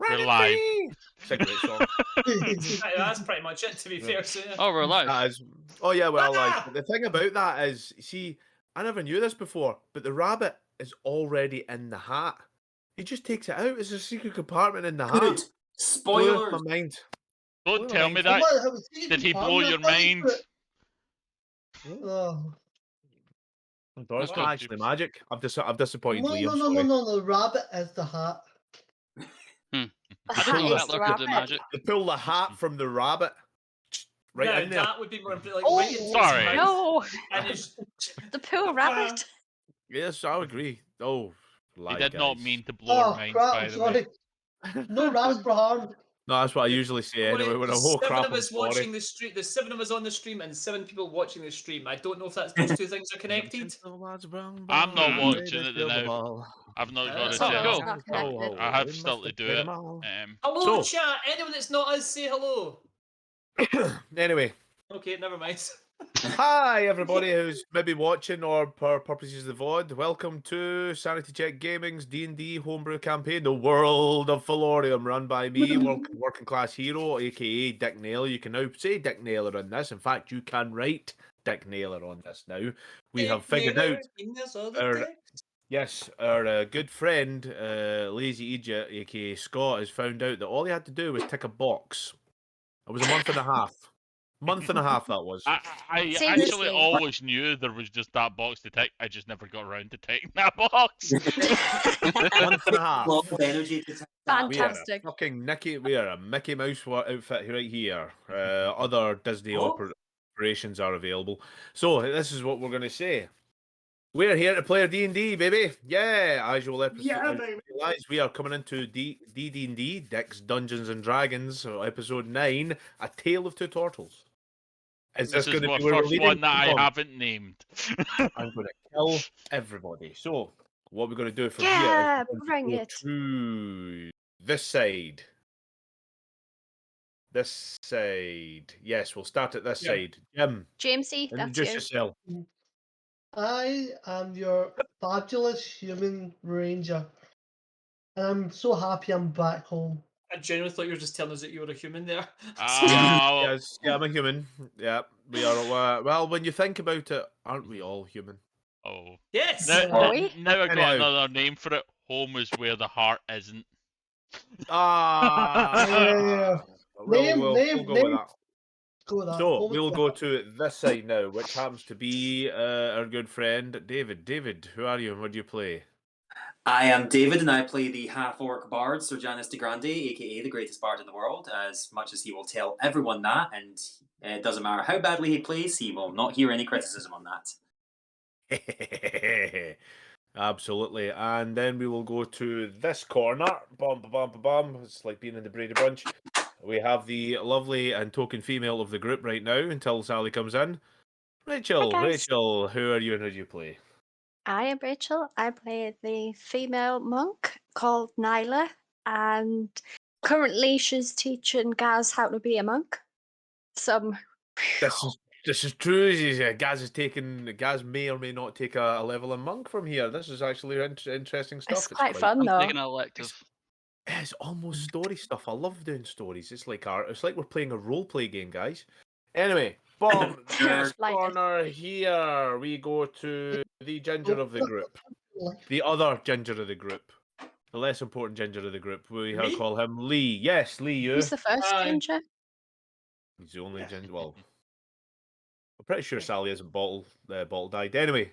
We're live. It's a great song. That's pretty much it, to be fair. So, yeah. Oh, we're live. That is, oh yeah, well, like the thing about that is, see, I never knew this before, but the rabbit is already in the hat. He just takes it out. There's a secret compartment in the hat. Good. Blew Spoilers. my mind. Don't Blew tell my me mind. that. Did he blow your mind? Oh. It's not actually magic. I've disappointed No, Liam. no. The rabbit is the hat. The I hat told is that the look at the rabbit. magic. They pull the hat from the rabbit right in there. That would be more like Oh, right into sorry. his mouth, No, and it's the poor rabbit. Yes, I agree. Oh, He lie, did not guys. mean to blow Oh her mind, crap! by I'm the way. sorry. No rabbits were harmed. No, that's what I usually say anyway. When I There's oh 7 crap, of I'm us sorry. watching the stream. There's 7 of us on the stream and 7 people watching the stream. I don't know if those two things are connected. I'm not watching it now. I've not got That's it Oh, yet. it's not connected. I have still to do it. Hello, So- chat. Anyone that's not us, say hello. Anyway, Okay, never mind. hi everybody who's maybe watching or for purposes of the VOD. Welcome to Sanity Check Gaming's D&D homebrew campaign, The World of Felorium, run by me, working class hero, aka Dick Naylor. You can now say Dick Naylor on this. In fact, you can write Dick Naylor on this now. We have figured out our good friend Lazy Idiot, aka Scott, has found out that all he had to do was tick a box. It was a month and a half. Month and a half that was. I Seriously. actually always knew there was just that box to tick. I just never got around to ticking that box. Month and a half. Lot of energy to Fantastic. We are a Mickey Mouse outfit right here. Other Disney operations are available. So this is what we're going to say. We're here to play D&D, baby. Yeah, as you'll realize, we are coming into D&D, Dick's Dungeons and Dragons, so episode 9, A Tale of Two Tortles. Is this going to my be where first we're one that I leading? haven't named. I'm going to kill everybody. So, what we're going to do from Yeah, here is bring go it. to this side. This side. Yes, we'll start at this side. Jim, Jamesy, that's introduce you. yourself. I am your fabulous human ranger, and I'm so happy I'm back home. I genuinely thought you were just telling us that you were a human there. Oh, Yes, yeah, I'm a human. Yeah, we are. Well, when you think about it, aren't we all human? oh. Yes. Now, Oi. now I got Anyhow. another name for it. Home is where the heart isn't. Yeah. We'll Name- go with that. Go with that. So Home we'll is- go to this side now, which happens to be our good friend David. David, who are you and what do you play? I am David, and I play the half-orc bard, Sir Janus de Grande, aka the greatest bard in the world, as much as he will tell everyone that, and it doesn't matter how badly he plays, he will not hear any criticism on that. Absolutely. And then we will go to this corner. Bum, ba, bum, ba, bum. It's like being in the Brady Bunch. We have the lovely and token female of the group right now until Sally comes in. Rachel, Hi, guys. Rachel, who are you and who do you play? I am Rachel. I play the female monk called Nyla, and currently she's teaching Gaz how to be a monk. This is true. Gaz may or may not take a level in monk from here. This is actually interesting stuff. It's quite fun I'm though. taking an elective. It's almost story stuff. I love doing stories. It's like we're playing a role play game, guys. Anyway, bomb this Like it. corner here. We go to the ginger of the group, the other ginger of the group, the less important ginger of the group. We Me? call him Lee. Yes, Lee. You. Who's the first ginger? He's the only ginger. Well, I'm pretty sure Sally isn't bottle dyed. Anyway,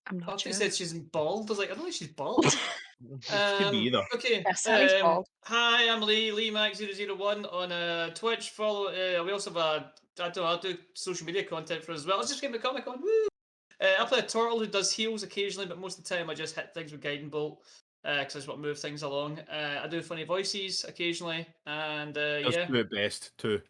I'm I not thought sure. you said she's bald. I was like, I don't think she's bald. could be either. Okay. Yeah, Sally's bald. Hi, I'm Lee Mac001 on Twitch. Follow. We also have I do social media content for as well. Let's just get my comic on. Woo! I play a turtle who does heals occasionally, but most of the time I just hit things with guiding bolt because I just want to move things along. I do funny voices occasionally, and Does yeah. do it best too.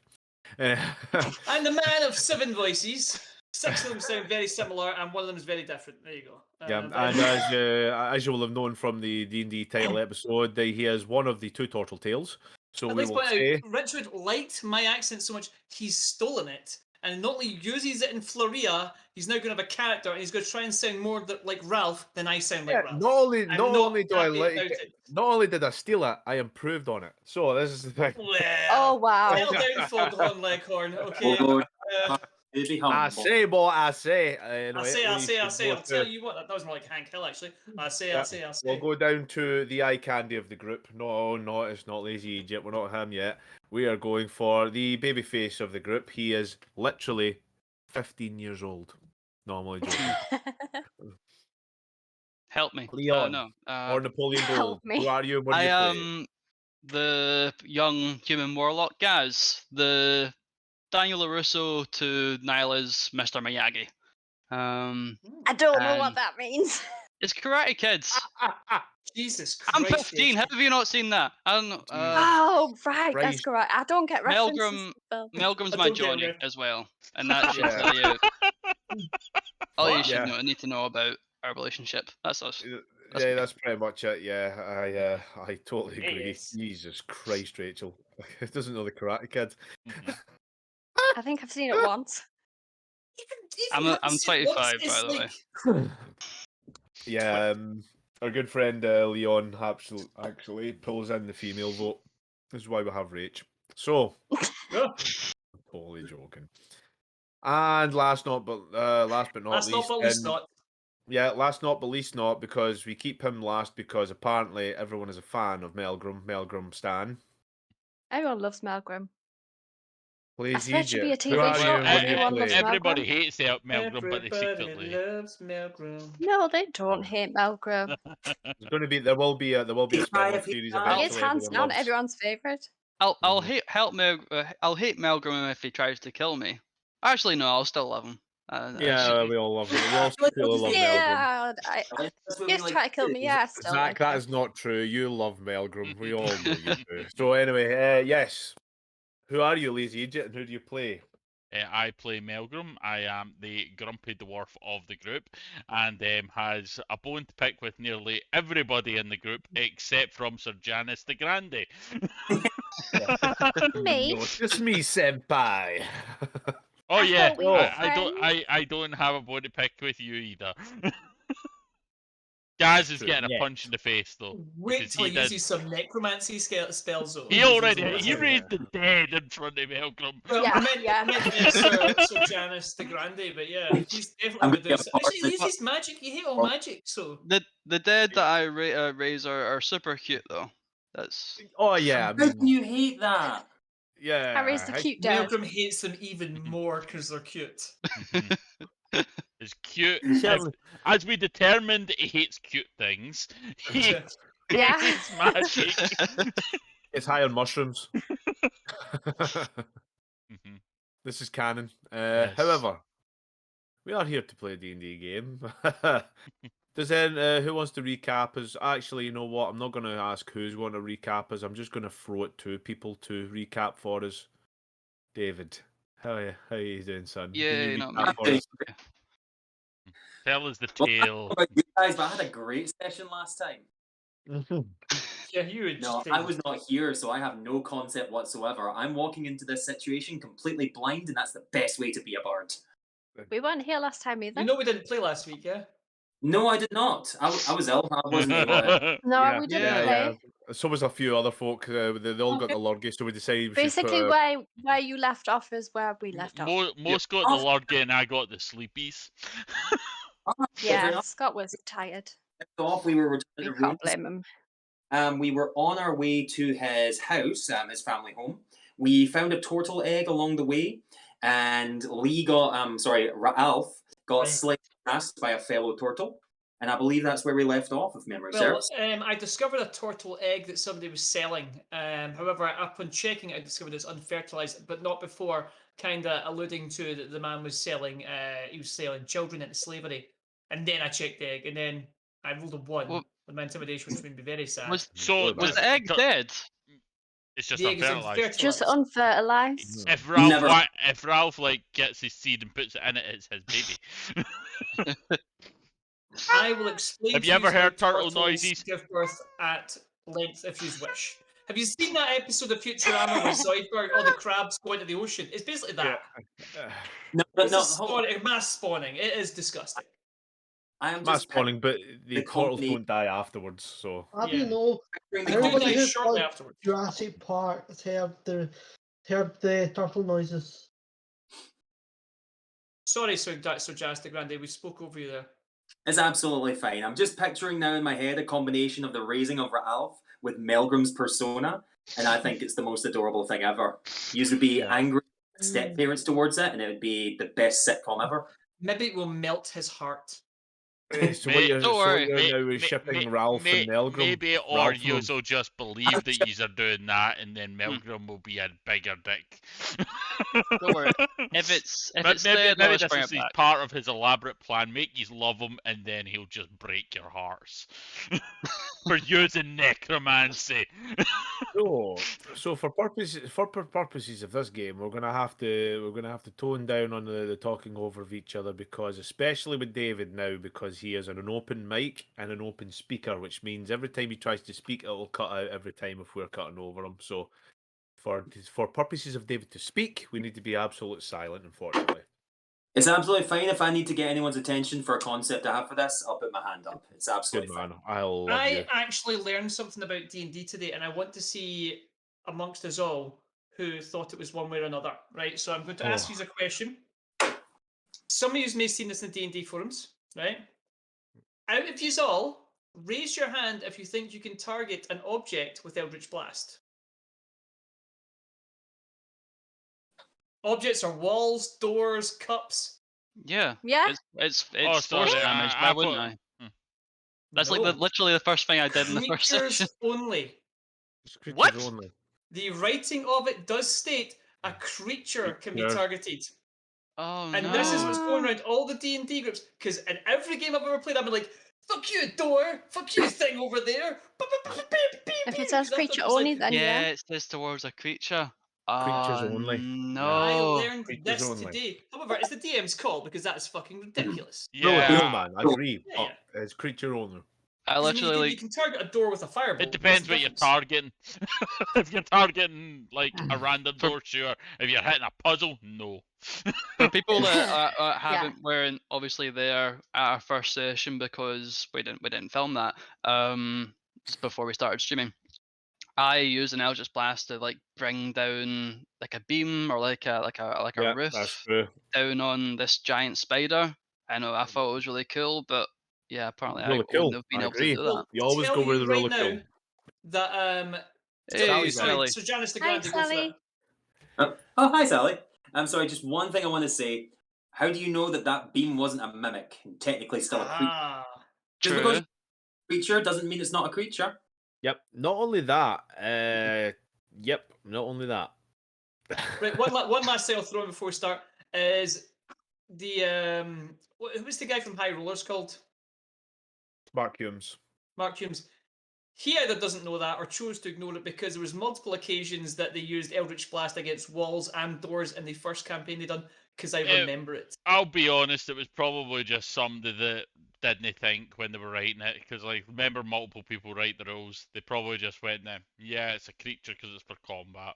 I'm the man of 7 voices. 6 of them sound very similar, and one of them is very different. There you go. Yeah, but- and as you will have known from the D&D title episode, he is one of the 2 Tortle Tales. So I'd we like to will point say, out, Richard liked my accent so much, he's stolen it and not only uses it in Floria, he's now going to have a character, and he's going to try and sound more like Ralph than I sound like Ralph. Not only, I'm not not only do I happy like about it, it. not only did I steal it, I improved on it. So this is the thing. Oh Well, wow. settle down, Foghorn Leghorn. Okay. Lord, Uh, be I humble. say, boy, I say. I say. I'll tell you what. That was more like Hank Hill, actually. I say. We'll go down to the eye candy of the group. No, it's not Lazy Egypt. We're not him yet. We are going for the baby face of the group. He is literally 15 years old. No, I'm only joking. Help me. Leon No. or Napoleon help Gold. me. Who are you and what do I you play? am the young human warlock Gaz, the Daniel LaRusso to Nyla's Mr. Miyagi. I don't know what And- that means. It's Karate Kids. Jesus I'm Christ. 15. How have you not seen that? I don't know. Oh right, that's Christ. correct. I don't get references. Melgrim- Well, Melgrim's I my don't get Johnny ref- as well, and that should Yeah. tell you all you What? should Yeah. need to know about our relationship. That's us. That's Yeah, me. that's pretty much it. Yeah, I totally It agree. is. Jesus Christ, Rachel. It doesn't know the Karate Kid. Mhm. I think I've seen it once. I'm 25, by the way. Yeah, our good friend Leon actually pulls in the female vote. This is why we have Rach. So, Yeah. totally joking. And last but not That's least, not least not. yeah, last not but least not, because we keep him last because apparently everyone is a fan of Melgrim Stan. Everyone loves Melgrim. Plays I swear it should be a Egypt. Who TV are show. you and what do you Everyone loves play? Everybody Melgrim. hates Melgrim, but they Everybody secretly. loves Melgrim. No, they don't Oh. hate Melgrim. There will be a spin-off if he series dies. He eventually. is hands everyone down loves. everyone's favourite. I'll Mhm. hate I'll hate Melgrim if he tries to kill me. Actually, no, I'll still love him. Yeah, we all love him. We all Like, secretly love Melgrim. Yeah, That's what we yes, like try to kill do. me. Yeah, I still Zach, like that him. is not true. You love Melgrim. We all know you do. So anyway, yes. Who are you, Lazy Egypt, and who do you play? I play Melgrim. I am the grumpy dwarf of the group, and has a bone to pick with nearly everybody in the group except from Sir Janice the Grande. Me? No, it's just me, senpai. Oh I yeah, thought we were I don't have a bone to pick with you either. Gaz is True. getting a Yeah. punch in the face though. Wait because till he he did. uses some necromancy spells though. He already He's he like- raised the dead in front of Melgrim. Well, Yeah, I meant, yeah. I meant Sir Janice the Grande, but yeah, he's I'm definitely gonna going to be do a so. part Actually, of he the- uses magic. You hate all Well- magic, so. The dead that I raise are super cute though. That's Oh yeah, How can you hate that? yeah. I raised the cute dead. Melgrim hates them even more because they're cute. Mhm. It's cute. Certainly- As we determined, he hates cute things. He Yeah. hates magic. It's high on mushrooms. Mhm. This is canon. Yes. However, we are here to play a D&D game. Does who wants to recap us? Actually, you know what? I'm not going to ask who's going to recap us. I'm just going to throw it to people to recap for us. David, how are you doing, son? Can Yay, you not recap me. for us? Tell us the Well, I don't tale. know about you guys, but I had a great session last time. Yeah, you would. No, I was not here, so I have no concept whatsoever. I'm walking into this situation completely blind, and that's the best way to be a bard. We weren't here last time either. You know we didn't play last week, yeah? No, I did not. I was ill. I wasn't able to. No, Yeah, we didn't yeah, play. So was a few other folk. They all got the Lurgy, so we decided we Basically, should put where you left off is where we left off. Most got the Lurgy and I got the sleepies. Yeah, Scott was tired. Off, we were returning You to can't rooms. blame him. We were on our way to his house, his family home. We found a turtle egg along the way, and Ralph got Right. slightly harassed by a fellow turtle, and I believe that's where we left off, if memory Well, serves. I discovered a turtle egg that somebody was selling. However, upon checking it, I discovered it's unfertilized, but not before kind of alluding to that the man was selling. He was selling children into slavery, and then I checked the egg, and then I rolled a 1 Well- with my intimidation, which made me very sad. was So Was the egg dead? It's just The egg is unfertilized. Just unfertilized. unfertilized. If Ralph like gets his seed and puts it in it, it's his baby. I will explain. Have to you ever how heard turtle turtles noises? Give birth at length if you wish. Have you seen that episode of Futurama where Zoidberg, all the crabs go into the ocean? It's basically that. No, It's a hold on. mass spawning. It is disgusting. I am Mass just spawning, but the the turtles company- don't die afterwards. So Have Yeah. you know, picturing They the do everybody die company. who shortly played afterwards. Jurassic Park has heard the turtle noises. Sorry, Sir Jazz de Grande, we spoke over you there. It's absolutely fine. I'm just picturing now in my head a combination of the raising of Ralph with Melgrim's persona, and I think it's the most adorable thing ever. You would be Yeah. angry step parents towards it, and it would be the best sitcom ever. Maybe it will melt his heart. So what you're, Don't so what worry. you're now is shipping Ralph and Melgrim. Maybe, or Ralph you and- will just believe that yous are doing that, and then Melgrim will be a bigger dick. Don't worry. If it's Maybe dead, I'll this just bring is it back. part of his elaborate plan. Make yous love him, and then he'll just break your hearts for using necromancy. So for purposes of this game, we're gonna have to tone down on the talking over of each other, because especially with David now, because he is an open mic and an open speaker, which means every time he tries to speak, it'll cut out every time if we're cutting over him. So for purposes of David to speak, we need to be absolute silent, unfortunately. It's absolutely fine. If I need to get anyone's attention for a concept I have for this, I'll put my hand up. It's Good absolutely fine. man. I love you. I actually learned something about D&D today, and I want to see amongst us all who thought it was one way or another. Right, so I'm going to ask you a question. Some of you may have seen this in the D&D forums, right? Out of you all, raise your hand if you think you can target an object with Eldritch Blast. Objects are walls, doors, cups. Yeah. Yeah. It's Oh, force sorry, damage. I Why wouldn't thought- I? That's No. like literally the first thing I did in the first Creatures session. only. It's creatures What? only. The writing of it does state a creature can be Creature. targeted. Oh And no. this is what's going around all the D&D groups, because in every game I've ever played, I've been like, fuck you, door! Fuck you, thing over there! If it says creature only, then Yeah, yeah. it says towards a creature. Creatures Oh only. no. I learned creatures this only. today. However, it's the DM's call, because that is fucking ridiculous. Cool, Yeah, man. I agree. Yeah, But it's creature only. I 'Cause, I mean, literally you can target a door with a fireball. it depends what you're targeting. If you're targeting like a random For- door, sure. If you're hitting a puzzle, no. for people that haven't weren't obviously there at our first session because we didn't film that just before we started streaming. I use an Eldritch Blast to like bring down like a beam or like a Yeah, roof that's true. down on this giant spider. I know I thought it was really cool, but yeah, apparently I Really wouldn't cool. have been I able agree. to do that. You always Tell go with you the right really now cool. that Hey, Sally's on. Sally. So Janice de Hi, Grande, go for Sally. that. Oh, hi, Sally. I'm sorry, just one thing I want to say. How do you know that that beam wasn't a mimic and technically still a creature? Ah. Just because True. it's a creature doesn't mean it's not a creature. Yep. Not only that. Yep. Not only that. Right, one last thing I'll throw in before we start is the who's the guy from High Rollers called? Mark Humes. Mark Humes. He either doesn't know that or chose to ignore it because there was multiple occasions that they used Eldritch Blast against walls and doors in the first campaign they done, because I remember it. I'll be honest, it was probably just somebody that didn't think when they were writing it, because like remember multiple people write the rules. They probably just went, yeah, it's a creature because it's for combat.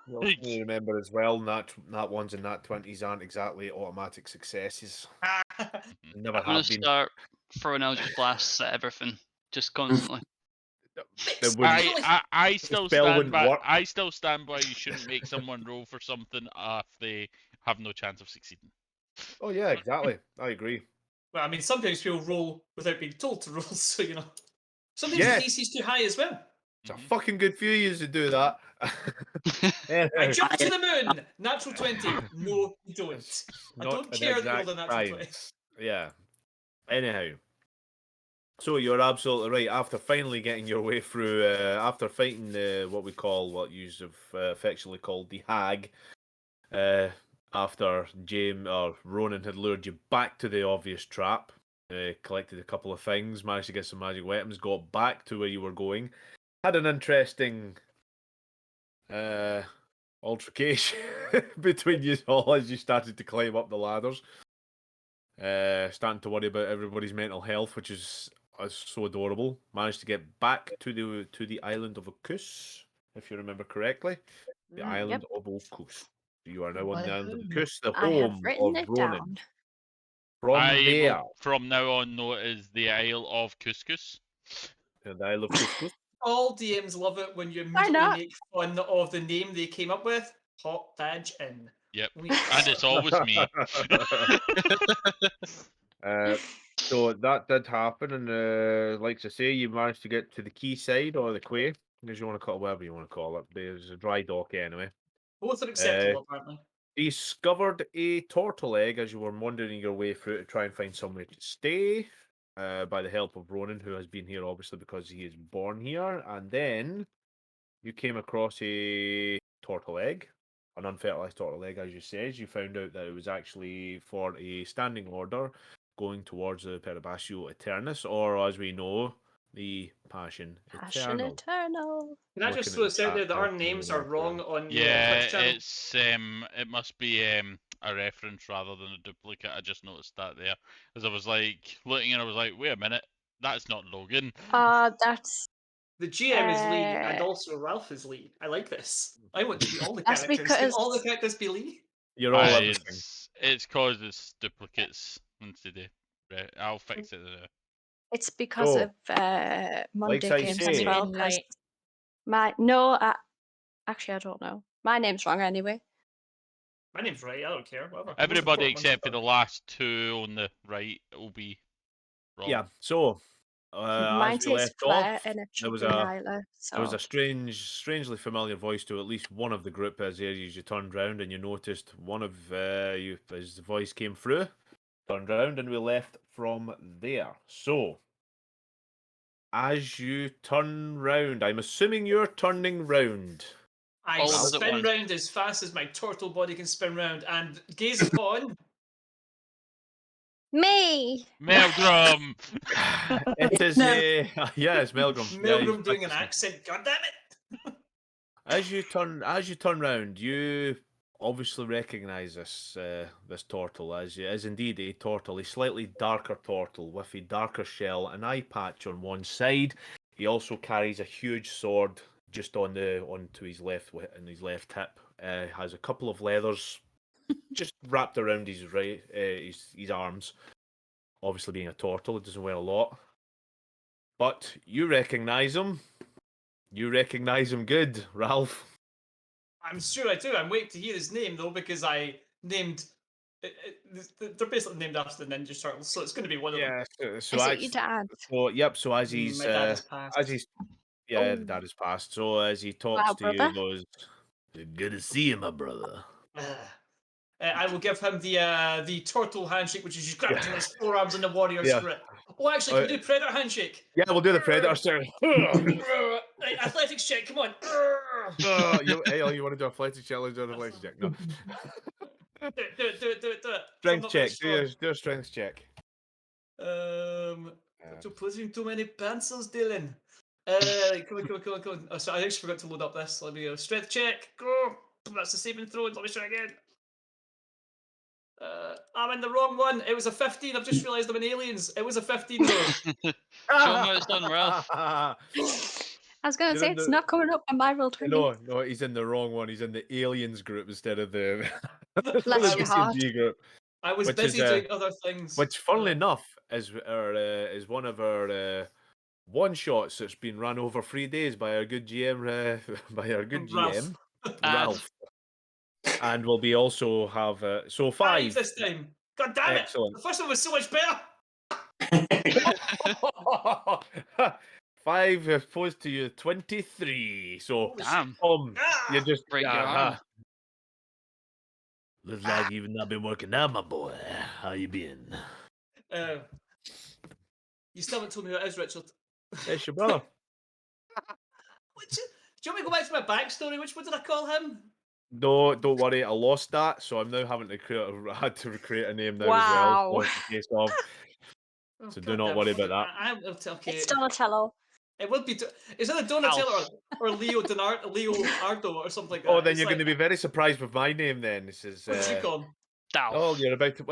You also need to remember as well, nat ones and nat 20s aren't exactly automatic successes. They never I'm gonna have been. start throwing Eldritch Blasts at everything, just constantly. They wouldn't. I still spell stand wouldn't by. work. I still stand by. You shouldn't make someone roll for something if they have no chance of succeeding. Oh yeah, exactly. I agree. Well, I mean, sometimes people roll without being told to roll, so you know. Sometimes Yeah. the DC's too high as well. It's a fucking good few years to do that. I Anyhow, jump to the moon! Natural 20. No, you don't. it's I not don't an care that you exact rolled a natural 20. science. Yeah. Anyhow. So you're absolutely right. After finally getting your way through, after fighting what you have affectionately called the Hag, after Ronan had lured you back to the obvious trap, collected a couple of things, managed to get some magic weapons, got back to where you were going, had an interesting altercation between you all as you started to climb up the ladders. Starting to worry about everybody's mental health, which is so adorable. Managed to get back to the island of Akus. if you remember correctly. The island of Okus. You are now on the island of Okus, the I have home written of it Ronan. down. From I there, will from now on know it as the Isle of Couscous. the Isle of Couscous. All DMs love it when you Why immediately not? make fun of the name they came up with. Hot Badge Inn. Yep. We And it's always me. So that did happen, and like I say, you managed to get to the quayside or the quay, as you want to call it, whatever you want to call it. There's a dry dock anyway. both are acceptable, apparently. Discovered a turtle egg as you were wandering your way through to try and find somewhere to stay. By the help of Ronan, who has been here obviously because he is born here, and then you came across a turtle egg, an unfertilized turtle egg, as you said. You found out that it was actually for a standing order going towards the Peribasio Eternus, or as we know, the Passion Eternal. Eternal. Can I just throw this out there that our names are wrong on the Yeah, Twitch channel? it's it must be a reference rather than a duplicate. I just noticed that there, as I was like looking and I was like, wait a minute, that's not Logan. That's The GM is Lee, and also Ralph is Lee. I like this. I want to be all the That's characters. Can all the because- characters be Lee? You're all Aye, everything. it's cause it's duplicates instead of. Right, I'll fix it now. it's because So, of Monday I games say- as well. 'Cause actually I don't know. My name's wrong anyway. My name's right. I don't care. Whatever. Everybody except for the last two on the right will be wrong. Yeah, so Mine as we says left Claire off, and it there should was be a Nyla. there was So a strangely familiar voice to at least one of the group as you turned round and you noticed one of you as the voice came through, turned round and we left from there. So as you turn round, I'm assuming you're turning round. I All of us at spin once. round as fast as my turtle body can spin round and gaze upon. me. Melgrum! It is yeah, it's Melgrum. Yeah, he's Milgram doing an practicing. accent. God damn it! As you turn round, you obviously recognise this turtle as it is indeed a turtle, a slightly darker turtle with a darker shell, an eye patch on one side. He also carries a huge sword just onto his left his left hip. Has a couple of leathers just wrapped around his his arms. Obviously, being a turtle, it doesn't wear a lot. But you recognise him. You recognise him good, Ralph. I'm sure I do. I'm waiting to hear his name though because I named. They're basically named after the Ninja Turtles, so it's going to be one of them. Yeah. So Is it your dad? So yep. So as he's My dad has passed. the dad has passed. So as he talks Wow, to you, he brother. goes, "Good to see you, my brother." I will give him the turtle handshake, which is just grabbing his forearms in the warrior's Yeah. grip. Oh, actually, can we do predator handshake? Yeah, we'll do the predator stare. Right, athletics check, come on. You want to do a athletics challenge or an athletics check? No. Do it. I'm Strength not very check. strong. Do a strength check. To putting too many pencils, Dylan. Come on. Oh, sorry, I just forgot to load up this. Let me go. Strength check. Go. That's the saving throw. Let me try again. I'm in the wrong one. It was a 15. I've just realised I'm in Aliens. It was a 15 though. Show him how it's done, Ralph. I was going to You're say in it's the- not coming up on my roll 20. No, he's in the wrong one. He's in the aliens group instead of the Bless the your heart. BCG group. I was Which busy is, doing other things. Which, funnily enough, is one of our one shots that's been run over 3 days by our good GM, Ralph. Ralph. And we'll be also have so 5 this time. God damn it! Excellent. The first one was so much better. 5 opposed to you 23. So Damn. you just Break your arm. Looks like you've not been working out, my boy. How you been? You still haven't told me who it is, Richard. It's your brother. Do you want me to go back to my backstory? Which one did I call him? No, don't worry. I lost that, so I'm now having to create a name now as Wow. well. So in case of, Oh, so do not worry about that. Okay. It's Donatello. It would be. Is it a Donatello or Leo Ardo or something like that? Oh, then you're going to be very surprised with my name. Then this is. What do you call him? Oh, you're about to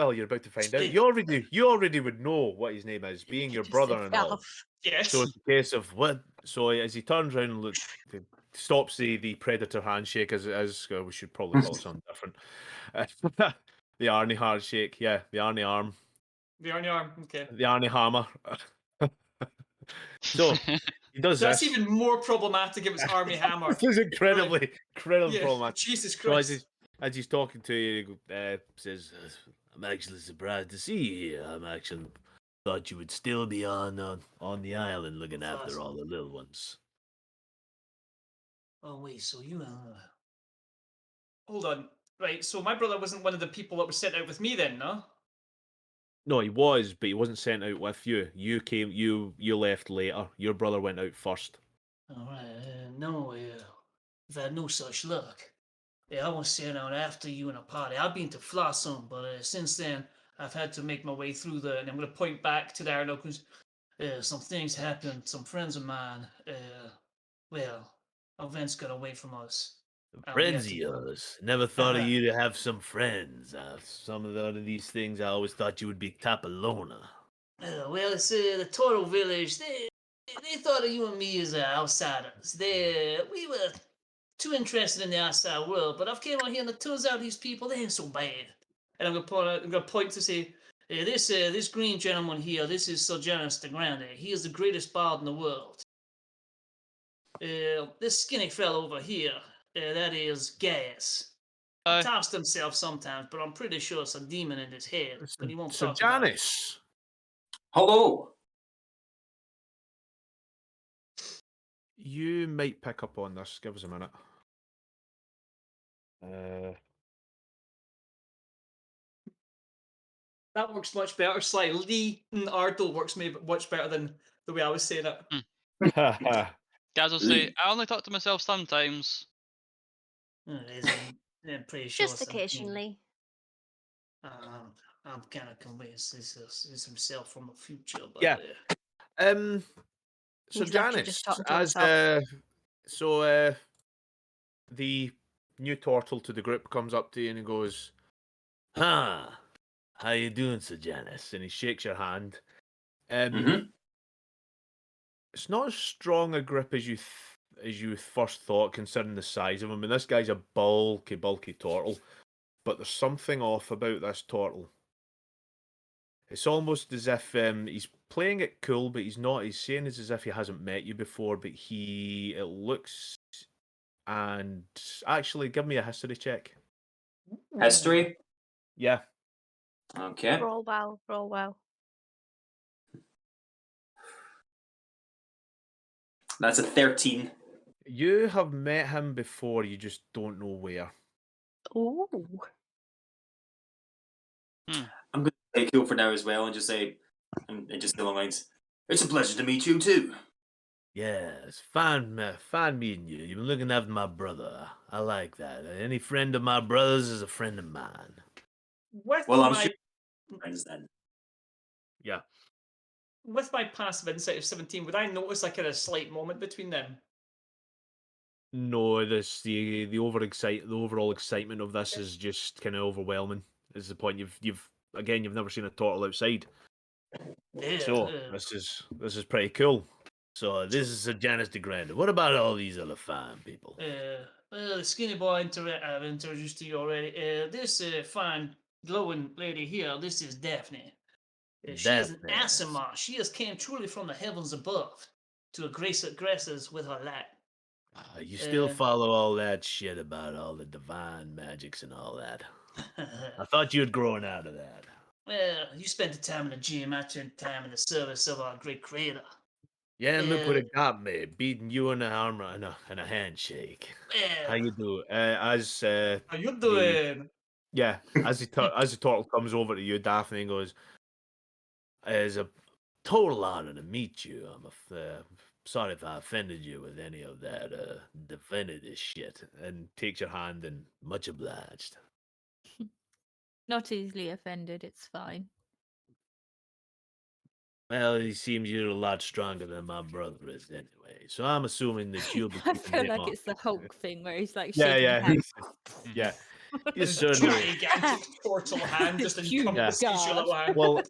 find out. You already would know what his name is, being your brother and all. Yes. So it's a case of what. So as he turns around and looks, stops the predator handshake as it is. We should probably call it something different. The Arnie handshake, yeah, the Arnie arm, The Arnie arm. Okay. the Arnie hammer. So he does That's this. even more problematic if it's Army Hammer. This is incredibly Yeah, problematic. Jesus So Christ. as he's talking to you, says, "I'm actually surprised to see you here. I'm actually thought you would still be on the island looking after all the little ones." Oh wait, so you hold on. Right, so my brother wasn't one of the people that was sent out with me then, no? No, he was, but he wasn't sent out with you. You came. You left later. Your brother went out first. Alright, no, I've had no such luck. I was sent out after you in a party. I've been to Flossum, but since then, I've had to make my way through and I'm going to point back to there, because some things happened. Some friends of mine, well, events got away from us. Friends of yours. Never thought of you to have some friends. Some of these things, I always thought you would be top a loner. Well, it's the Tortle Village. They thought of you and me as outsiders. We were too interested in the outside world, but I've came out here and it turns out these people, they ain't so bad. And I'm gonna point to say, this green gentleman here, this is Sir Janus de Grande. He is the greatest bard in the world. This skinny fellow over here, that is Gas. He talks to himself sometimes, but I'm pretty sure it's a demon in his head, but he won't Sir talk about it. Janus. Hello. You might pick up on this. Give us a minute. That works much better. Slightly, Ardo works maybe much better than the way I was saying it. Guys will say, I only talk to myself sometimes. I'm pretty sure Just occasionally. I'm kind of convinced this is himself from the future. But, Yeah. So He's actually Janus, just talking to as himself. the new Tortle to the group comes up to you and he goes, "Huh, how you doing, Sir Janus?" And he shakes your hand. It's not as strong a grip as you first thought, considering the size of him. I mean, this guy's a bulky Tortle, but there's something off about this Tortle. It's almost as if he's playing it cool, but he's not. He's saying it's as if he hasn't met you before, but it looks. And actually, give me a history check. History? Yeah. Okay. Roll well. That's a 13. You have met him before, you just don't know where. Ooh. I'm going to play cool for now as well and just say, and just along lines, it's a pleasure to meet you too. Yeah, it's fine meeting you. You've been looking after my brother. I like that. Any friend of my brother's is a friend of mine. Well, I'm sure friends then. Yeah. With my passive insight of 17, would I notice like a slight moment between them? No, the overall excitement of this is just kind of overwhelming. Is the point you've never seen a turtle outside. Yeah. So this is pretty cool. So this is Sir Janus de Grande. What about all these other fine people? Well, the skinny boy I've introduced to you already. This fine glowing lady here, this is Daphne. She is an Asimar. She has came truly from the heavens above to grace us with her light. You still follow all that shit about all the divine magics and all that. I thought you had grown out of that. Well, you spent the time in the gym, I spent time in the service of our great creator. Yeah, and look what it got me, beating you in the arm and a handshake. How you doing? How you doing? As the turtle comes over to you, Daphne goes, "It's a total honor to meet you. I'm sorry if I offended you with any of that divinity shit." And takes your hand and much obliged. Not easily offended, it's fine. Well, he seems you're a lot stronger than my brother is anyway. So I'm assuming that you'll be I keeping feel him like off. it's the Hulk thing where he's like Yeah, shaking yeah. hands. Yeah. You certainly. Gigantic turtle hand just encompasses your little hand. Well,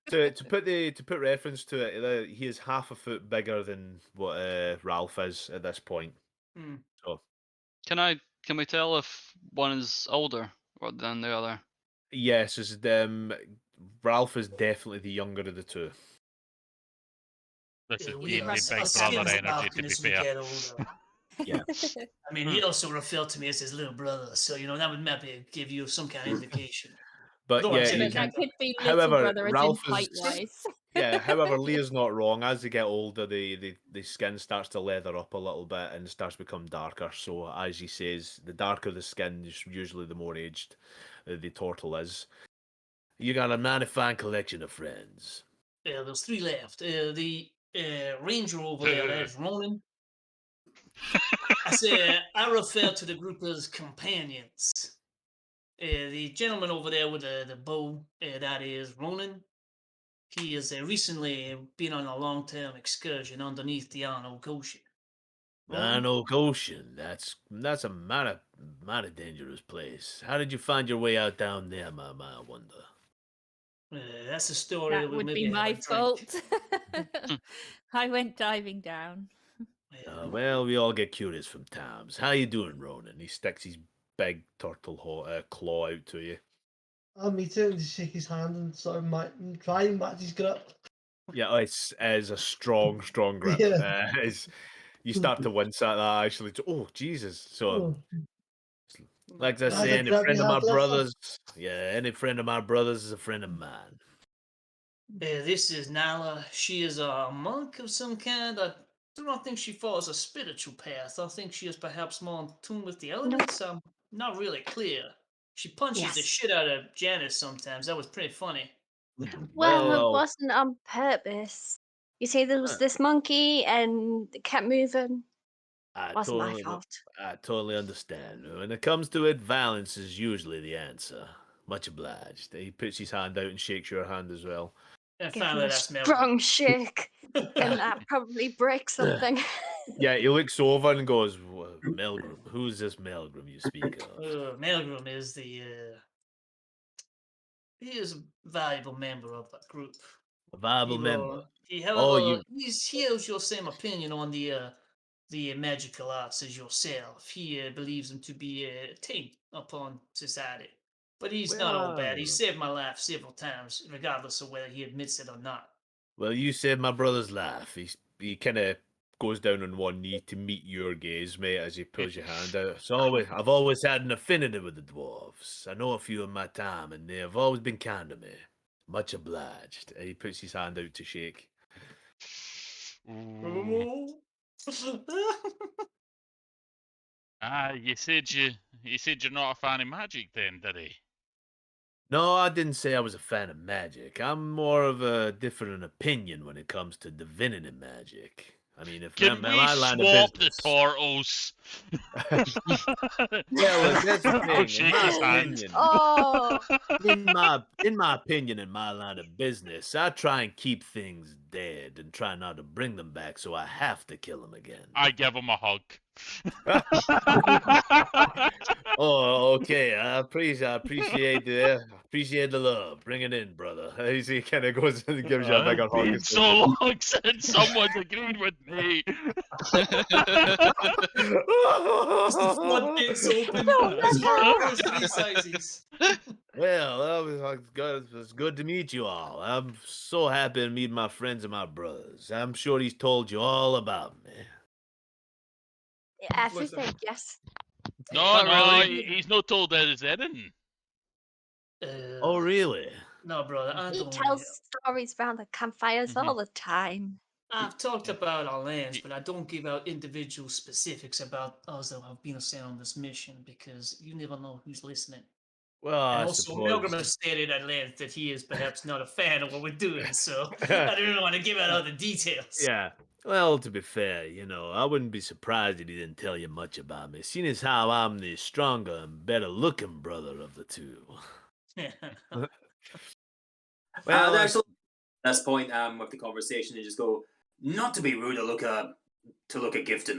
to put reference to it, he is half a foot bigger than what Ralph is at this point. Can we tell if one is older than the other? Yes, Ralph is definitely the younger of the two. This is We giving me our Big Brother skins energy, darken to be as we fair. get older. Yeah. I mean, he also referred to me as his little brother, so that would maybe give you some kind of indication. But Go on, yeah, Jimmy, But that carry on. could be little however, brother as in Ralph is height-wise. yeah. However, Leah's not wrong. As they get older, the skin starts to leather up a little bit and starts to become darker. So as he says, the darker the skin, usually the more aged the turtle is. You got a mighty fine collection of friends. There's 3 left. The ranger over there, that's Ronan. I refer to the group as companions. The gentleman over there with the bow, that is Ronan. He has recently been on a long-term excursion underneath the Arnold Ocean. Arnold Ocean. That's a mighty dangerous place. How did you find your way out down there, I wonder? That's a story That we would maybe be have my a drink. fault. I went diving down. Well, we all get curious from times. How you doing, Ronan? He sticks his big turtle claw out to you. I'll meet him and just shake his hand and sort of try and match his grip. Yeah, it's a strong grip. Yeah. You start to wince at that, actually. Oh, Jesus. So, Oh, like I that's say, a any grip friend you of my have left. brothers, any friend of my brothers is a friend of mine. This is Nala. She is a monk of some kind. I do not think she follows a spiritual path. I think she is perhaps more in tune with the elements. I'm not really clear. She punches the Yes. shit out of Janice sometimes. That was pretty funny. Well, it Well, wasn't on purpose. You see, there was this monkey and it kept moving. I Wasn't my totally, fault. I totally understand. When it comes to it, violence is usually the answer. Much obliged. He puts his hand out and shakes your hand as well. And Give him finally, a that's Melvin. strong shake, and that probably breaks something. Yeah, he looks over and goes, Melgrim. Who's this Melgrim you speak of? Melgrim is he is a valuable member of that group. A viable member. He has your same opinion on the magical arts as yourself. He believes them to be a taint upon society. But he's not all bad. He saved my life several times, regardless of whether he admits it or not. Well, you saved my brother's life. He kind of goes down on one knee to meet your gaze, mate, as he pulls your hand out. I've always had an affinity with the dwarves. I know a few in my time, and they have always been kind to me. Much obliged. And he puts his hand out to shake. Ooh. You said you're not a fan of magic, then, did he? No, I didn't say I was a fan of magic. I'm more of a different opinion when it comes to divinity magic. I mean, if Can we my line of swap the business. Tortles? Yeah, look, that's the I'll thing. shake his hand. Oh, In my opinion, in my line of business, I try and keep things dead and try not to bring them back, so I have to kill them again. I give him a hug. Oh, okay. I appreciate the love. Bring it in, brother. He kind of goes and gives you a bigger It's hug. been so long since someone's agreed with me. Just the floodgates open. His heart grows to these sizes. Well, it was good to meet you all. I'm so happy to meet my friends and my brothers. I'm sure he's told you all about me. everything, yes. No, Not he's not told us anything. Oh, really? No, brother, I He don't. tells stories around the campfires all the time. I've talked about our lands, but I don't give out individual specifics about us that have been sent on this mission because you never know who's listening. Well, And I also, suppose. Milgram has stated at length that he is perhaps not a fan of what we're doing, so I didn't want to give out all the details. Yeah. Well, to be fair, I wouldn't be surprised if he didn't tell you much about me, seeing as how I'm the stronger and better looking brother of the two. Well, Actually, at this point with the conversation, they just go, not to be rude to look a gift in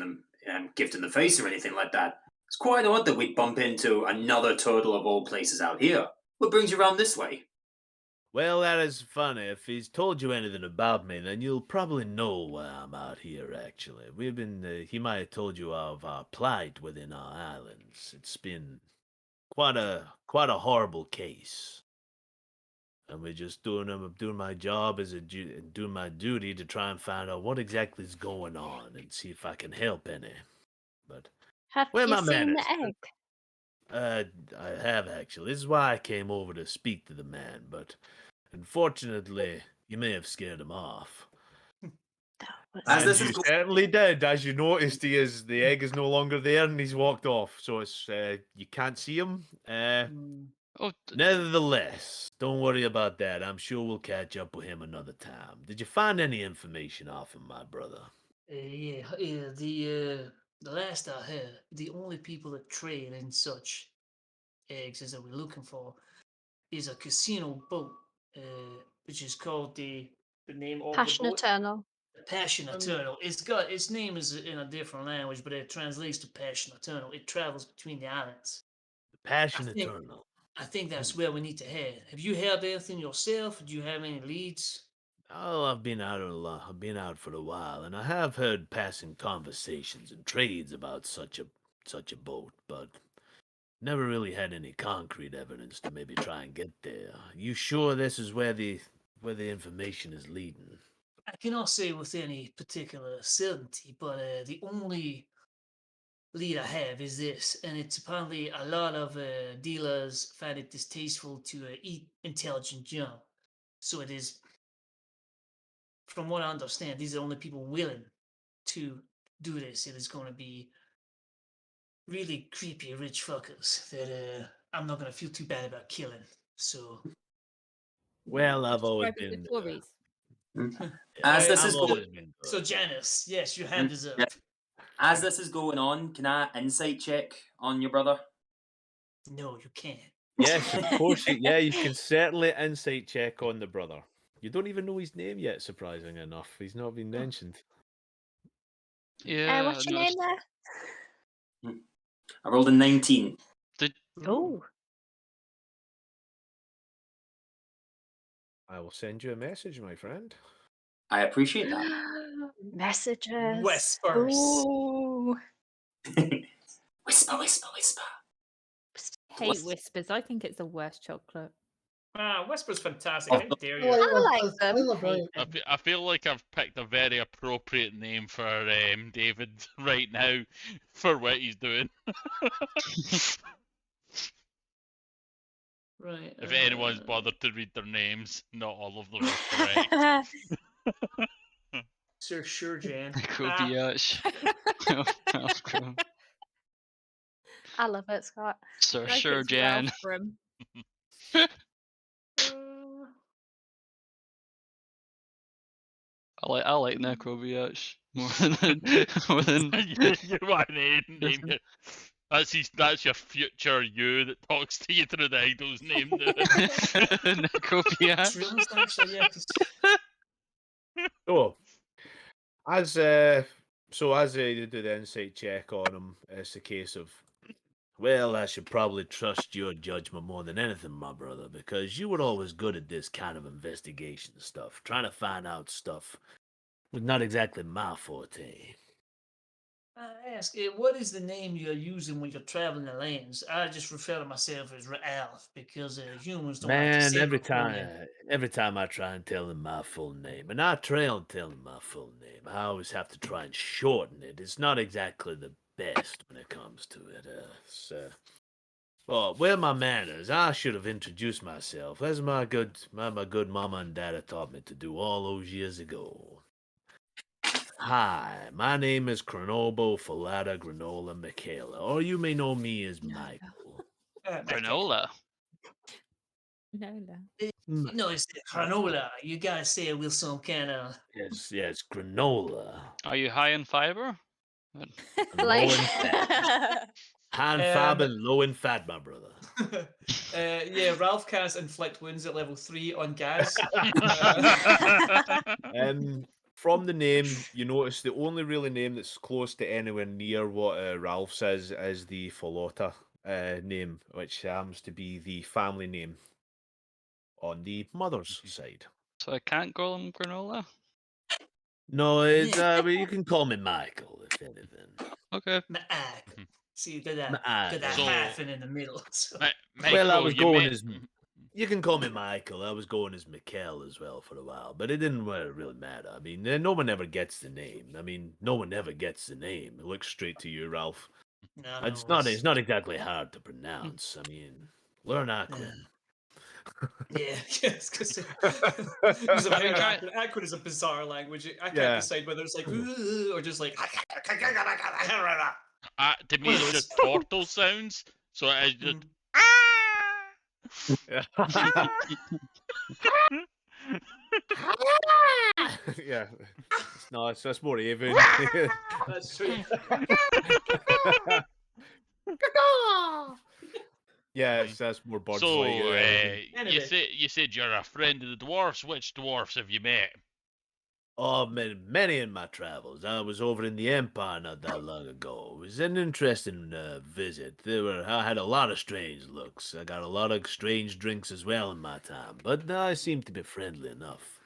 the face or anything like that. It's quite odd that we'd bump into another turtle of all places out here. What brings you around this way? Well, that is funny. If he's told you anything about me, then you'll probably know why I'm out here, actually. We've been, he might have told you of our plight within our islands. It's been quite a horrible case. And we're just doing my job doing my duty to try and find out what exactly is going on and see if I can help any. But Have where you my seen manners? the egg? I have actually. This is why I came over to speak to the man, but unfortunately, you may have scared him off. As And this is you go- certainly did. As you noticed, the egg is no longer there, and he's walked off. So it's you can't see him. Oh, Nevertheless, don't worry about that. I'm sure we'll catch up with him another time. Did you find any information off him, my brother? The last I heard, the only people that trade in such eggs as that we're looking for is a casino boat, which is called the name of Passion the boat. Eternal. The Passion Eternal. It's got its name is in a different language, but it translates to Passion Eternal. It travels between the islands. The Passion I think- Eternal. I think that's where we need to head. Have you heard anything yourself? Do you have any leads? Oh, I've been out a lot. I've been out for a while, and I have heard passing conversations and trades about such a boat, but never really had any concrete evidence to maybe try and get there. You sure this is where the information is leading? I cannot say with any particular certainty, but the only lead I have is this, and it's apparently a lot of dealers find it distasteful to eat intelligent junk. So it is, from what I understand, these are the only people willing to do this. It is going to be really creepy rich fuckers that I'm not going to feel too bad about killing. So Well, I've always Describe it been. with Tories. as this I've is always been so good. Janice, yes, your hand is up. yeah. As this is going on, can I insight check on your brother? No, you can't. Yes, of course. You can certainly insight check on the brother. You don't even know his name yet, surprising enough. He's not been mentioned. yeah. What's I your name noticed- there? I rolled a 19. Oh, I will send you a message, my friend. I appreciate that. messages. Whispers. Ooh. Whisper, whisper, whisper. Hate whispers. I think it's the worst chocolate. Whispers fantastic. How dare I you? like I like whispers. them. They're brilliant. I feel like I've picked a very appropriate name for David right now for what he's doing. Right. If anyone's bothered to read their names, not all of them are correct. Sure, Jan. Kobiash. I love it, Scott. Sir Like Sure it's Jan. Ralph from I like Necrobiash more than You want to name your, that's your future you that talks to you through the idol's name. Necrobiash. Realist, actually, yeah. 'cause- So, as you do the insight check on him, it's a case of, well, I should probably trust your judgment more than anything, my brother, because you were always good at this kind of investigation stuff, trying to find out stuff was not exactly my forte. I ask, what is the name you're using when you're traveling the lands? I just refer to myself as Ralph because humans don't like to Man, say their full name. every time I try and tell him my full name, and I trail and tell him my full name, I always have to try and shorten it. It's not exactly the best when it comes to it. Well, where my manners? I should have introduced myself, as my good mama and daddy taught me to do all those years ago. Hi, my name is Cronobo Falada Granola Michaela, or you may know me as Michael. Granola. Nola. No, it's granola. You gotta say it with some kind of. Yes, granola. Are you high in fiber? Low Like, in fat. High in fab and low in fat, my brother. Yeah, Ralph can't inflict wounds at level 3 on Gaz. From the name, you notice the only really name that's close to anywhere near what Ralph says is the Falota name, which happens to be the family name on the mother's side. So I can't call him granola? No, it's but you can call me Michael if anything. Okay. Michael. See, got that Michael. hyphen in the middle. So. Well, I Michael, was you going met. as. You can call me Michael. I was going as Mikkel as well for a while, but it didn't really matter. I mean, no one ever gets the name. I mean, no one ever gets the name. It looks straight to you, Ralph. No, It's no, not exactly hard to pronounce. I mean, learn Aquin. Yeah, yes, because I've been trying. Aquin is a bizarre language. I can't Yeah. decide whether it's like or just like. To me, One of it's those. just Tortle sounds. So it's just. Yeah. It's nice. That's more even. That's true. Yes, that's more birds So, like. Anyway. you said you're a friend of the dwarfs. Which dwarfs have you met? Oh, many in my travels. I was over in the Empire not that long ago. It was an interesting visit. I had a lot of strange looks. I got a lot of strange drinks as well in my time, but I seemed to be friendly enough.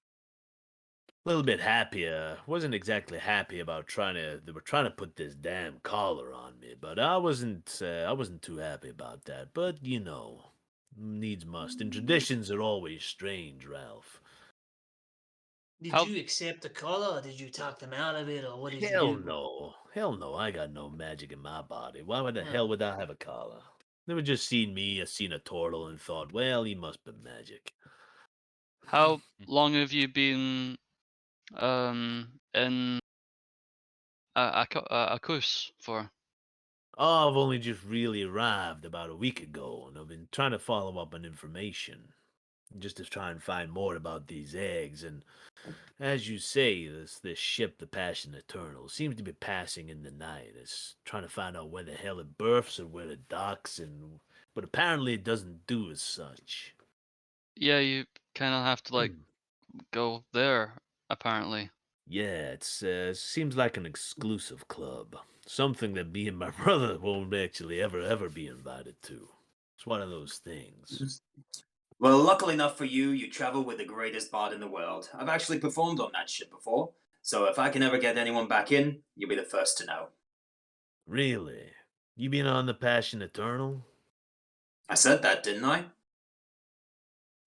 A little bit happier. Wasn't exactly happy about They were trying to put this damn collar on me, but I wasn't. I wasn't too happy about that. But you know, needs must. And traditions are always strange, Ralph. Did How- you accept the collar, or did you talk them out of it, or what did you Hell do? no. Hell no. I got no magic in my body. Why the Oh. hell would I have a collar? They were just seen me, seen a turtle, and thought, well, he must be magic. How long have you been in Akus for? Oh, I've only just really arrived about a week ago, and I've been trying to follow up on information. Just to try and find more about these eggs, and as you say, this ship, the Passion Eternal, seems to be passing in the night. It's trying to find out where the hell it berths or where it docks, but apparently it doesn't do as such. Yeah, you kind of have to like Hmm. go there. Apparently. Yeah, seems like an exclusive club, something that me and my brother won't actually ever be invited to. It's one of those things. Well, luckily enough for you, you travel with the greatest bard in the world. I've actually performed on that ship before, so if I can ever get anyone back in, you'll be the first to know. Really? You been on the Passion Eternal? I said that, didn't I?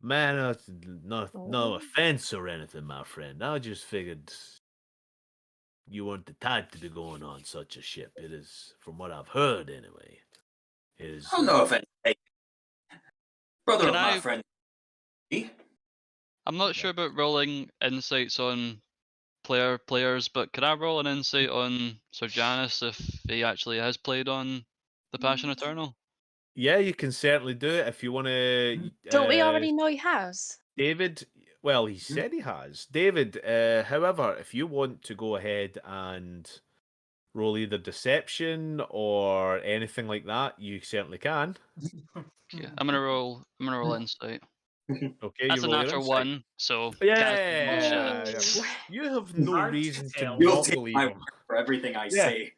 Man, no offense or anything, my friend. I just figured you weren't the type to be going on such a ship. It is, from what I've heard anyway, is. Oh, no offense. Hey, brother Can of my I- friend. I'm not sure about rolling insights on players, but could I roll an insight on Sir Janice if he actually has played on the Passion Eternal? Yeah, you can certainly do it if you want to. Don't we already know he has? David, well, he said he has. David, however, if you want to go ahead and roll either deception or anything like that, you certainly can. Okay, I'm gonna roll insight. Okay, That's you a roll your natural insight. one, so Yeah, Oh. you have no Hard to reason to tell. You'll not take believe my him. word for everything I Yeah. say.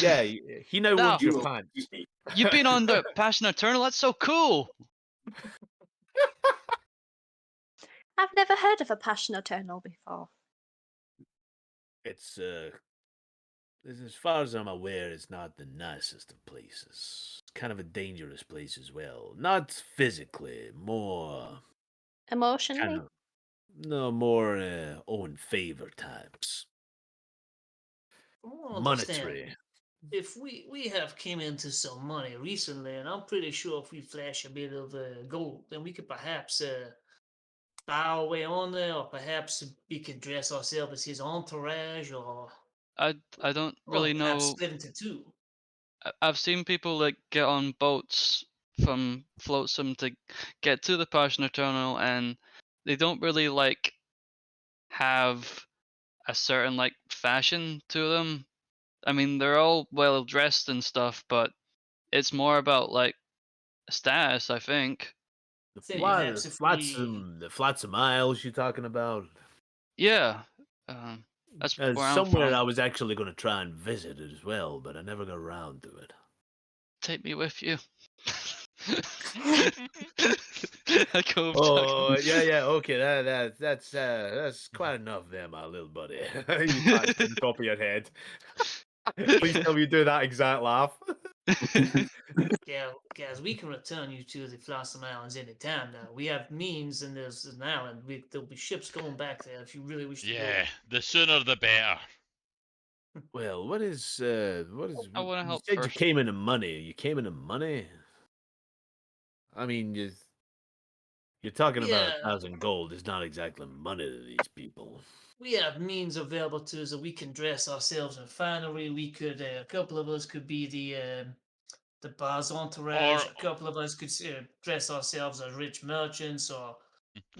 Yeah, he now No. wants You your will pants. believe me. You've been on the Passion Eternal. That's so cool. I've never heard of a Passion Eternal before. It's as far as I'm aware, it's not the nicest of places. It's kind of a dangerous place as well. Not physically, more Emotionally? kind of no more Owen favor types. Oh, Monetary. understand. If we have came into some money recently, and I'm pretty sure if we flash a bit of gold, then we could perhaps buy our way on there, or perhaps we could dress ourselves as his entourage, or I don't really perhaps know. split into two. I've seen people like get on boats from Flotsam to get to the Passion Eternal, and they don't really like have a certain like fashion to them. I mean, they're all well dressed and stuff, but it's more about like status, I think. The Say flat, perhaps the if flotsam, the flotsam isles you're talking about. Yeah, that's where I'm Somewhere from. I was actually going to try and visit it as well, but I never got around to it. Take me with you. A cove Oh, dragon. yeah. Okay, that's quite enough there, my little buddy. You pat on the top of your head. Please tell me you do that exact laugh. Yeah, guys, we can return you to the Blossom Islands anytime now. We have means, and there's an island. There'll be ships going back there if you really wish to go. Yeah, the sooner the better. Well, what is I wanna you help said you first. came into money. You came into money? I mean, you're talking about Yeah. 1,000 gold. It's not exactly money to these people. We have means available to us that we can dress ourselves in finery. We could, a couple of us could be the bar's entourage. Or A couple of us could dress ourselves as rich merchants, or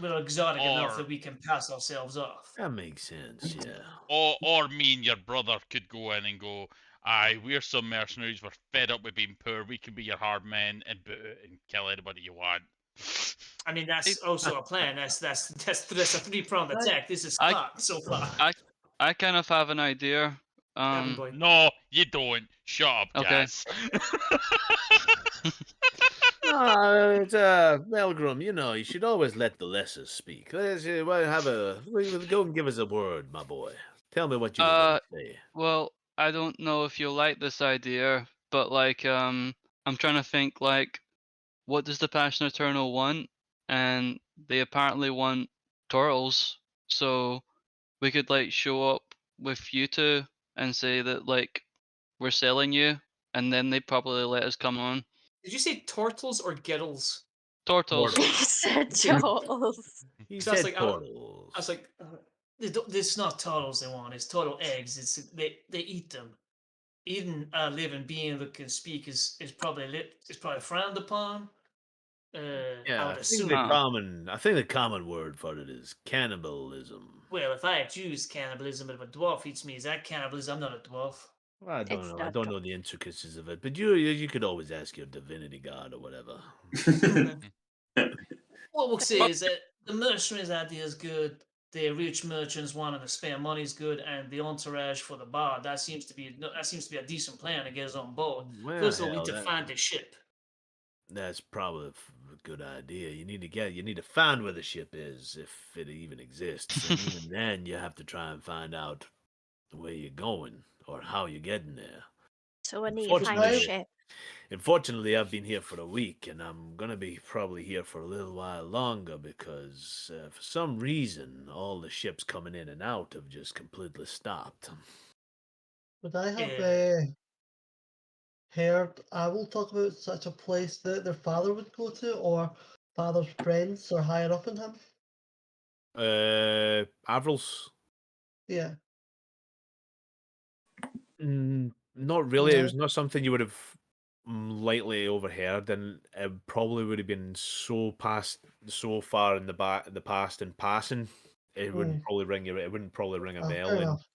we're exotic enough or that we can pass ourselves off. That makes sense, yeah. or me and your brother could go in and go, aye, we're some mercenaries, we're fed up with being poor, we can be your hard men and boot it and kill anybody you want. I mean, that's also a plan. That's a three-pronged attack. This is I- hot so far. I kind of have an idea. Cabin boy. No, you don't. Shut up, Okay. guys. Oh, it's Melgrim. You know, you should always let the lessers speak. Let's go and give us a word, my boy. Tell me what you were going to say. Well, I don't know if you'll like this idea, but like I'm trying to think like what does the Passion Eternal want? And they apparently want Tortles. So we could like show up with you two and say that like we're selling you, and then they probably let us come on. Did you say turtles or gittles? Tortles. He said Tortles. He So I was said like, portals. I was like, this is not turtles they want. It's turtle eggs. It's they eat them. Eating a living being that can speak is probably frowned upon. Yeah, I would I assume. think the common word for it is cannibalism. Well, if I had to use cannibalism, but if a dwarf eats me, is that cannibalism? I'm not a dwarf. Well, I don't It's know. I not don't go- know the intricacies of it, but you could always ask your divinity god or whatever. What we'll say is that the mercenaries idea is good. The rich merchants wanting to spend money is good, and the entourage for the bar that seems to be a decent plan to get us on board. Well, First of all, we hell, need to find the ship. that's probably a good idea. You need to find where the ship is, if it even exists, and even then, you have to try and find out where you're going or how you're getting there. So we need to find a Unfortunately, ship. Unfortunately, I've been here for a week, and I'm gonna be probably here for a little while longer because, for some reason, all the ships coming in and out have just completely stopped. Would I have Yeah. heard I will talk about such a place that their father would go to, or father's friends, or higher up in him? Avrils? Yeah. Not really. It No. was not something you would have lightly overheard, and it probably would have been so far in the past and passing. It wouldn't probably ring you. It wouldn't probably ring a bell. Fair And enough.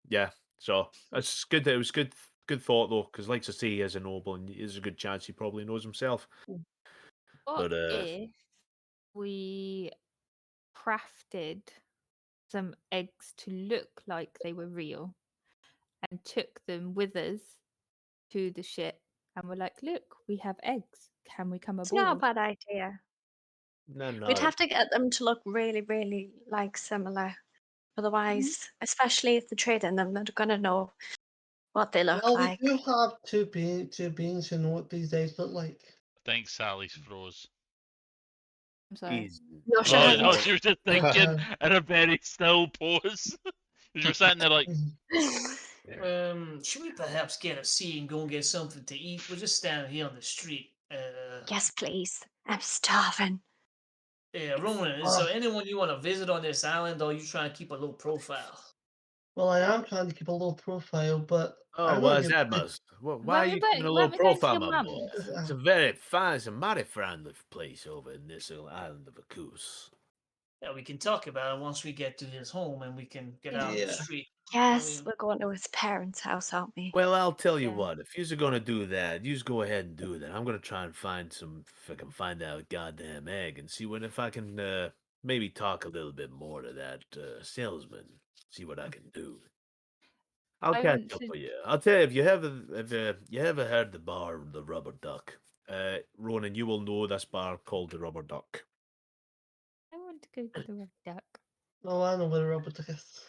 yeah, so it's good. It was good thought though, because like to say he is a noble, and there's a good chance he probably knows himself. What But if we crafted some eggs to look like they were real and took them with us to the ship and we're like, look, we have eggs. Can we come It's not a aboard? bad idea. no, We'd have to get them to look really, really like similar. Otherwise, especially if they're trading them, they're gonna know what they look Well, like. we do have two beings who know what these days look like. I think Sally's froze. I'm sorry. he's No, she No, hasn't. no, she was just thinking in a very still pose. You were sitting there like, Should we perhaps get a seat and go and get something to eat? We're just standing here on the street. Yes, please. I'm starving. Yeah, Roman, is there anyone you want to visit on this island, or are you trying to keep a low profile? Well, I am trying to keep a low profile, but Oh, I'm what not is gonna that, be- Mus? Why are you keeping a low weren't we going to profile, your my mum? boy? It's a very fine, it's a mighty friendly place over in this little island of Akus. Yeah, we can talk about it once we get to his home and we can get out on the Yeah. street. Yes, mean- we're going to his parents' house, aren't we? Well, I'll tell you Yeah. what, if you're gonna do that, you just go ahead and do that. I'm gonna try and find if I can find that goddamn egg and see if I can maybe talk a little bit more to that salesman. See what I can do. I'll I catch want up to- with you. I'll tell you if you ever heard the bar, the Rubber Duck. Ronan Conan, you will know this bar called the Rubber Duck. I want to go to the Red Duck. Oh, I know where the rubber duck is.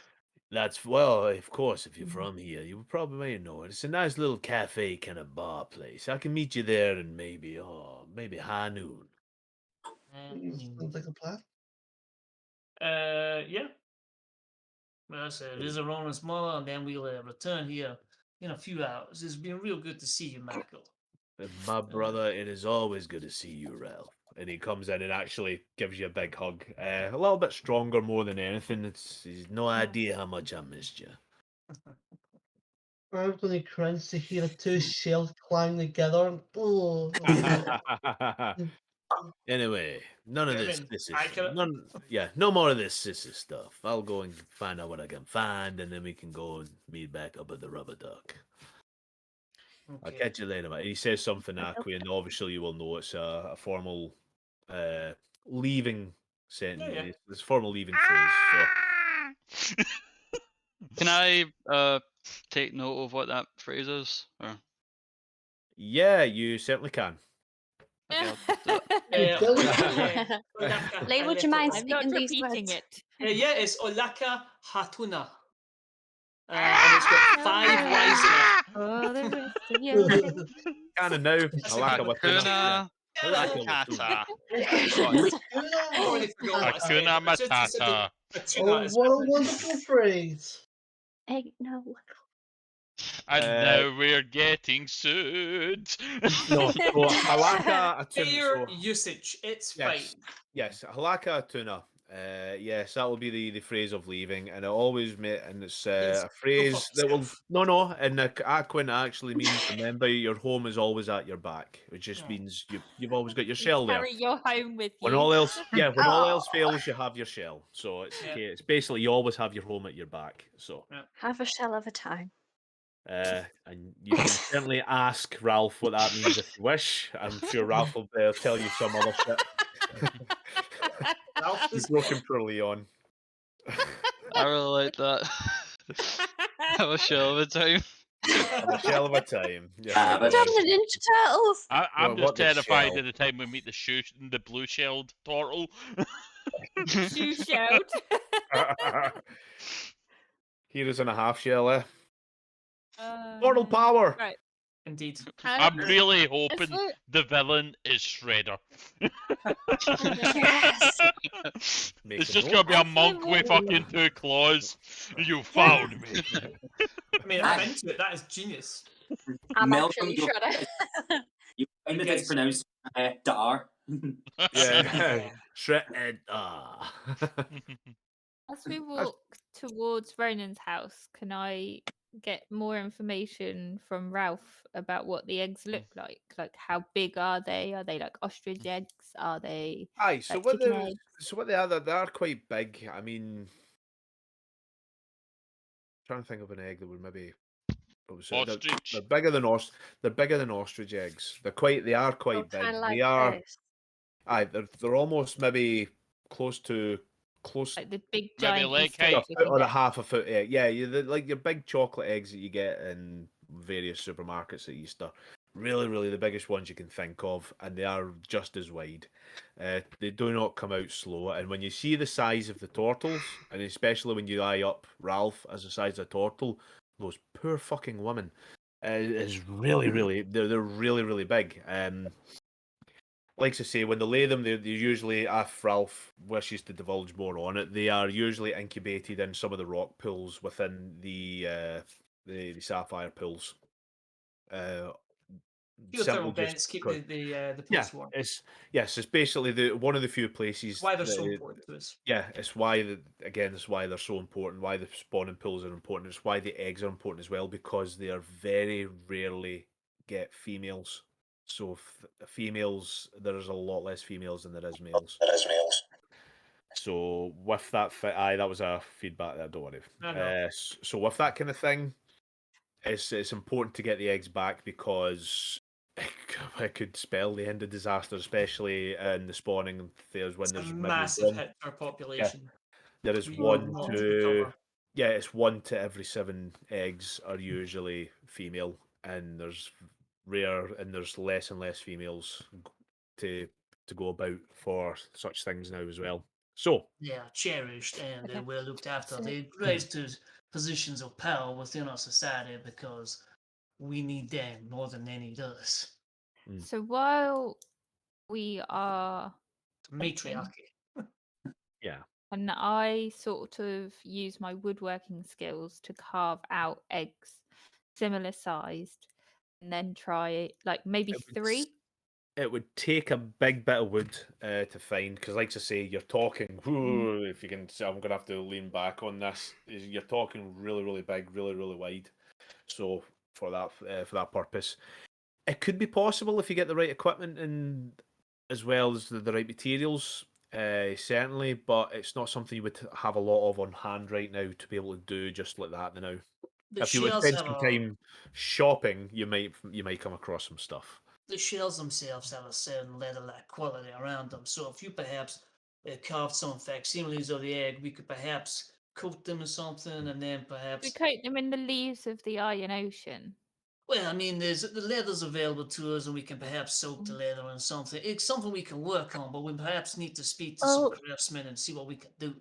That's, well, of course, if you're from here, you probably know it. It's a nice little cafe kind of bar place. I can meet you there in maybe high noon. Sounds like a plan. Yeah. Well, so it is a Ronan Smaller, and then we'll return here in a few hours. It's been real good to see you, Michael. And my brother, it is always good to see you, Ralph. And he comes in and actually gives you a big hug. A little bit stronger more than anything. He's no idea how much I missed you. I'm going to cringe to hear two shells clang together. Oh, Anyway, none of this. Kevin, This is I could- no more of this sissy stuff. I'll go and find out what I can find, and then we can go and meet back up at the Rubber Duck. I'll Okay. catch you later, mate. He says something, Aqui, and obviously you will know it's a formal leaving sentence. Yeah. It's a formal leaving phrase. So. Can I take note of what that phrase is? Or Yeah, you certainly can. okay, I'll just do it. Lee, would you mind I'm not speaking these repeating words? it. Yeah, it's Olaka Hatuna. And it's got 5 Y's in it. For the rest of your life. Kind of now. That's I like a it with Hakuna I like it with Matata. I already forgot what I said. Hakuna I just said Matata. the tuna oh, is what a wonderful phrase. Hey, no. And Uh, now we're getting sued. No, so halaka atuna. fair usage. It's Yes, fine. yes, halaka atuna. Yes, that will be the phrase of leaving, and it always and it's Yes, a phrase fuck that will yourself. and the Aquin actually means remember your home is always at your back, which just Oh. means you've always got your You shell there. carry your home with you. When all else, when all else Oh. fails, you have your shell. So it's Yeah. okay. It's basically you always have your home at your back. So. Have a shell of a time. And you can certainly ask Ralph what that means if you wish. I'm sure Ralph will tell you some other shit. Ralph You've is broken poorly on. I really like that. Have a shell of a time. Have a shell of a time. Yeah, Ah, but- Done the Ninja Turtles. I'm Well, just what the terrified shell? of the time we meet the blue-shelled turtle. Shoe shelled. Heroes in a half shell, eh? Oh, Mortal no. power! Right. indeed. I'm As really hoping we're- the villain is Shredder. Yes. Make It's a just note. gonna be a As we're monk with fucking 2 claws. You found me. I mean, I'm into it. That is genius. I'm Malcolm, actually you'll- Shredder. You find that Yes. it's pronounced Dar. Yeah. Shred. As we walk towards Ronan's house, can I get more information from Ralph about what the eggs look like? Like, how big are they? Are they like ostrich eggs? Are they Aye, so like what chicken they eggs? they are quite big. I mean, trying to think of an egg that would maybe what was it? Ostrich. They're bigger than they're bigger than ostrich eggs. They are quite big. Kind of like They are this. aye, they're almost maybe close Like the big Maybe giant leg Easter height. a eggs we foot can or a get. half a foot egg. Yeah, like your big chocolate eggs that you get in various supermarkets at Easter. Really, really the biggest ones you can think of, and they are just as wide. They do not come out slow, and when you see the size of the tortles, and especially when you eye up Ralph as the size of a turtle, those poor fucking women, is really, really they're really, really big. Like I say, when they lay them, they're usually, if Ralph wishes to divulge more on it, they are usually incubated in some of the rock pools within the sapphire pools. Geothermal Simply just vents keep because- the yeah, pools warm. it's especially one of the few places. Why they're so that- important to us. Yeah, it's why it's why they're so important. Why the spawning pools are important. It's why the eggs are important as well, because they are very rarely get females. So females, there's a lot less females than there is males. So with that, that was a feedback there. Don't worry. No. So with that kind of thing, it's important to get the eggs back because it could spell the end of disaster, especially in the spawning phase when It's a there's maybe massive one. hit to our population. There is We one need to to recover. yeah, it's 1 to every 7 eggs are usually female, and there's there's less and less females to go about for such things now as well. So They are cherished and Okay. well looked after. So- They're raised to positions of power within our society because we need them more than they need us. So while we are Matriarchy. yeah, and I sort of use my woodworking skills to carve out eggs similar sized and then try like maybe It would 3. it would take a big bit of wood to find, because like I say, you're talking. If you can, I'm gonna have to lean back on this. You're talking really, really big, really, really wide. So for that purpose, it could be possible if you get the right equipment and as well as the right materials. Certainly, but it's not something you would have a lot of on hand right now to be able to do just like that now. The If you would shells spend have some a time shopping, you might come across some stuff. the shells themselves have a certain leather-like quality around them. So if you perhaps carved some facsimiles of the egg, we could perhaps coat them or something, and then We perhaps. coat them in the leaves of the Iron Ocean. Well, I mean, there's the leather's available to us, and we can perhaps soak the leather in something. It's something we can work on, but we perhaps need to speak to some Oh. craftsmen and see what we can do.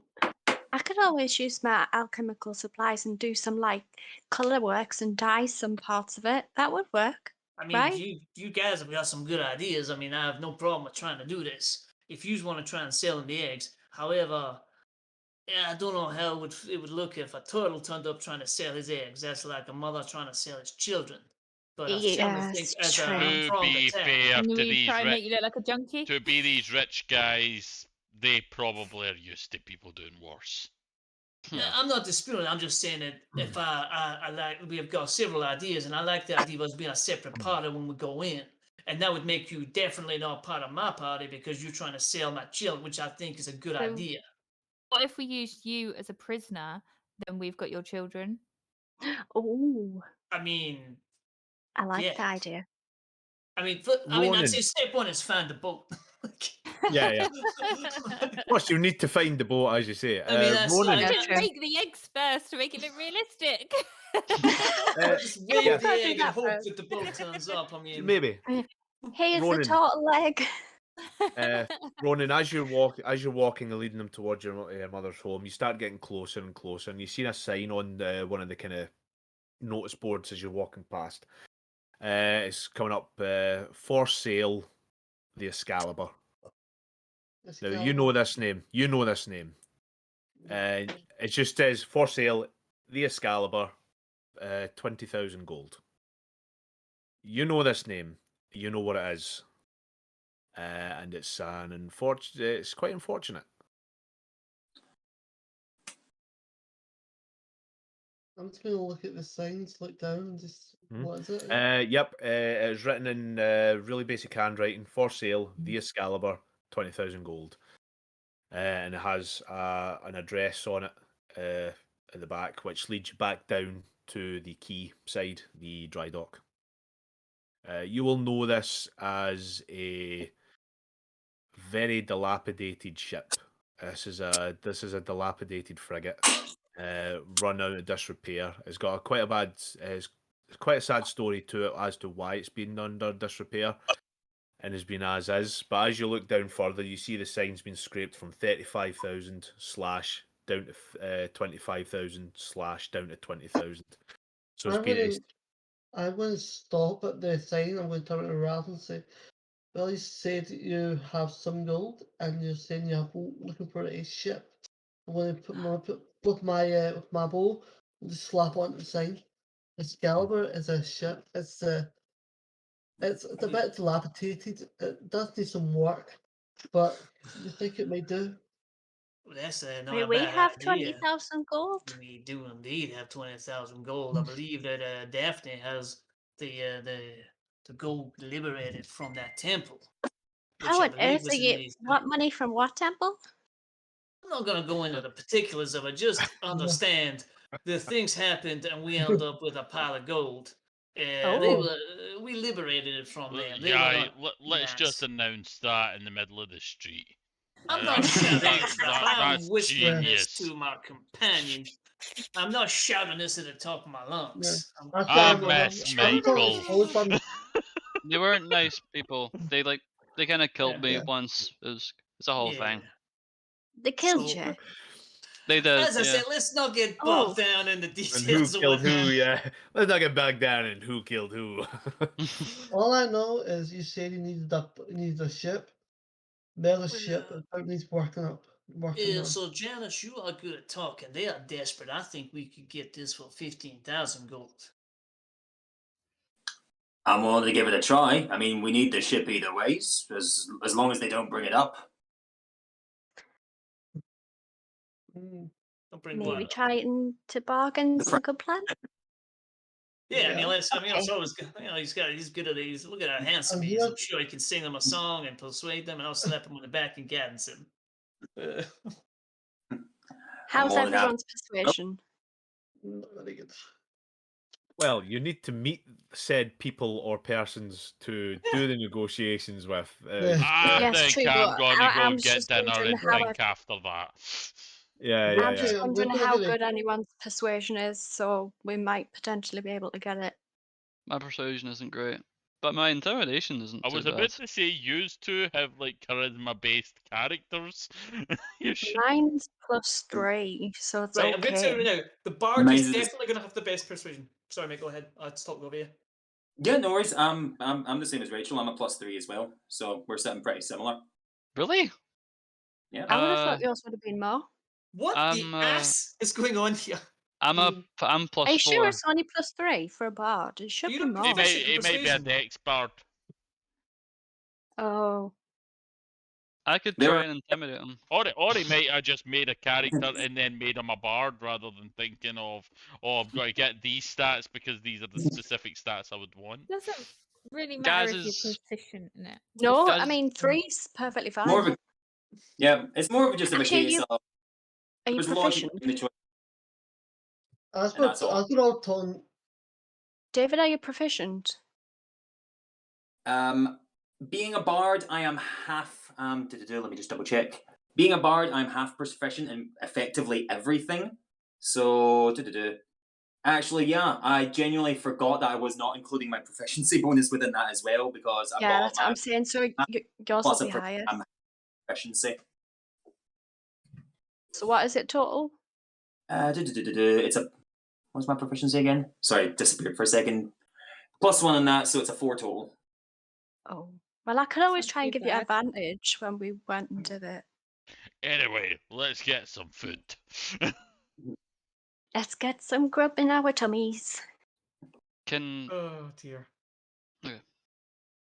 I could always use my alchemical supplies and do some like color works and dye some parts of it. That would work. I mean, Right? if you guys have got some good ideas, I mean, I have no problem with trying to do this. If you want to try and sell them the eggs, however, yeah, I don't know how it would look if a turtle turned up trying to sell his eggs. That's like a mother trying to sell his children. But I'm trying to think Yes, as true. To from the be town. fair And to we these try and make rich, you look like a junkie. to be these rich guys, they probably are used to people doing worse. Yeah, I'm not disputing. I'm just saying that if I like, we have got several ideas, and I like the idea of us being a separate party when we go in, and that would make you definitely not part of my party because you're trying to sell my children, which I think is a good So- idea. What if we used you as a prisoner? Then we've got your children. Oh, I mean, I like yeah. the idea. I mean, I'd Ronan. say step one is find the boat. Yeah. Plus, you need to find the boat, as you say. I mean, that's Ronan, like- We Yeah, should true. make the eggs first to make it look realistic. just Yeah, wave we've the gotta do egg and that hope first. that the boat turns up. I mean, maybe. Here's the Ronan. turtle leg. Ronan, as you're walking and leading them towards your mother's home, you start getting closer and closer, and you see a sign on one of the kind of notice boards as you're walking past. It's coming up for sale, the Excalibur. Now you know this name. You know this name. It just says for sale, the Excalibur, 20,000 gold. You know this name. You know what it is. And it's it's quite unfortunate. I'm just going to look at the signs, look down, and just what is it? Yep, it's written in really basic handwriting. For sale, the Excalibur, 20,000 gold, and it has an address on it at the back, which leads you back down to the quay side, the dry dock. You will know this as a very dilapidated ship. This is a dilapidated frigate, run out of disrepair. It's got quite a sad story to it as to why it's been under disrepair and has been as is. But as you look down further, you see the sign's been scraped from 35,000 slash down to 25,000 slash down to 20,000. So it's been. I'm going to stop at the sign. I'm going to turn it around and say, well, you said you have some gold, and you're saying you're looking for a ship. I'm going to put with my bow and just slap on the sign. Excalibur is a ship. It's a bit dilapidated. It does need some work, but you think it may do? that's not Wait, a we bad have idea. 20,000 gold. We do indeed have 20,000 gold. I believe that Daphne has the gold liberated from that temple. How I on believe earth was are in you? the. What money from what temple? I'm not gonna go into the particulars of it. Just understand the things happened, and we ended up with a pile of gold. Oh. We liberated it from them. They Yeah, were not let's just nuts. announce that in the middle of the street. I'm not shouting stuff. I'm That's whispering this genius. to my companion. I'm not shouting this at the top of my lungs. I miss Michael. They weren't nice people. They They kind of killed me Yeah. once. It's a whole thing. They killed So, you. They did. as I Yeah. said, let's not get Oh. bogged down in the And who details of killed what who? Yeah, let's not get back down in who killed who. All I know is you said you needed a ship. There's a ship that needs working on. So Janice, you are good at talking. They are desperate. I think we could get this for 15,000 gold. I'm willing to give it a try. I mean, we need the ship either ways, as long as they don't bring it up. Mm, Don't bring Maybe blood up. trying to bargain The some good plan. Yeah, I mean, Yeah. it's always good. He's good at these. Look at how handsome I'm he is. here- I'm sure he can sing them a song and persuade them, and I'll slap him on the back and guidance him. How's more than happy. everyone's persuasion? Not really good. Well, you need to meet said people or persons to do the negotiations with. Yeah. I Yes, think true, I'm but going to go I'm get just dinner wondering and how think after that. Yeah, I'm just Okay, I'm wondering going to how agree. good anyone's persuasion is, so we might potentially be able to get it. My persuasion isn't great, but my intimidation isn't I too was bad. about to say used to have like charisma-based characters. You should. Mine's +3, so it's Right, I'm going to tell okay. you now. The bard Mine's is the- definitely going to have the best persuasion. Sorry, mate. Go ahead. I'll talk over you. Yeah, no worries. I'm the same as Rachel. I'm a +3 as well, so we're sitting pretty similar. Really? Yeah. I would have Uh, thought yours would have been more. What the ass is going on here? I'm Are +4. you sure it's only +3 for a bard? It should You be don't more. He might, proficient in he might be a persuasion. dex bard. Oh, I could There try are- and intimidate him. Or he might have just made a character and then made him a bard rather than thinking of, oh, I've got to get these stats because these are the specific stats I would want. Doesn't really matter Gaz if you're is- proficient in it. no, I Does- mean 3's perfectly More fine. of a, yeah, it's more of just a Actually, case of Are you there's logic proficient? in the choice. I was And that's all. going to tone. David, are you proficient? Being a bard, I am half. Let me just double check. Being a bard, I'm half proficient in effectively everything. So, actually, yeah, I genuinely forgot that I was not including my proficiency bonus within that as well because I've Yeah, got that's what I'm saying. So yours plus will a be higher. proficiency. So what is it total? It's a. What's my proficiency again? Sorry, disappeared for a second. +1 on that, so it's a 4 total. Oh, well, I could always Not try and too give you bad. advantage when we went and did it. Anyway, let's get some food. Let's get some grub in our tummies. Can Oh dear.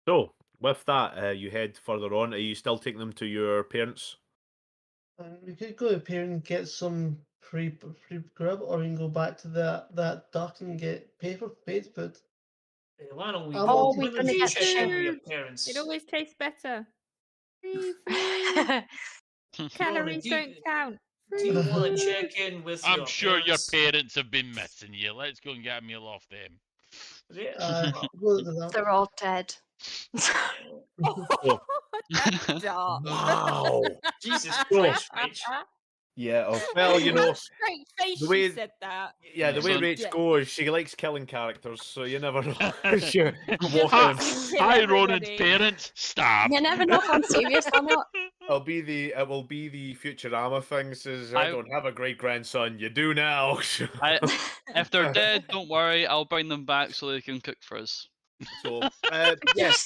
So, with that, you head further on. Are you still taking them to your parents? We could go up here and get some free grub, or we can go back to that duck and get paid food. Why don't we Oh, go? we're Why don't gonna you get check in with your food. parents? It always tastes better. Free food. Ronan, Calories don't count. Do you Free want to food. check in with I'm your sure your parents? parents have been missing you. Let's go and get a meal off them. Yeah. Go to that. They're all dead. Oh. That's dark. Wow. Jesus Oh. Christ, Rich. Yeah. Well, you know, Straight face the way- she said that. yeah, the way So- Rach Yeah. goes, she likes killing characters, so you never know. Sure. Just Hi, wants to kill hi, Ronan's everybody. parents. Stab. You never know if I'm serious or not. It will be the Futurama thing. Says I I- don't have a great grandson. You do now. If they're dead, don't worry. I'll bring them back so they can cook for us. So yes.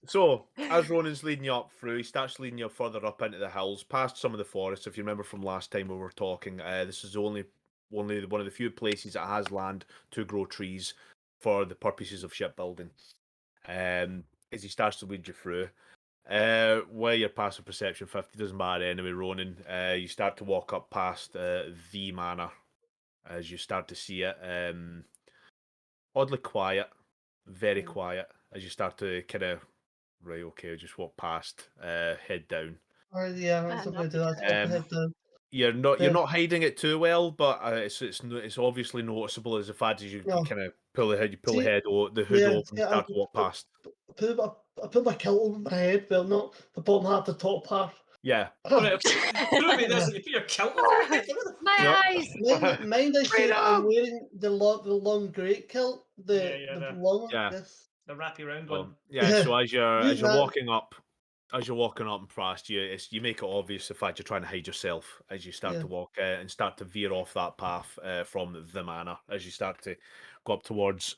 So as Ronan's leading you up through, he starts leading you further up into the hills, past some of the forests. If you remember from last time we were talking, this is only one of the few places that has land to grow trees for the purposes of shipbuilding. As he starts to lead you through, where your passive perception 50 doesn't matter anyway, Ronan. You start to walk up past the manor as you start to see it. Oddly quiet, very quiet as you start to kind of just walk past, head down. Yeah, that's what we do. That's what we head down. You're not Yeah. hiding it too well, but it's obviously noticeable as the fact as you No. kind of pull the hood See, the hood yeah, open and yeah, start to walk past. I put my kilt over my head, well, not the bottom half, the top part. Yeah. Right, okay. Prove me this. You put your kilt over your head. My Yep. eyes! Mind I say Freedom! I'm wearing the long great kilt, Yeah, the no. long Yeah. this. The wrappy round one. Yeah. So as Use you're that. walking up. As you're walking up and past you, you make it obvious the fact you're trying to hide yourself as you start Yeah. to walk and start to veer off that path from the manor. As you start to go up towards,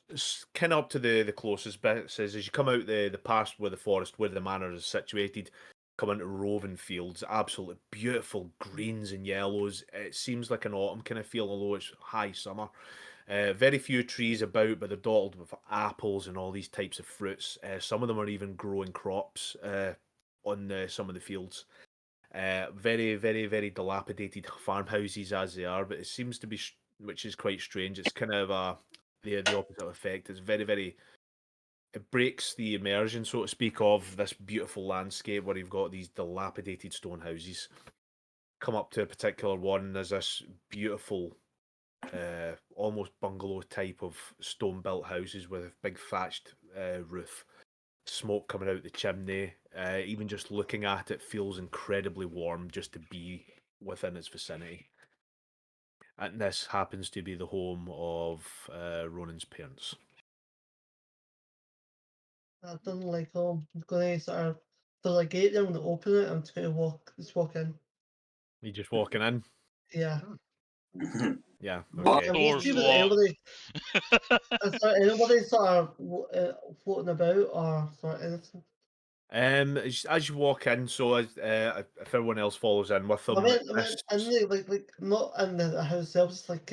kind of up to the closest bits, as you come out the past where the forest, where the manor is situated, come into roving fields, absolutely beautiful greens and yellows. It seems like an autumn kind of feel, although it's high summer. Very few trees about, but they're dotted with apples and all these types of fruits. Some of them are even growing crops on some of the fields. Very, very, very dilapidated farmhouses as they are, but it seems to be, which is quite strange. It's kind of the opposite effect. It's very, very. It breaks the immersion, so to speak, of this beautiful landscape where you've got these dilapidated stone houses. Come up to a particular one, there's this beautiful almost bungalow type of stone built houses with a big thatched roof, smoke coming out the chimney. Even just looking at it feels incredibly warm just to be within its vicinity. And this happens to be the home of Ronan's parents. I don't like I'm gonna sort of there's a gate there. I'm gonna open it. I'm just gonna walk in. You just walking in? Yeah. Yeah. But- Okay. I'm Doors see if locked. anybody sort of floating about or sort of anything. As you walk in, so as if everyone else follows in with them, I mean, this- and like not in the house itself. Just like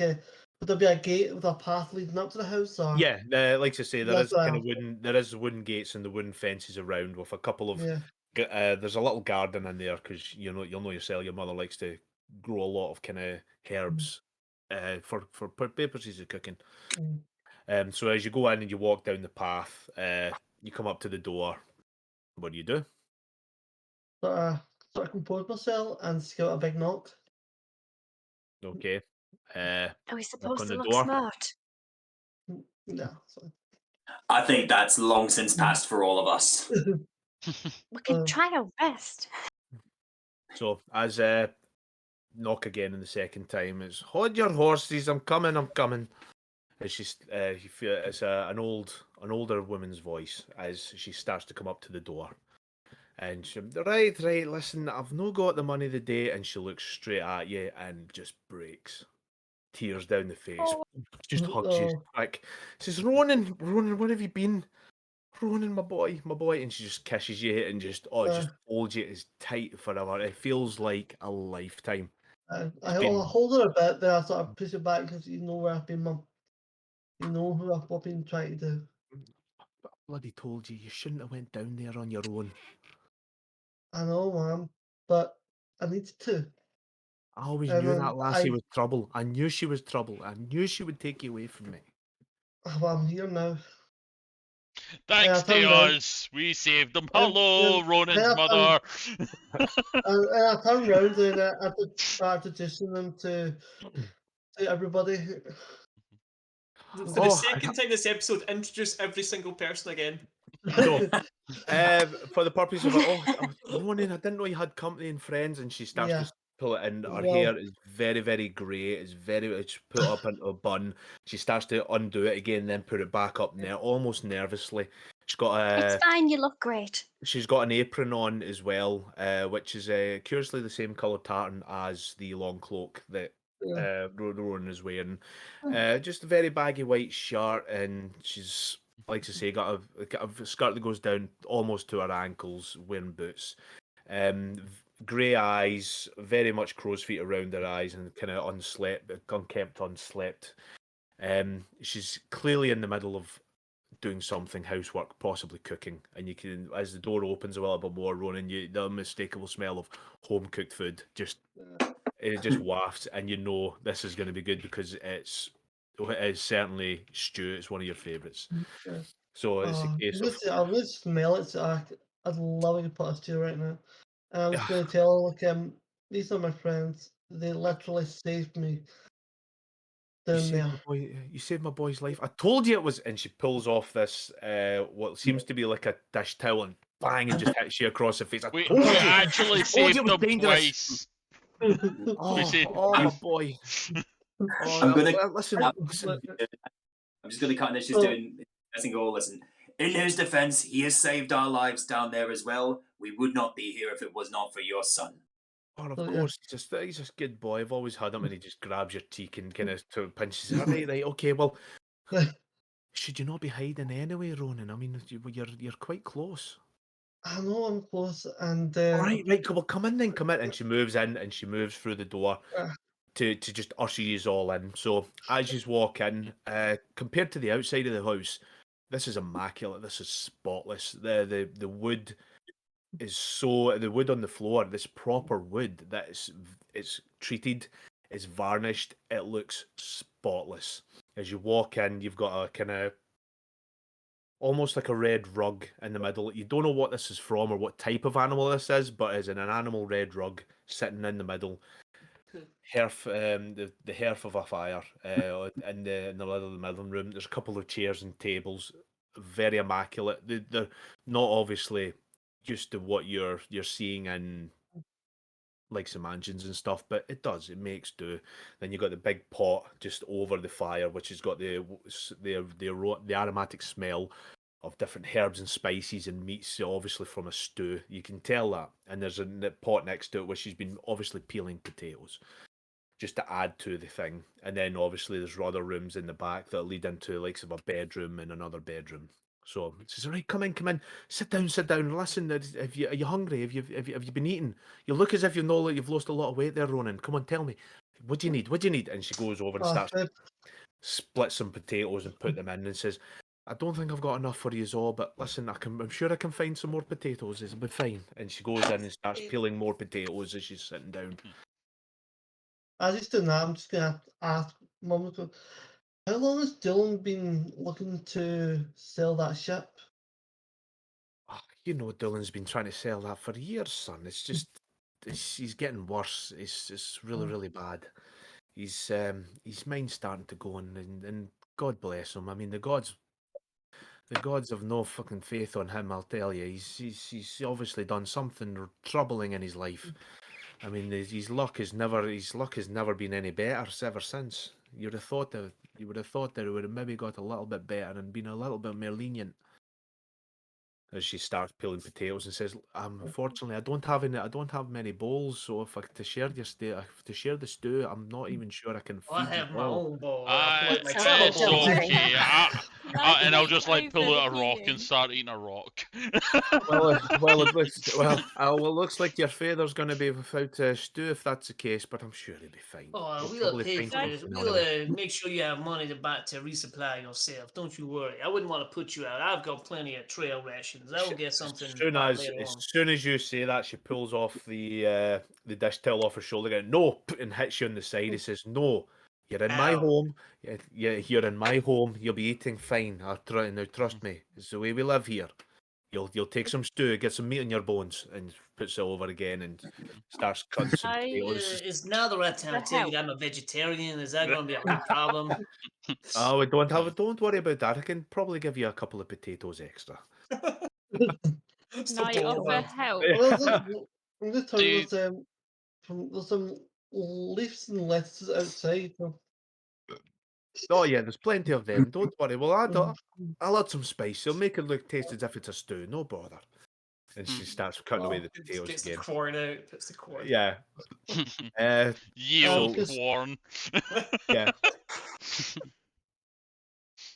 would there be a gate with a path leading up to the house? Or yeah, like I say, there That's is kind of what there is wooden gates and the wooden fences around with a couple of. yeah. There's a little garden in there because you'll know yourself. Your mother likes to grow a lot of kind of herbs for purposes of cooking. Mm. So as you go in and you walk down the path, you come up to the door. What do you do? Sort of compose myself and just give it a big knock. Okay. Are we Knock supposed on to the look door. smart? Yeah. So. I think that's long since passed for all of us. We can try our best. So as knock again in the second time, it's hold your horses. I'm coming. I'm coming. It's just you feel it's an older woman's voice as she starts to come up to the door. And she, right, listen, I've no got the money today. And she looks straight at you and just breaks. Tears down the face. Just hugs you quick. Says, Ronan, where have you been? Ronan, my boy. And she just kisses you and just holds you as tight forever. It feels like a lifetime. I'll hold her a bit, then I sort of push it back because you know where I've been, Mum. You know who I've been trying to do. I bloody told you, you shouldn't have went down there on your own. I know, Mum, but I needed to. I always knew that lassie was trouble. I knew she was trouble. I knew she would take you away from me. Well, I'm here now. Thanks to us, we saved them. Hello, Ronan's mother. And I turned round and I started introducing them to everybody. For the second time this episode, introduce every single person again. So, for the purpose of it, Ronan, I didn't know you had company and friends, and she starts to pull it in. Her hair is very, very grey. It's put up into a bun. She starts to undo it again, then put it back up there, almost nervously. She's got It's fine, you look great. She's got an apron on as well, which is curiously the same colour tartan as the long cloak that Ronan is wearing. Just a very baggy white shirt, and she's, like I say, got a skirt that goes down almost to her ankles, wearing boots. Grey eyes, very much crow's feet around her eyes, and kind of unkempt, unslept. She's clearly in the middle of doing something, housework, possibly cooking, and you can, as the door opens a little bit more, Ronan, the unmistakable smell of home cooked food it just wafts, and you know this is going to be good because it is certainly stew. It's one of your favourites. So it's a case of. I would smell it. So I'd love to put a stew right now. And I was going to tell her, these are my friends. They literally saved me. You saved my boy's life. I told you it was. And she pulls off this what seems to be like a dish towel and bang, and just hits you across the face. I told you. Actually saved them twice. My boy. I'm gonna listen. I'm just gonna cut in. She's doing this and go. Listen, In his defense, he has saved our lives down there as well. We would not be here if it was not for your son. Oh, of So, yeah. course, he's a good boy. I've always had him, and he just grabs your cheek and kind of pinches it. Right, okay, well, should you not be hiding anyway, Ronan? I mean, you're quite close. I know I'm close, and Right, well, come in then, come in. And she moves in, and she moves through the door to just usher you all in. So as you walk in, compared to the outside of the house, this is immaculate. This is spotless. The wood is the wood on the floor. This proper wood that it's treated, it's varnished. It looks spotless. As you walk in, you've got a kind of almost like a red rug in the middle. You don't know what this is from or what type of animal this is, but it's an animal red rug sitting in the middle. Hearth, the hearth of a fire in the middle of the room. There's a couple of chairs and tables, very immaculate. They're not obviously used to what you're seeing in like some mansions and stuff, but it makes do. Then you got the big pot just over the fire, which has got the aromatic smell of different herbs and spices and meats, obviously from a stew. You can tell that. And there's a pot next to it where she's been obviously peeling potatoes just to add to the thing. And then obviously there's other rooms in the back that lead into like of a bedroom and another bedroom. So it says, all right, come in, sit down, listen. Are you hungry? Have you been eating? You look as if you know that you've lost a lot of weight there, Ronan. Come on, tell me. What do you need? And she goes over and starts split some potatoes and put them in and says, I don't think I've got enough for you all, but listen, I'm sure I can find some more potatoes. It'll be fine. And she goes in and starts peeling more potatoes as she's sitting down. As he's doing that, I'm just going to ask Mum, how long has Dylan been looking to sell that ship? You know, Dylan's been trying to sell that for years, son. It's just, he's getting worse. It's really, really bad. His mind's starting to go, and God bless him. I mean, the gods have no fucking faith on him. I'll tell you, he's obviously done something troubling in his life. I mean, his luck has never been any better ever since. You would have thought that it would have maybe got a little bit better and been a little bit more lenient. As she starts peeling potatoes and says, "Unfortunately, I don't have many bowls. So if to share the stew, I'm not even sure I can feed I have you my all." own bowl. I pull out my Sounds travel like It's bowl. Dylan. okay. And I'll just like pull out a rock Overeating. and start eating a rock. It looks like your father's going to be without stew if that's the case, but I'm sure he'll be fine. Oh, He'll we'll probably pay find for it. something We'll anyway. make sure you have money to resupply yourself. Don't you worry. I wouldn't want to put you out. I've got plenty of trail rations. I will get something later As on. soon as you say that, she pulls off the dish towel off her shoulder again. No, and hits you on the side. He says, "No, you're in my Ow. home. You're in my home. You'll be eating fine. Now trust me. It's the way we live here. You'll take some stew, get some meat on your bones," and puts it over again and starts cutting some potatoes. Is now the right time to tell you that I'm a vegetarian? Is that going to be a big problem? Oh, don't worry about that. I can probably give you a couple of potatoes extra. Can I offer help? I'm just telling you, there's some leaves and lettuces outside. Oh yeah, there's plenty of them. Don't worry. Well, I'll add some spice. You'll make it look taste as if it's a stew. No bother. And she starts cutting away the potatoes Gets again. the corn out. Puts the corn. Yeah. Yield so- corn. Yeah.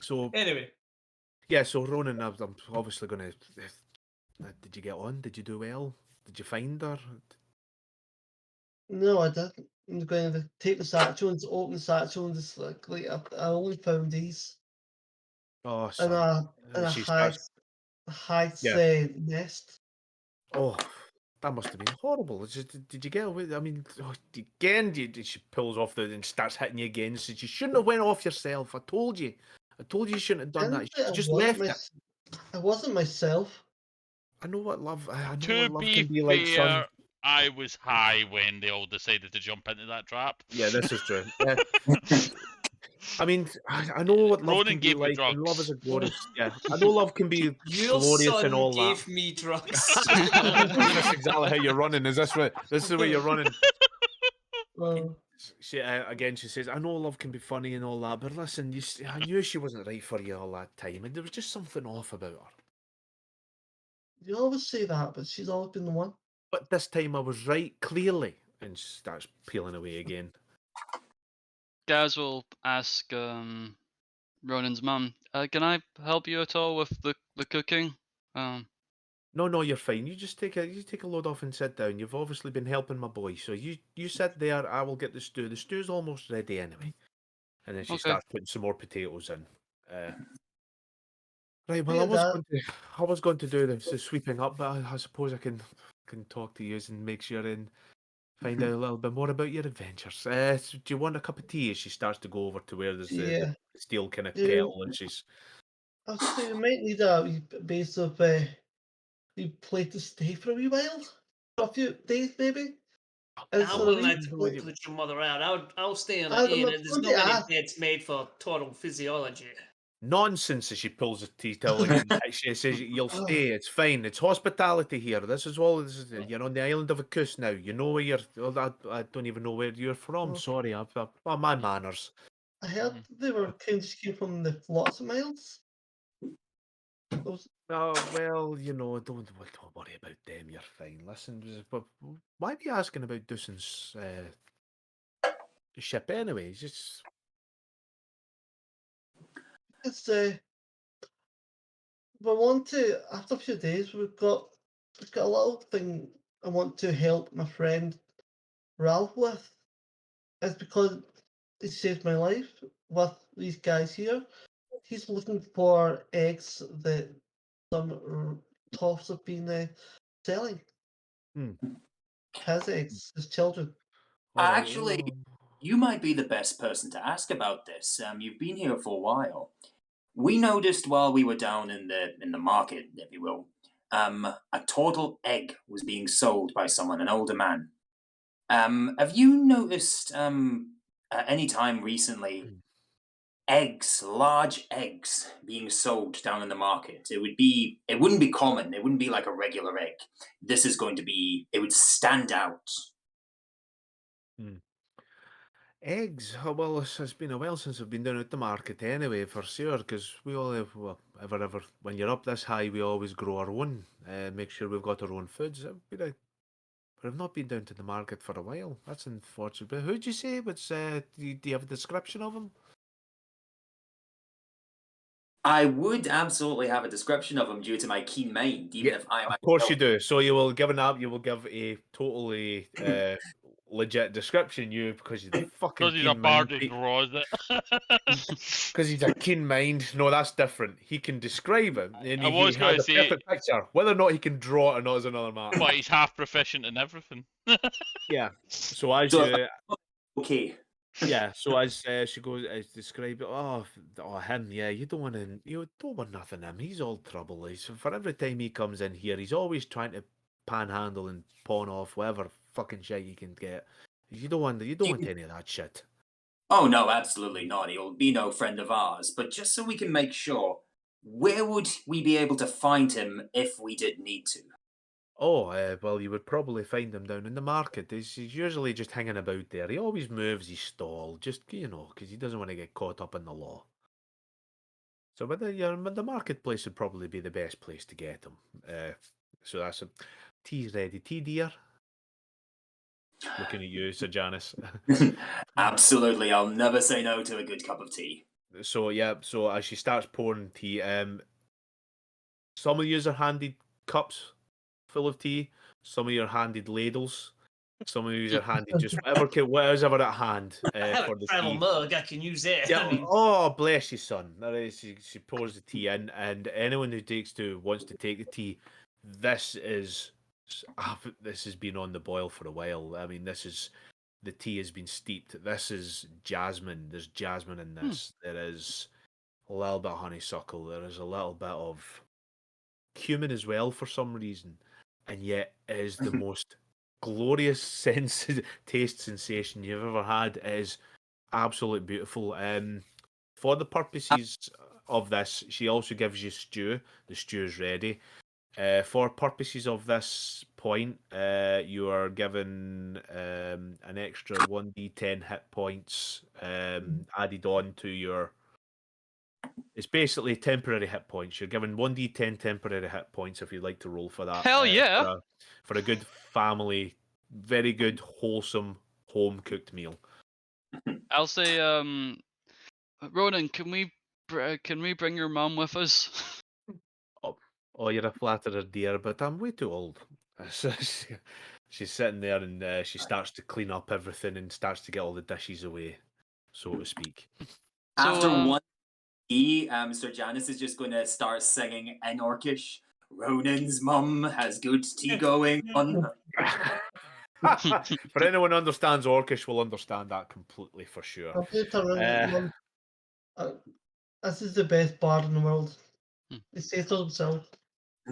So Anyway, yeah. So Ronan, I'm obviously going to. Did you get on? Did you do well? Did you find her? No, I didn't. I'm going to take the satchel and open the satchel and just like I only found these Oh, in son. a She high starts. Yeah. nest. Oh, that must have been horrible. Did you get away? I mean, again, she pulls off and starts hitting you again. Says you shouldn't have went off yourself. I told you you shouldn't have done that. You just left it. I wasn't myself. I know what love. I know To what love be can be like, son. fair, I was high when they all decided to jump into that trap. Yeah, this is true. Yeah. I mean, I know what love Ronan can be gave me like, and love drugs. is a glorious. Yeah, I know love can be your glorious son and all gave that. me drugs. That's exactly how you're running. Is this right? This is the way you're running. Well, She again. She says, "I know love can be funny and all that, but listen, I knew she wasn't right for you all that time, and there was just something off about her. You always say that, but she's always been the one. But this time I was right, clearly." And she starts peeling away again. Gaz will ask Ronan's mum, "Can I help you at all with the cooking?" No, you're fine. You just take a load off and sit down. You've obviously been helping my boy, so you sit there. I will get the stew. The stew's almost ready anyway. And then she Okay. starts putting some more potatoes in. Right. Well, Yeah, that. I was going to do the sweeping up, but I suppose I can talk to you and make sure and find out a little bit more about your adventures. So do you want a cup of tea? As she starts to go over to where there's Yeah. the steel kind of You, kettle, and she's I was gonna say you might need a wee base of you plate to stay for a wee while, for a few days maybe. And I so a wouldn't wee like to like, put your mother out. I'll stay in an I'm inn. There's going to not many ask. beds made for total physiology. nonsense as she pulls the tea towel and she says, "You'll stay. It's fine. It's hospitality here. This is all. You're on the island of Akus now. You know where you're. I don't even know where you're from. Oh. Sorry, my manners." I heard they were just came from the Flotsam Isles. Those, Oh well, don't worry about them. You're fine. Listen, but why are you asking about Dustin's ship anyway? It's just it's we want to after a few days we've got a little thing I want to help my friend Ralph with. It's because he saved my life with these guys here. He's looking for eggs that some toffs have been selling. Hmm. His eggs, his children. all right. Actually, you might be the best person to ask about this. You've been here for a while. We noticed while we were down in the market, if you will, a Tortle egg was being sold by someone, an older man. Have you noticed at any time recently eggs, large eggs, being sold down in the market? It wouldn't be common. It wouldn't be like a regular egg. This is going to be. It would stand out. Eggs? Oh, well, it's been a while since I've been down at the market anyway, for sure, because we all have, well, ever, when you're up this high, we always grow our own, make sure we've got our own foods. But I've not been down to the market for a while. That's unfortunate. But who'd you say? Do you have a description of him? I would absolutely have a description of him due to my keen mind, even if I Of course you myself. do. So you will give a totally legit description, because he's a fucking Because he's a keen mind. bard who draws it. Because he's a keen mind. No, that's different. He can describe it, and I he was has going a to say, perfect picture. Whether or not he can draw it or not is another matter. but he's half proficient in everything. Yeah. So as So you, okay. yeah. So as she goes, as described, him. Yeah, you don't want nothing him. He's all trouble. For every time he comes in here, he's always trying to panhandle and pawn off whatever fucking shit you can get. You don't want any of that shit. Oh no, absolutely not. He'll be no friend of ours. But just so we can make sure, where would we be able to find him if we did need to? Oh, well, you would probably find him down in the market. He's usually just hanging about there. He always moves his stall, just, because he doesn't want to get caught up in the law. So, but the marketplace would probably be the best place to get him. So that's tea's ready. Tea, dear? Looking at you, Sir Janice. Absolutely, I'll never say no to a good cup of tea. So, yeah, so as she starts pouring tea, some of you are handed cups full of tea. Some of you are handed ladles. Some of you are handed just whatever's ever at hand I have for a the travel tea. mug. I can use it. Yeah. I mean, Oh, bless you, son. That is, she pours the tea in, and anyone who wants to take the tea. This has been on the boil for a while. I mean, the tea has been steeped. This is jasmine. There's jasmine in this. There is a little bit of honeysuckle. There is a little bit of cumin as well for some reason, and yet it is the most glorious taste sensation you've ever had. It is absolutely beautiful. For the purposes of this, she also gives you stew. The stew is ready. For purposes of this point, you are given an extra 1d10 hit points added on to your. It's basically temporary hit points. You're given 1d10 temporary hit points if you'd like to roll for that. Hell yeah! For a good family, very good, wholesome, home cooked meal. I'll say, Ronan, can we bring your mum with us? Oh, you're a flatterer, dear, but I'm way too old. So she's sitting there and she starts to clean up everything and starts to get all the dishes away, so to speak. After So, one Sir Janice is just going to start singing in Orcish. Ronan's mum has good tea going on. For anyone who understands Orcish will understand that completely for sure. I'll play Mum. This is the best bard in the world. He says so himself.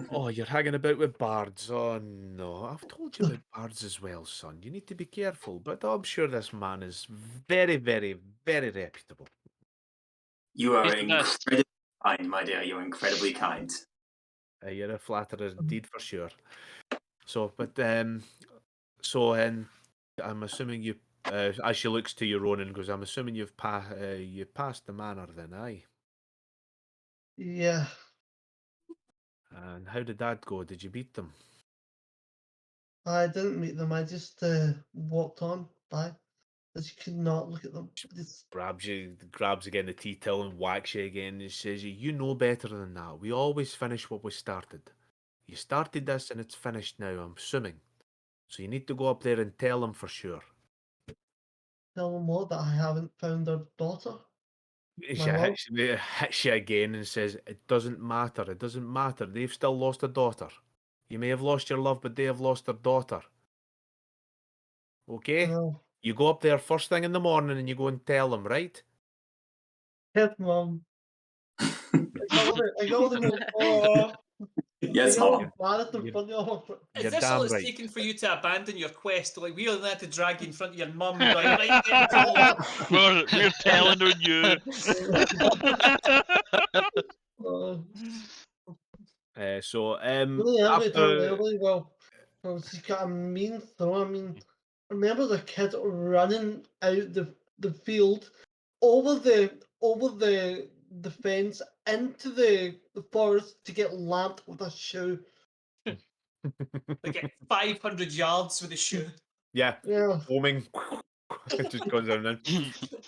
Oh, you're hanging about with bards. Oh no, I've told you about bards as well, son. You need to be careful, but I'm sure this man is very, very, very reputable. You are He's the best. incredibly kind, my dear. You're incredibly kind. You're a flatterer indeed, for sure. So, but so I'm assuming you, as she looks to you, Ronan goes, I'm assuming you passed the manor then, aye? Yeah, And how did that go? Did you beat them? I didn't meet them. I just walked on by. As you could not look at them. Just, Grabs again the tea till and whacks you again and says, you know better than that. We always finish what we started. You started this and it's finished now, I'm assuming. So you need to go up there and tell them for sure. tell them what, that I haven't found their daughter. She hits you again and says, it doesn't matter. It doesn't matter. They've still lost a daughter. You may have lost your love, but they have lost their daughter. Okay? No. You go up there first thing in the morning and you go and tell them, right? Yes, Mum. I got them. Oh, Yes, Mom. Is this damn all it's right. taken for you to abandon your quest? Like, we only had to drag you in front of your mum, going, right, get go. We're telling on you. Really happy to tell after everybody, well, she's got a mean throw. I mean, remember the kid running out the field over the fence into the forest to get lamped with a shoe. They get 500 yards with a shoe. Yeah, Yeah. foaming. It just goes on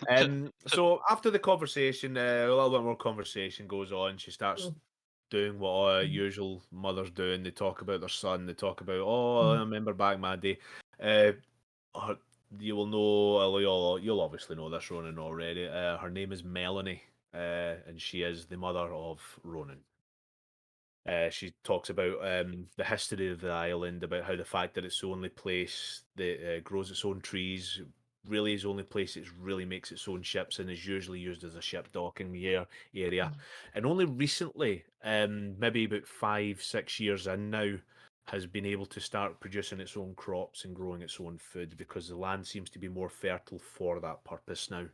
and so after the conversation, a little bit more conversation goes on. She starts doing what usual mothers do, and they talk about their son. They talk about, I remember back my day. You will know, you'll obviously know this, Ronan, already. Her name is Melanie, and she is the mother of Ronan. She talks about the history of the island, about how the fact that it's the only place that grows its own trees, really is the only place it really makes its own ships and is usually used as a ship docking area. And only recently, maybe about 5-6 years in now, has been able to start producing its own crops and growing its own food because the land seems to be more fertile for that purpose now.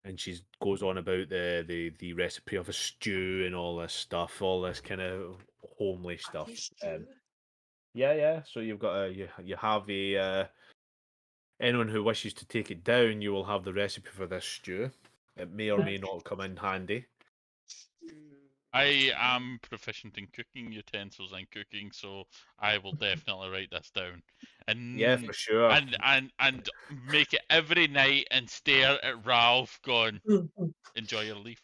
And she goes on about the recipe of a stew and all this stuff, all this kind of homely stuff. Yeah. So you've got you have a anyone who wishes to take it down, you will have the recipe for this stew. It may or may not come in handy. I am proficient in cooking utensils and cooking, so I will definitely write this down. And yeah, for sure. And make it every night and stare at Ralph going, enjoy your leaf.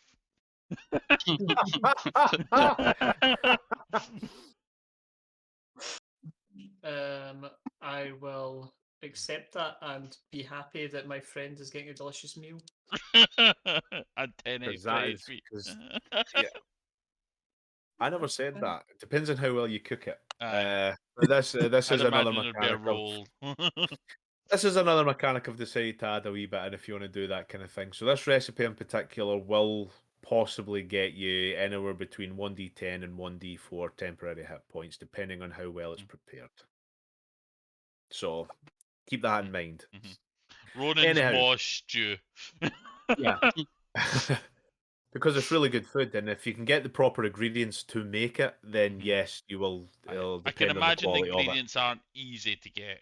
I will accept that and be happy that my friend is getting a delicious meal. And 10 HP. Yeah. I never said that. It depends on how well you cook it. This is another mechanic this is another mechanic I've decided to add a wee bit in if you want to do that kind of thing. So this recipe in particular will possibly get you anywhere between 1d10 and 1d4 temporary hit points, depending on how well it's prepared. So keep that in mind. Ronan's Mosh stew. Yeah. because it's really good food, and if you can get the proper ingredients to make it, then yes, you will. It'll I can depend on the imagine the quality of it. ingredients aren't easy to get.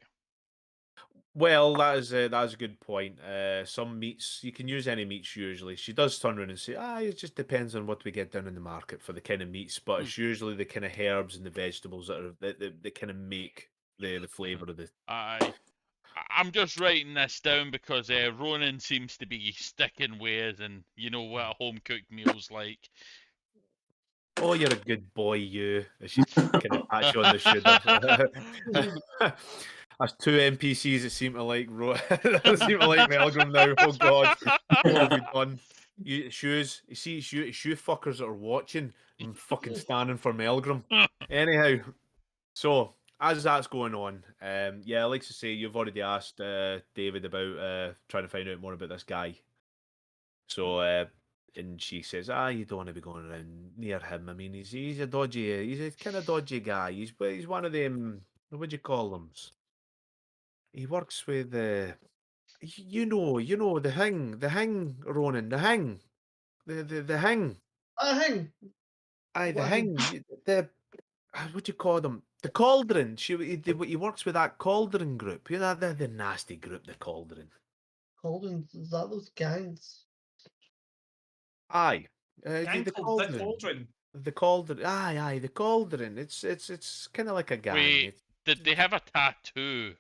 Well, that is a good point. Some meats you can use any meats usually. She does turn around and say, it just depends on what we get down in the market for the kind of meats, but it's usually the kind of herbs and the vegetables that kind of make the flavour of the. I'm just writing this down because Ronan seems to be sticking with, and you know what a home cooked meal's like. Oh, you're a good boy, you. As she kind of pats you on the shoulder. That's two NPCs that seem to like seem to like Melgrim now. Oh God, what have we done? Shoes, you see, shoe fuckers that are watching and fucking standing for Melgrim. Anyhow, so as that's going on, yeah, like to say, you've already asked David about trying to find out more about this guy. So, and she says, you don't want to be going around near him. I mean, he's a dodgy, he's a kind of dodgy guy. He's one of them. What do you call them? He works with you know the hang, Ronan, the hang, the hang. Hang. Aye, the What hang? hang. The what do you call them? The Cauldron. He works with that Cauldron group. You know, the nasty group, the Cauldron. Cauldron? Is that those gangs? Aye, Gang the called the Cauldron. Cauldron. The Cauldron. Aye, the Cauldron. It's kind of like a gang. Wait, did they have a tattoo?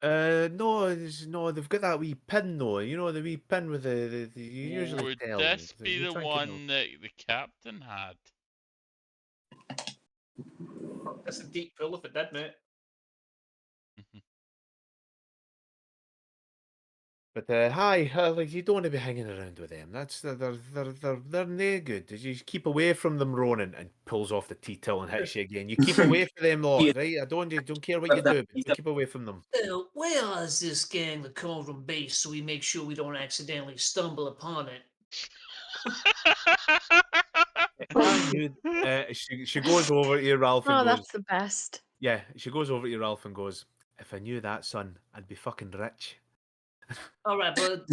No, no, they've got that wee pin though. You know the wee pin with the you usually Would tell. this be you the try and keep it- one that the captain had? That's a deep pull if it did, mate. But hi, like you don't want to be hanging around with them. They're no good. You keep away from them, Ronan, and pulls off the tea towel and hits you again. You keep away from them lot, right? I don't care what you do, but you keep away from them. Where is this gang, the Cauldron base, so we make sure we don't accidentally stumble upon it? She goes over to you, Ralph, and Oh, goes, that's the best. yeah. She goes over to you, Ralph, and goes, if I knew that, son, I'd be fucking rich. All right, but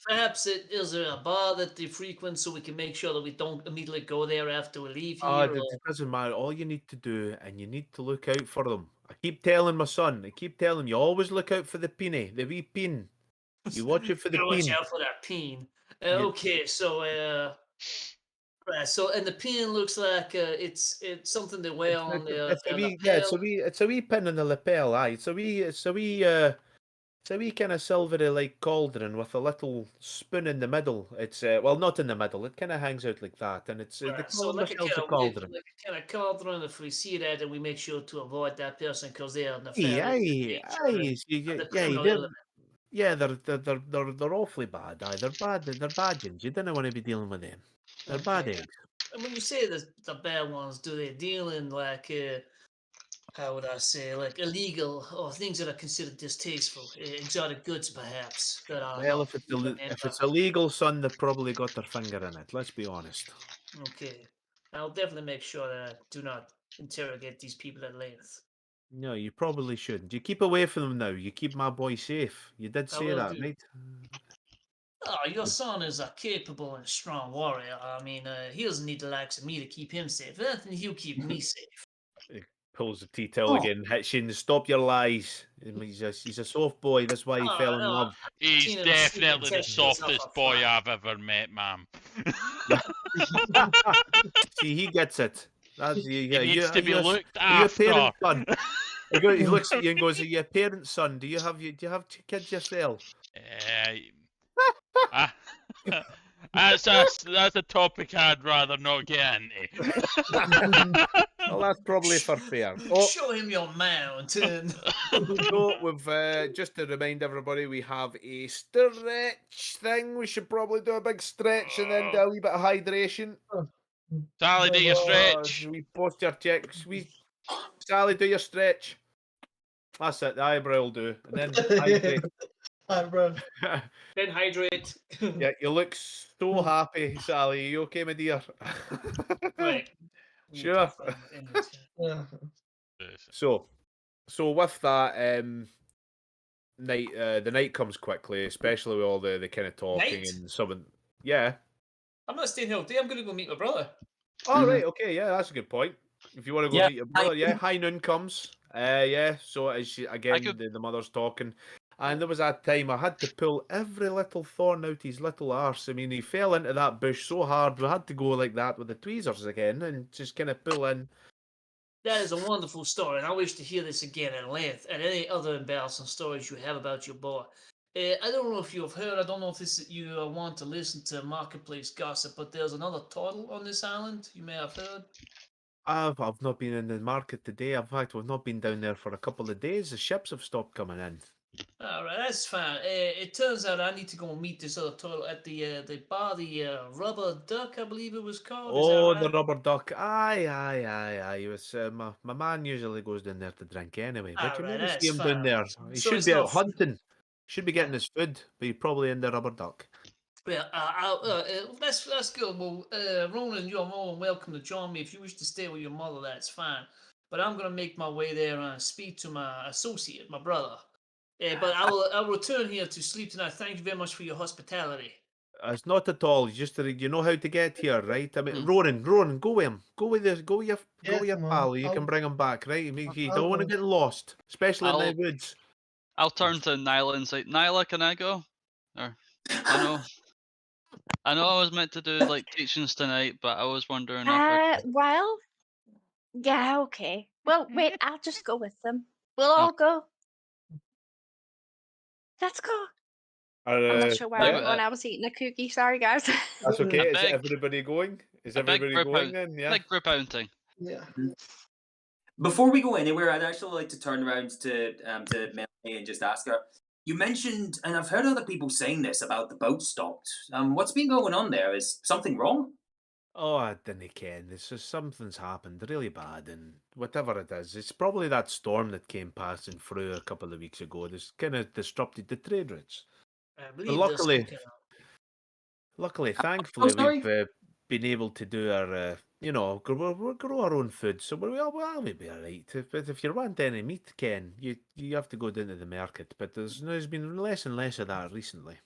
perhaps is there a bar that they frequent so we can make sure that we don't immediately go there after we leave here? It doesn't matter. All you need to do, and you need to look out for them. I keep telling my son, I keep telling you, always look out for the peenie, the wee peen. You watch it for the Watch peen. out for that peen. Yeah. Okay, so right, so and the peen looks like it's something they wear on the It's a wee, lapel. it's a wee pin in the lapel. Aye, it's a wee kind of silvery like cauldron with a little spoon in the middle. It's well, not in the middle. It kind of hangs out like that, and it's they Right, call so like a themselves kind a of cauldron. like a kind of cauldron. If we see that, and we make sure to avoid that person because they are Aye, nefarious in nature and the criminal element. they're awfully bad. Aye, they're bad. They're bad ones. You don't want to be dealing with them. They're bad Okay. eggs. And when you say the bad ones, do they deal in like how would I say, like illegal or things that are considered distasteful, exotic goods perhaps that are Well, not proven and if it's illegal, son, they've probably got their finger in it. Let's be honest. okay. I'll definitely make sure that I do not interrogate these people at length. No, you probably shouldn't. You keep away from them now. You keep my boy safe. You did I say will that, do. right? Oh, your son is a capable and strong warrior. I mean, he doesn't need the likes of me to keep him safe. If anything, he'll keep me safe. He pulls the tea towel again, hits you, and stop your lies. He's a soft boy. That's why he fell in love. He's definitely the softest boy I've ever met, ma'am. See, he gets it. That's He needs to be looked Your after. parent son. He looks at you and goes, "Are you a parent son? Do you have kids yourself?" That's a topic I'd rather not get into. Well, that's probably for fair. Oh, Show him your mountain. so we've just to remind everybody, we have a stretch thing. We should probably do a big stretch and then do a wee bit of hydration. Sally, do your stretch. We post your checks. Sally, do your stretch. That's it. The eyebrow will do, and then hydrate. Eyebrow. Then hydrate. Yeah, you look so happy, Sally. Are you okay, my dear? Right. Sure. Yeah. So with that, the night comes quickly, especially with all the kind of talking Night? and someone. Yeah. I'm not staying here all day. I'm going to go meet my brother. Oh, right, okay, yeah, that's a good point. If you want to go Yeah, meet your brother, yeah, high noon comes. Yeah, so as she, again, could- the mother's talking. And there was that time I had to pull every little thorn out his little arse. I mean, he fell into that bush so hard, we had to go like that with the tweezers again and just kind of pull in. That is a wonderful story, and I wish to hear this again at length, and any other embarrassing stories you have about your boy. I don't know if you have heard, I don't know if this you want to listen to marketplace gossip, but there's another turtle on this island. You may have heard. I've not been in the market today. In fact, we've not been down there for a couple of days. The ships have stopped coming in. All right, that's fine. It turns out I need to go and meet this other turtle at the bar, the Rubber Duck, I believe it was called. Is that Oh, right? the rubber duck. Aye. It was, my man usually goes down there to drink anyway, but you Alright, never see that's him down fine. there. He So should it's be not out hunting. Should be getting his food, but he's probably in the rubber duck. Well, that's good. Well, Ronan, you're more than welcome to join me. If you wish to stay with your mother, that's fine. But I'm gonna make my way there and speak to my associate, my brother. But I'll return here to sleep tonight. Thank you very much for your hospitality. It's not at all. You know how to get here, right? I mean, Hmm. Ronan, go with him. Go with your Yes, man. pal. You can bring him back, right? You I don't want to will. get lost, especially in the I'll- woods. I'll turn to Nyla and say, Nyla, can I go? Or, I know I was meant to do like teachings tonight, but I was wondering if I could. Well, yeah, okay. Well, wait, I'll just go with them. We'll all go. Let's go. I'm not sure where Like, I'm Yeah, going. I was eating a cookie. Sorry, guys. that's okay. Is big- everybody going? Is a big everybody group going out, then? Yeah. big group outing. Yeah. Before we go anywhere, I'd actually like to turn around to Melanie and just ask her. You mentioned, and I've heard other people saying this about the boat stopped. What's been going on there? Is something wrong? Oh, I didn't ken. It's just something's happened really bad, and whatever it is, it's probably that storm that came passing through a couple of weeks ago. This kind of disrupted the trade routes. I But believe there's some kind luckily, I'm thankfully, sorry. we've been able to do our, we'll grow our own food, so we'll be all right. But if you want any meat, Ken, you have to go down to the market. But there's been less and less of that recently.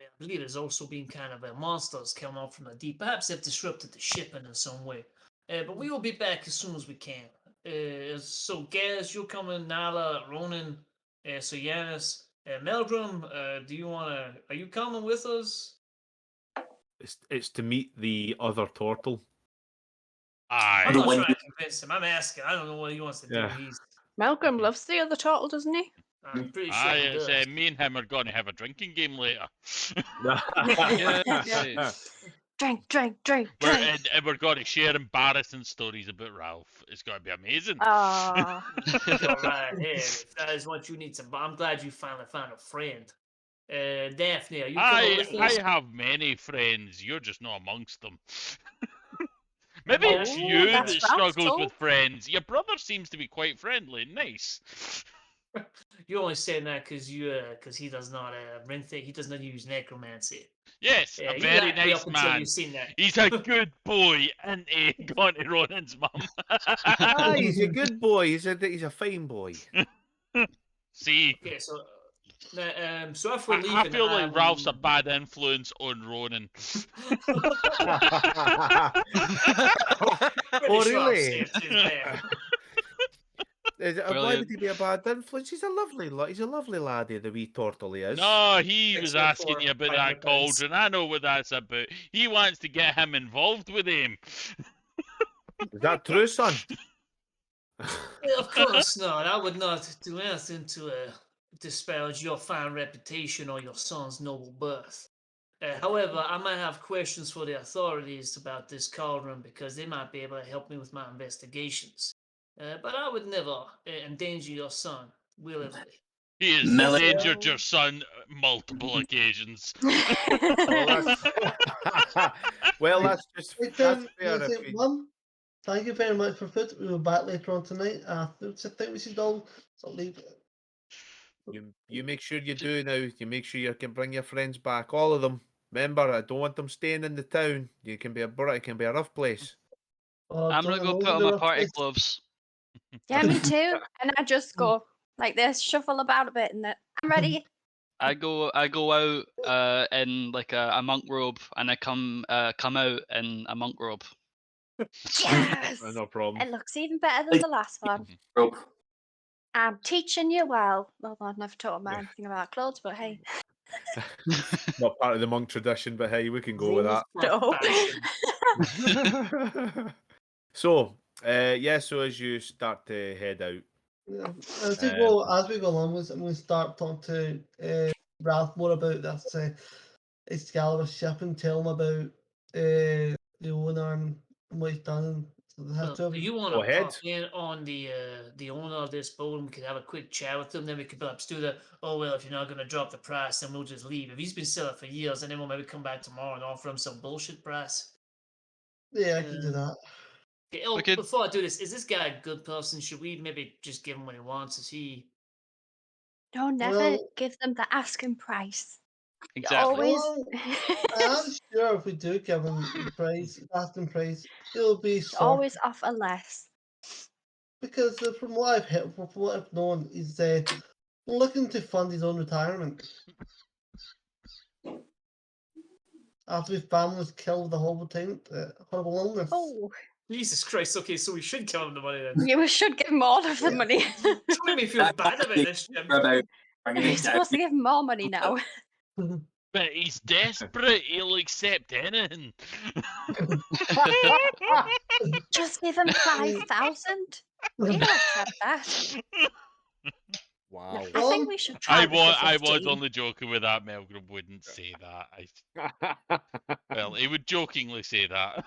I believe there's also been kind of monsters coming up from the deep. Perhaps they've disrupted the shipping in some way. But we will be back as soon as we can. So, Gaz, you're coming. Nala, Ronan, so Yanis, Meldrum, are you coming with us? It's to meet the other turtle. I'm Aye. The not one trying to convince him. I'm asking. I don't know what he wants to do. Yeah. Malcolm loves the other turtle, doesn't he? I'm pretty sure Aye, he it's, does. me and him are going to have a drinking game later. Drink, drink, drink, We're, drink. and we're going to share embarrassing stories about Ralph. It's going to be amazing. Oh, You're right here. If that is what you need to. I'm glad you finally found a friend. Daphne, are you coming with I us? have many friends. You're just not amongst them. Maybe Yeah. it's Oh, you that's that Ralph's struggles talk. with friends. Your brother seems to be quite friendly and nice. You're only saying that because he does not he does not use necromancy. Yes, Yeah, a you very liked me nice up until man. you've seen that. He's a good boy, isn't he? Gone to Ronan's mum. Ah, he's a good boy. He's a fine boy. See, Okay, so so if we're leaving, I feel like will... Ralph's a bad influence on Ronan. Oh, Pretty sure I've really? saved his bad. Why Brilliant. would he be a bad influence? He's a lovely laddie, the wee turtle he is. No, he was 6'4", asking you about 500 that pounds. cauldron. I know what that's about. He wants to get him involved with him. Is that true, son? Yeah, of course not. I would not do anything to disparage your fine reputation or your son's noble birth. However, I might have questions for the authorities about this cauldron because they might be able to help me with my investigations. But I would never endanger your son willingly. He has Melody. endangered your son multiple occasions. Well, that's just Wait, that's then, fair. If you, Mum, thank you very much for food. We'll be back later on tonight. I think we should all sort of leave. you make sure you do now. You make sure you can bring your friends back, all of them. Remember, I don't want them staying in the town. It can be a rough place. Oh, I'm gonna don't go know, put on there my are party places- gloves. yeah, me too. And I just go like this, shuffle about a bit, and then I'm ready. I go out in like a monk robe, and I come out in a monk robe. Yes! No problem. It looks even better than the last one. Rope. I'm teaching you well. Well, I've never taught a man anything about clothes, but hey. Not part of the monk tradition, but hey, we can go with Rules that. for No. fashion. So, yeah, so as you start to head out, Yeah. As we go along, we start talking to Ralph more about this Excalibur ship and tell him about the owner and what he's done. So they have Well, to. do you want Go to ahead. pop in on the owner of this boat and we could have a quick chat with him? Then we could perhaps do the, oh, well, if you're not going to drop the price, then we'll just leave. If he's been selling for years, and then we'll maybe come back tomorrow and offer him some bullshit price. Yeah, I can do that. Okay, oh, We could- before I do this, is this guy a good person? Should we maybe just give him what he wants? Is he... No, never Well- give them the asking price. You Exactly. always. Well, I'm sure if we do give him the price, asking price, it'll be short. always offer less. Because from what I've known, he's looking to fund his own retirement. After his family was killed with a horrible illness. Oh, Jesus Christ, okay, so we should give him the money then. you should give him all of the Yeah. money. Don't make me feel bad about this, Jim. About bringing You're it down. supposed to give him more money now. But he's desperate. He'll accept anything. Just give him 5,000. He'll accept that. wow. I think we should try I with the was 15. only joking with that. Melgrim wouldn't say that. Well, he would jokingly say that.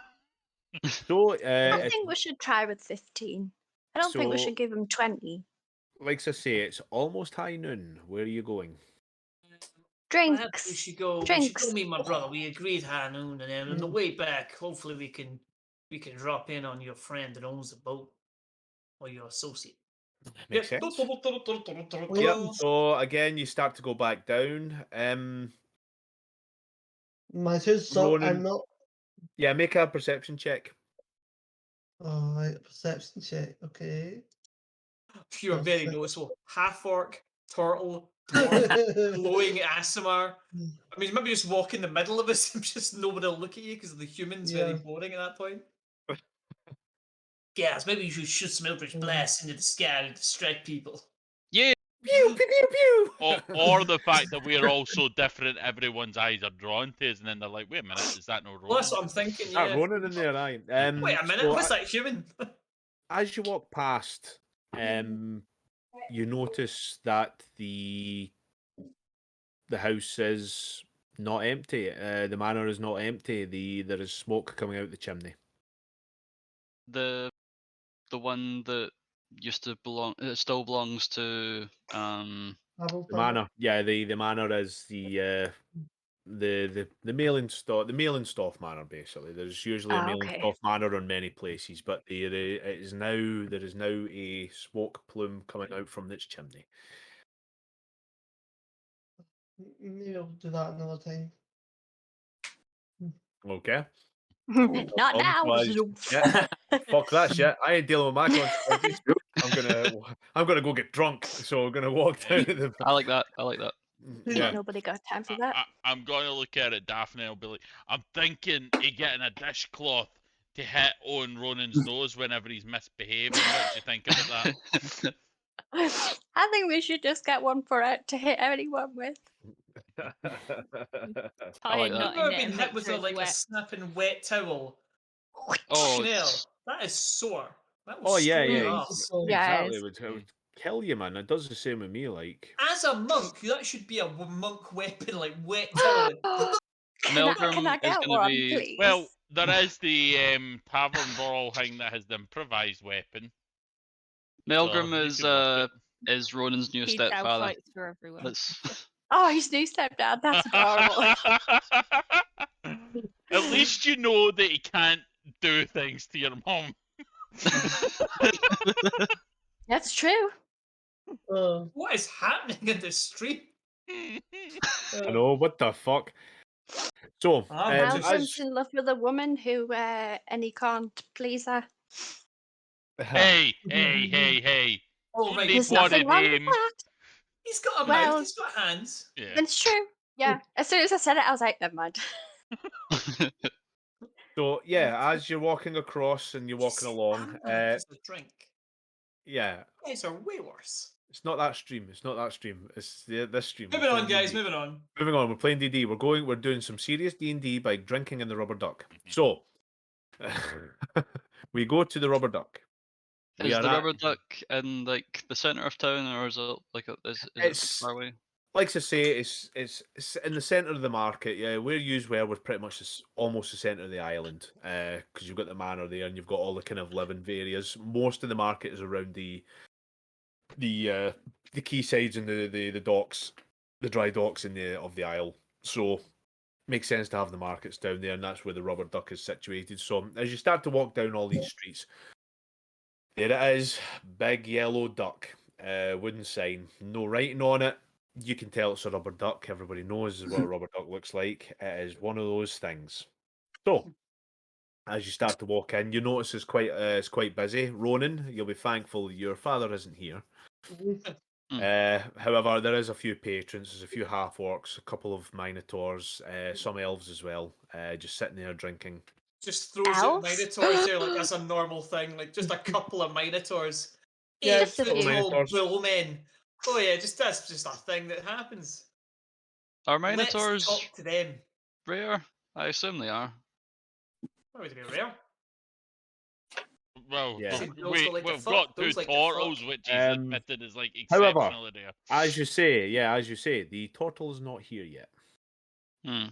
So, I think we should try with 15. I don't think we So- should give him 20. like I say, it's almost high noon. Where are you going? Perhaps Drinks. we should go Drinks. meet my brother. We agreed high noon, and then on the way back, hopefully we can drop in on your friend that owns the boat or your associate. Makes Yep. sense. Yep. Yep. So again, you start to go back down. My two, so I'm Ronan. not. Yeah, make a perception check. Alright, perception check. Okay. You're That's very it. noticeable. Half orc, turtle, dwarf, glowing Asimar. Mm. I mean, maybe just walk in the middle of us and just nobody will look at you because the human's very Yeah. boring at that point. Guys, maybe you should shoot some Eldritch Blast into the sky to distract people. Pew pew pew pew. Or the fact that we're all so different, everyone's eyes are drawn to us, and then they're like, "Wait a minute, is that no Well, Ronan?" that's what I'm thinking. Ah, Yeah. Ronan in there, aye. Wait a minute, so what's that human? as you walk past, you notice that the house is not empty. The manor is not empty. There is smoke coming out the chimney. The one that used to belong, it still belongs to The manor, yeah, the manor is the Malenstoff manor. Basically, there's usually a okay. Malenstoff manor on many places, but there is now a smoke plume coming out from its chimney. Maybe I'll do that another time. Okay. Not now. Yeah. Fuck that shit. I ain't dealing with my consequences. I'm gonna go get drunk. So I'm gonna walk down to the. I like that. Yeah. Nobody got time for that. I'm going to look at it, Daphne. I'll be like, I'm thinking of getting a dishcloth to hit on Ronan's nose whenever he's misbehaving. What do you think about that? I think we should just get one for it to hit anyone with. Tie like a that. knot I've in never it been and hit make with sure a, it's like a wet. snapping wet towel. Oh, Chanel, that is sore. That will Oh yeah, score your yeah, ass. Yeah, exactly. it It would kill you, man. It does the same with me. Like, As a monk, that should be a monk weapon, like wet towel. Can I Melgrim is get gonna one, be- please? Well, there is the tavern brawl thing that has the improvised weapon. Melgrim you is could work is Ronan's new He now stepfather. fights for everyone. That's Oh, his new stepdad. That's adorable. At least you know that he can't do things to your mom. That's true. What is happening in the street? I know what the fuck. So, Malcolm's in love with a woman who, and he can't please her. Hey! Oh, Don't right. need There's one nothing of wrong with them. that. He's got a Well- mouth. He's got hands. Yeah. It's true. Yeah. As soon as I said it, I was like, never mind. So yeah, as you're walking across and you're walking along, Just a drink. yeah, You guys are way worse. it's not that stream. It's not that stream. It's this stream. We're Moving on, playing guys. D&D. Moving on. Moving on. We're playing D&D. We're doing some serious D&D by drinking in the rubber duck. So we go to the rubber duck. We Is are the at- rubber duck in like the center of town, or is it like is it It's- far away? Like I say, it's in the centre of the market. Yeah, where you were was pretty much almost the centre of the island, because you've got the manor there and you've got all the kind of living areas. Most of the market is around the quaysides and the docks, the dry docks in of the isle. So makes sense to have the markets down there, and that's where the rubber duck is situated. So as you start to walk down all these streets, there it is, big yellow duck, wooden sign, no writing on it. You can tell it's a rubber duck. Everybody knows what a rubber duck looks like. It is one of those things. So, as you start to walk in, you notice it's quite busy. Ronan, you'll be thankful your father isn't here. However, there is a few patrons. There's a few half orcs, a couple of minotaurs, some elves as well, just sitting there drinking. Just throws Elves? out minotaurs there like that's a normal thing. Like just a couple of minotaurs. Yeah, just a few. Tall minotaurs. bull men. Oh yeah, that's just a thing that happens. Are Let's minotaurs talk to them. rare? I assume they are. Why would they be rare? Well, Yeah. Those don't like to we've fuck, got two those like to Tortles, fuck. which is admitted as like However, exceptionally rare. as you say, the Tortle's not here yet. Hmm.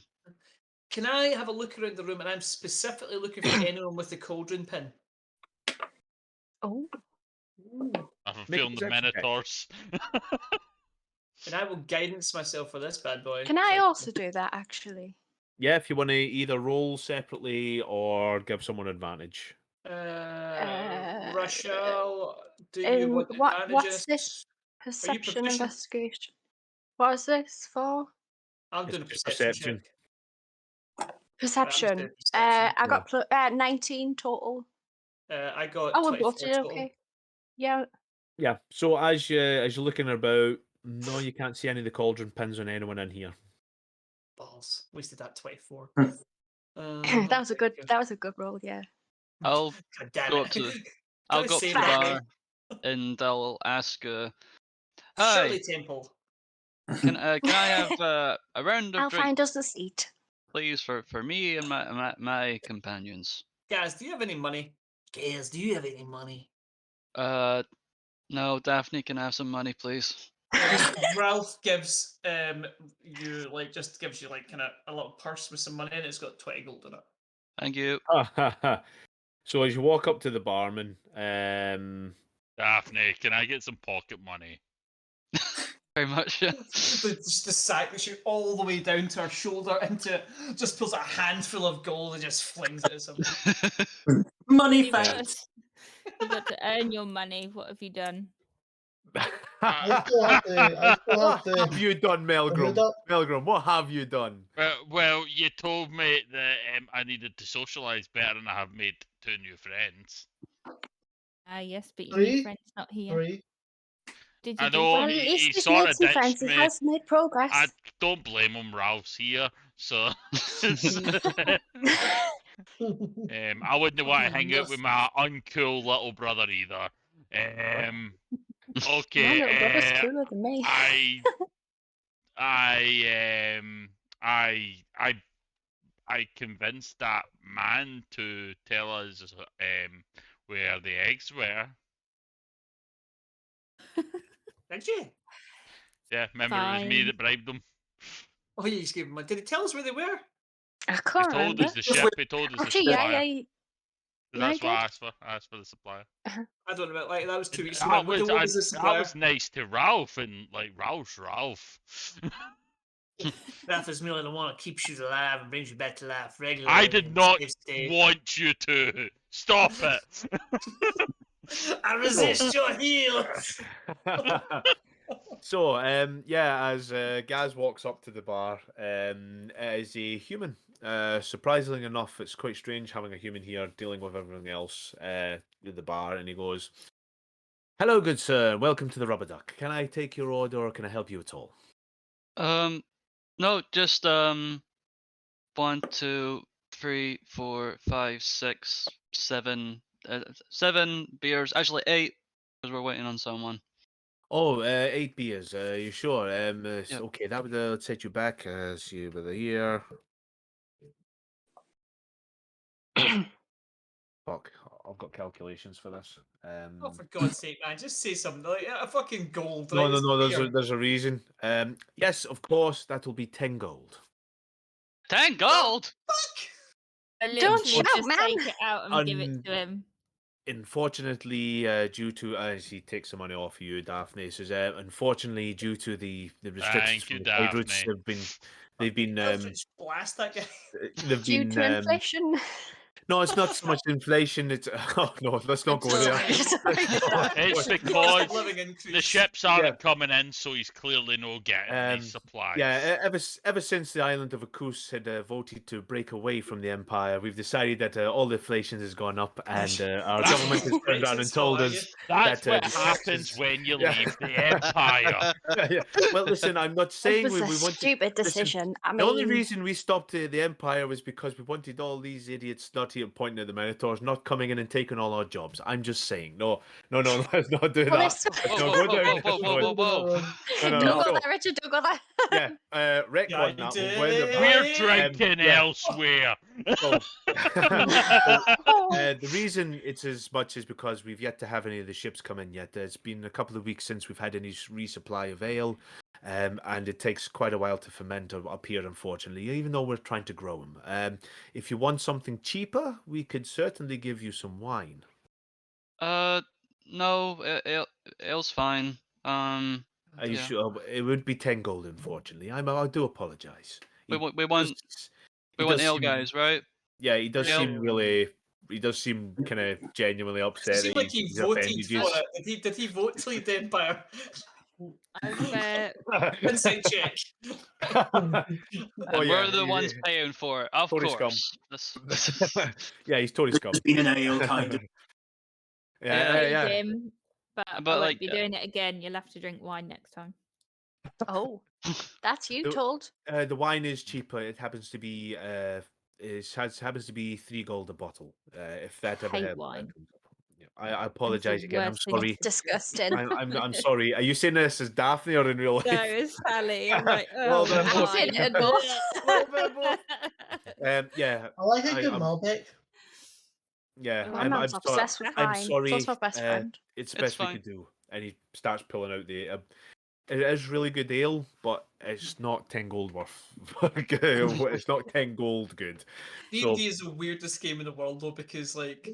Can I have a look around the room? And I'm specifically looking for anyone with the cauldron pin. Oh. I have a Make a feeling the perception check. Minotaurs. And I will guidance myself for this bad boy. Can I also do that, actually? Yeah, if you want to either roll separately or give someone advantage. Rochelle, do you want advantages? What's this? Perception proficient? investigation. What is this for? I'm doing a It's perception check. Perception. perception. I got 19 total. I got Oh, we 24 both did total. okay. Yeah. Yeah. So as you're looking about, no, you can't see any of the cauldron pins on anyone in here. Balls. Wasted that 24. that was a good roll, yeah. I'll God damn go it. up to Gotta I'll go up to save the that, bar man. and I'll ask. Hi, Shirley Temple. can I have a round of I'll drink, find us a seat. please, for me and my companions? Guys, do you have any money? Guys, do you have any money? No, Daphne, can I have some money, please? Ralph gives you just gives you like kind of a little purse with some money in it. It's got 20 gold in it. Thank you. So as you walk up to the barman, Daphne, can I get some pocket money? Very much. Yeah. Just the sack that shoot all the way down to her shoulder into it. Just pulls a handful of gold and just flings it at something. Money You've got, thanks. you've got to earn your money. What have you done? I still have to. what have you done, Melgrim? Hold up. Melgrim, what have you done? Well, you told me that I needed to socialise better, and I have made 2 new friends. Yes, but your Three? new friend's not here. 3. Did you I do know Well, that? at he least he's sort made of some ditched friends. He me. has made progress. I don't blame him. Ralph's here, so I wouldn't want to hang out with my uncool little brother either. My Okay. little brother's cooler than me. I convinced that man to tell us where the eggs were. Did you? Yeah, remember it was me Fine. that bribed them. Oh, you just gave him money. Did he tell us where they were? I He can't told remember. us the ship. He told us the Actually, yeah, supplier. yeah. That's yeah, what I I asked for. I asked for the supplier. I don't know. Like that was 2 weeks ago. That What was, was the that supplier? was nice to Ralph, and like Ralph. Ralph is merely the one that keeps you alive and brings you back to life regularly. I did not Saves the day. want you to stop it. I resist your heel. So, yeah, as Gaz walks up to the bar, it is a human. Surprisingly enough, it's quite strange having a human here dealing with everything else at the bar. And he goes, Hello, good sir. Welcome to the Rubber Duck. Can I take your order or can I help you at all? No, just 1, 2, 3, 4, 5, 6, 7, 7 beers. Actually, 8, because we're waiting on someone. Oh, 8 beers. You sure? Yep. Okay, that would let's set you back. See you over here. Fuck, I've got calculations for this. Oh, for God's sake, man, just say something like a fucking gold. No, right? no, It's no. beer. There's a reason. Yes, of course, that will be 10 gold. 10 gold. Fuck! I Don't literally shout, just man. take it out and give it to him. Unfortunately, due to as he takes some money off you, Daphne says, unfortunately, due to the restrictions Thank you, from the trade routes, Daphne. they've been Eldritch blast that guy. they've Due been to inflation. no, it's not so much inflation. It's oh no, let's not go there. Sorry, It's Cost of because living the increase. ships aren't coming in, so he's clearly no getting any Um, supplies. Yeah, ever since the island of Akus had voted to break away from the empire, we've decided that all the inflation has gone up, and our government has turned around and told us That's that what the happens taxes- when you Yeah. leave the empire. Yeah. Well, listen, I'm not It saying was we a wanted. stupid listen, decision. I The only mean, reason we stopped the empire was because we wanted all these idiots not here pointing at the Minotaurs, not coming in and taking all our jobs. I'm just saying, no, let's not do well, that. this... Let's Whoa, not whoa, go down. whoa, whoa, whoa, whoa, whoa. No, no, Don't no. go So, there, Richard. Don't go there. yeah, retcon that. We'll go in the back. We're drinking yeah. elsewhere. So, Oh. the reason it's as much is because we've yet to have any of the ships come in yet. It's been a couple of weeks since we've had any resupply of ale, and it takes quite a while to ferment up here, unfortunately, even though we're trying to grow them. If you want something cheaper, we could certainly give you some wine. No, ale's fine. Are you Yeah. sure? It would be 10 gold, unfortunately. I do apologise. We want ale, seem, guys, right? Yeah, he does Ale. seem really. He does seem kind of genuinely It upset. seemed that like he he's voted offended for you. it. Did he vote to leave the empire? I've Inside check. And Oh, yeah, we're the ones paying for it, of Tory scum. course. This... Yeah, he's Tory scum. There's been an ale kind of. Yeah. him, but I But, won't like, be doing it again. You'll have to drink wine next time. Oh, that's you The- told. The wine is cheaper. It happens to be happens to be 3 gold a bottle. If that ever Hate happens. wine. Yeah, I apologize again. I'm worst thing sorry. Disgusting. I'm sorry. Are you saying this as Daphne or in real life? No, it's Sally. I'm like, Well, oh, then, I'm saying it in both. Yeah. I like a good I'm- Malbec. Yeah, Oh, I'm Man's sorry. obsessed with I'm wine. sorry. So it's my best friend. It's the It's best we fine. could do. And he starts pulling out the. It is really good ale, but it's not 10 gold worth. It's not 10 gold good. D&D is the weirdest game in the world, though, because like,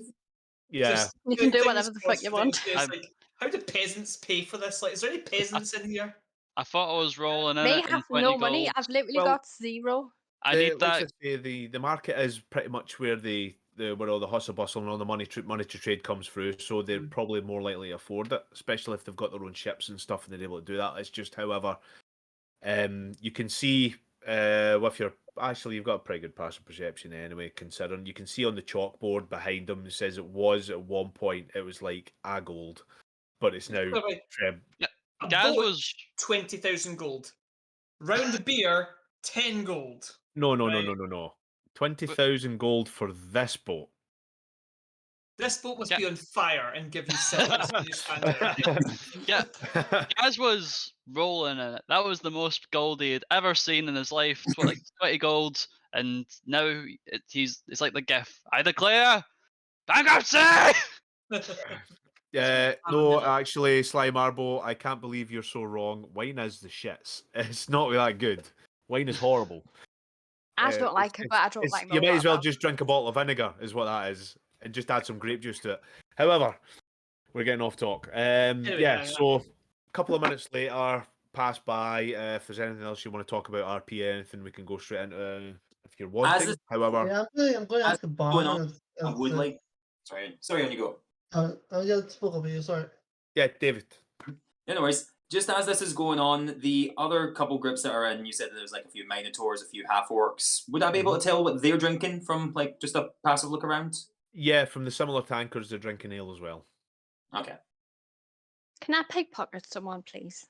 Yeah. just You can do things whatever the fuck you want. it's like, how do peasants pay for this? Like, is there any peasants in here? I thought I was rolling in They it in have 20 no money. gold. I've literally Well, got 0. I need Like that. I say, the market is pretty much where where all the hustle bustle and all the monetary trade comes through, so they're probably more likely to afford it, especially if they've got their own ships and stuff and they're able to do that. It's just, however, you can see with your actually you've got a pretty good passive perception anyway, considering you can see on the chalkboard behind them it says it was at one point it was like a gold, but it's now Wait, a Gaz boat, was 20,000 gold. Round the beer, 10 gold. no. Right. 20,000 gold for this boat. This boat must Yeah. be on fire and give you silver when you stand there. yeah. Gaz was rolling in it. That was the most gold he had ever seen in his life. Like 20 gold, and now it's like the GIF. I declare bankruptcy. No, actually, Sly Marble, I can't believe you're so wrong. Wine is the shits. It's not that good. Wine is horrible. I don't like it, but I don't like You might as well Milwaukee. just drink a bottle of vinegar, is what that is, and just add some grape juice to it. However, we're getting off talk. Yeah. So a couple of minutes later, pass by. If there's anything else you want to talk about, RP, anything, we can go straight into if you're wanting. this- However, Yeah, I'm going to As ask a going bar. on, I would like. Sorry, on you go. I just spoke over you, sorry. yeah, David. Yeah, no worries. Just as this is going on, the other couple groups that are in, you said that there's like a few Minotaurs, a few half orcs. Would I be able to tell what they're drinking from like just a passive look around? Yeah, from the similar tankers, they're drinking ale as well. Okay. Can I pickpocket someone, please?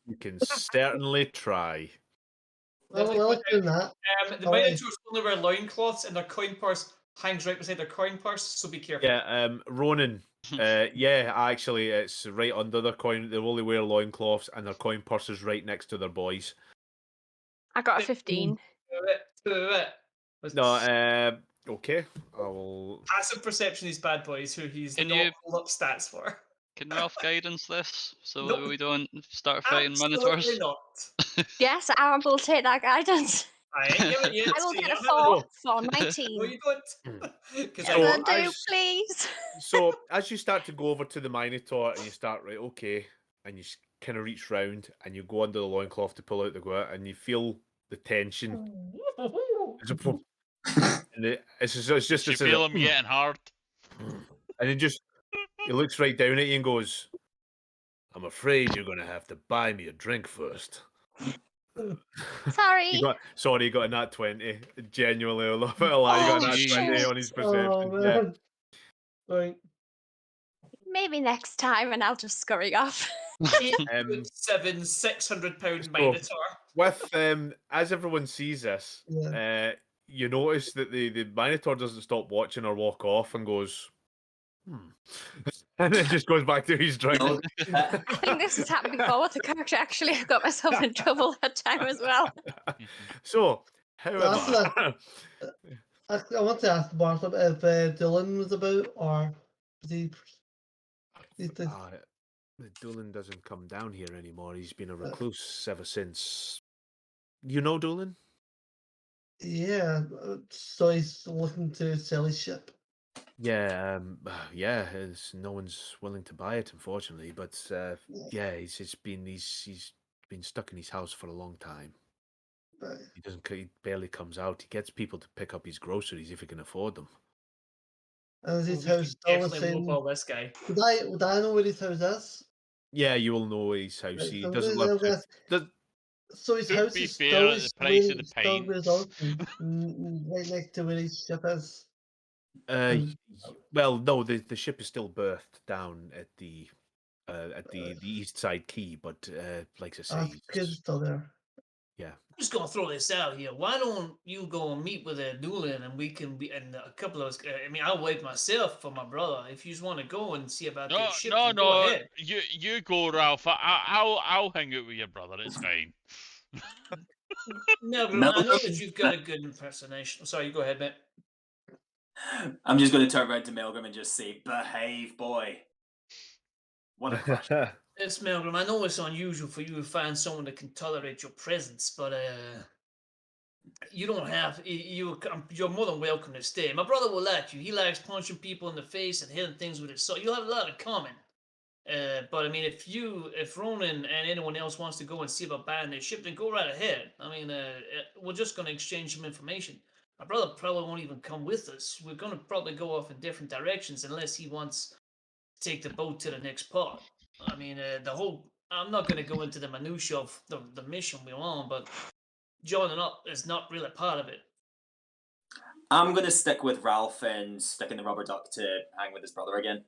You can certainly try. Well, Lovely well, point doing that. The All right. Minotaurs only wear loincloths, and their coin purse hangs right beside their coin purse, so be careful. Yeah, Ronan. Yeah, actually, it's right under their coin. They only wear loincloths, and their coin purse is right next to their boys. I got a 15. No, okay. I will. Passive perception, these bad boys who he's Can not you- pulled up stats for. Can Ralph guidance this so Nope. we don't start fighting Absolutely Minotaurs? not. Yes, I will take that guidance. I ain't giving you. I will so you get a don't have 4 for No, 19. you don't. Because Yes, So, I do, as- please. So as you start to go over to the Minotaur and you start, right, okay, and you kind of reach round and you go under the loincloth to pull out the goat and you feel the tension. It's a pop. And it's just You this feel him getting hard. and he looks right down at you and goes, "I'm afraid you're gonna have to buy me a drink first." Sorry. You got a nat 20. Genuinely, I love it a lot. You got a Oh, nat 20 shit. on his Oh, perception. Yeah. man. Right. Maybe next time, and I'll just scurry off. 7 £600 So- Minotaur. With as everyone sees this, Yeah. you notice that the Minotaur doesn't stop watching or walk off and goes, and then just goes back to his drink. No, I think this has happened before with the character. Actually, I got myself in trouble that time as well. So, however, I want to ask Bartlett if Dylan was about, or was he? Doolin doesn't come down here anymore. He's been a recluse ever since. You know Doolin? Yeah, so he's looking to sell his ship. Yeah, yeah. No one's willing to buy it, unfortunately. But yeah, he's been stuck in his house for a long time. Right. He barely comes out. He gets people to pick up his groceries if he can afford them. And is Well, his we house should still the definitely same? lowball this guy. Would I know where his house is? Yeah, you will know his house. Right, He so doesn't we'll live go- to. So his To house be is fair, still at the price of the still where his pints. right next to where his ship is. Well, no, the ship is still berthed down at the east side quay, but like I say, It's still there. yeah. I'm just gonna throw this out here. Why don't you go and meet with Doolin and we can be and a couple of us? I mean, I'll wait myself for my brother. If you just want to go and see about No, the ship, no, then go no. ahead. You go, Ralph. I'll hang out with your brother. It's fine. No, No. I know that you've got a good impersonation. Sorry, you go ahead, mate. I'm just going to turn around to Milgram and just say, "Behave, boy." What a crush. Yes, Milgram, I know it's unusual for you to find someone that can tolerate your presence, but you don't have you're more than welcome to stay. My brother will let you. He likes punching people in the face and hitting things with his sword. You'll have a lot in common. But I mean, if Ronan and anyone else wants to go and see about buying their ship, then go right ahead. I mean, we're just going to exchange some information. My brother probably won't even come with us. We're going to probably go off in different directions unless he wants to take the boat to the next port. I mean, I'm not going to go into the minutiae of the mission we're on, but joining up is not really part of it. I'm going to stick with Ralph and stick in the rubber duck to hang with his brother again.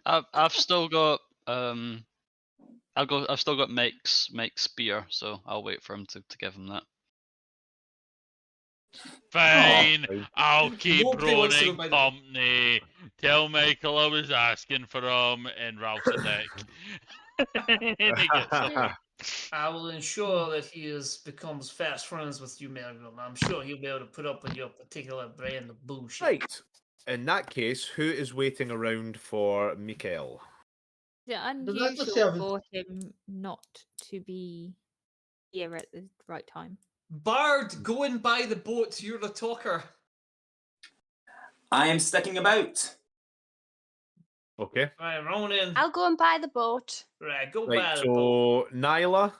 I've still got I've still got Mike's spear, so I'll wait for him to give him that. Fine. Oh. I'll keep Nobody wants to go Ronan by the- company. Tell Michael I was asking for him, and Ralph's a dick. And he gets up. I will ensure that he becomes fast friends with you, Milgram. I'm sure he'll be able to put up with your particular brand of bullshit. Right. In that case, who is waiting around for Mikael? Is it Does that just unusual have- for him not to be here at the right time? Bard, go and buy the boat. You're the talker. I am sticking about. Okay. Right, Ronan. I'll go and buy the boat. Right, go Right. buy the boat. So Nyla,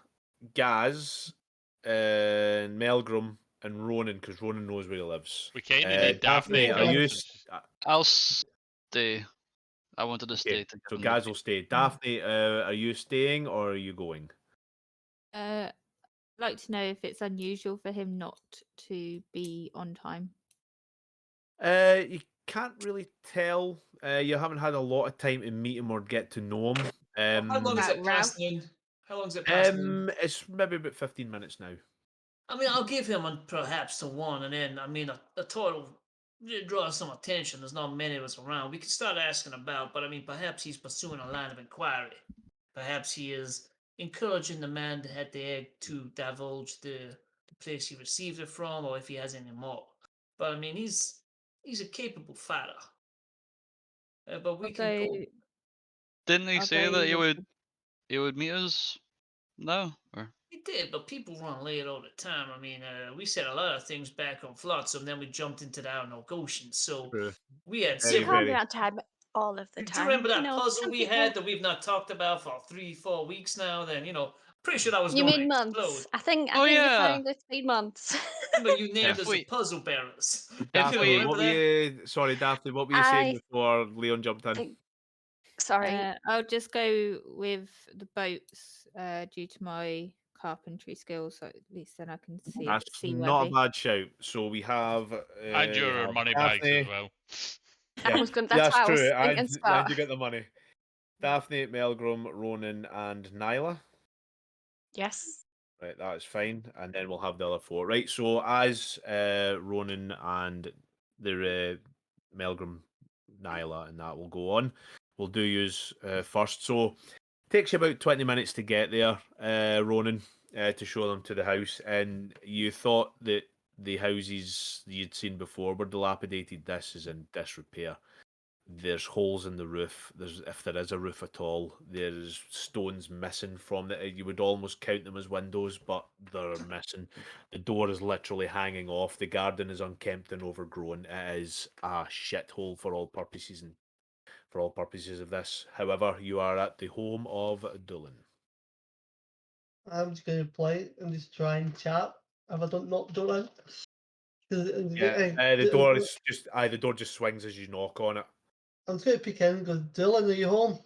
Gaz, and Melgrim, and Ronan, because Ronan knows where he lives. We kind of Uh, need Daphne. Daphne, are you? I'll stay. I wanted to stay. Okay, To so give him Gaz the- will stay. Daphne, are you staying or are you going? I'd like to know if it's unusual for him not to be on time. You can't really tell. You haven't had a lot of time to meet him or get to know him. How long is About it past noon? How long is it past noon? It's maybe about 15 minutes now. I mean, I'll give him perhaps to one, and then, I mean, a total draws some attention. There's not many of us around. We could start asking about, but I mean, perhaps he's pursuing a line of inquiry. Perhaps he is encouraging the man that had the egg to divulge the place he received it from, or if he has any more. But I mean, he's a capable fighter. But we can Although, go. Didn't he say although that with he would meet us now? Or He did, but people run late all the time. I mean, we said a lot of things back on Flotsam, then we jumped into the Arnold Ocean. So True. we had You Very, several. can't be very. on time all of the Do you time. remember that You know, puzzle some we people. had that we've not talked about for 3-4 weeks now? Then pretty sure that was You going to mean explode. months? I think Oh, you're yeah. playing with 3 months. Remember, you named If us we- the puzzle bearers. Daphne, remember what were that? you? Sorry, Daphne, what were you saying I before Leon jumped in? think. Sorry. I'll just go with the boats due to my carpentry skills, so at least then I can see if That's it's not a seaworthy. bad shout. So we have. And we your have money bags Daphne. as well. Yeah, I was going. yeah, That's that's why I was true. thinking And spot. you get the money. Daphne, Melgrim, Ronan, and Nyla. Yes. Right, that's fine. And then we'll have the other 4. Right, so as Ronan and the Melgrim, Nyla, and that will go on, we'll do use first. So takes you about 20 minutes to get there, Ronan, to show them to the house. And you thought that the houses you'd seen before were dilapidated. This is in disrepair. There's holes in the roof. If there is a roof at all, there's stones missing from it. You would almost count them as windows, but they're missing. The door is literally hanging off. The garden is unkempt and overgrown. It is a shithole for all purposes and for all purposes of this. However, you are at the home of Doolan. I'm just going to play and just try and chat if I don't knock the door in. Yeah, the door is just the door just swings as you knock on it. I'm just going to peek in and go, Dylan, are you home?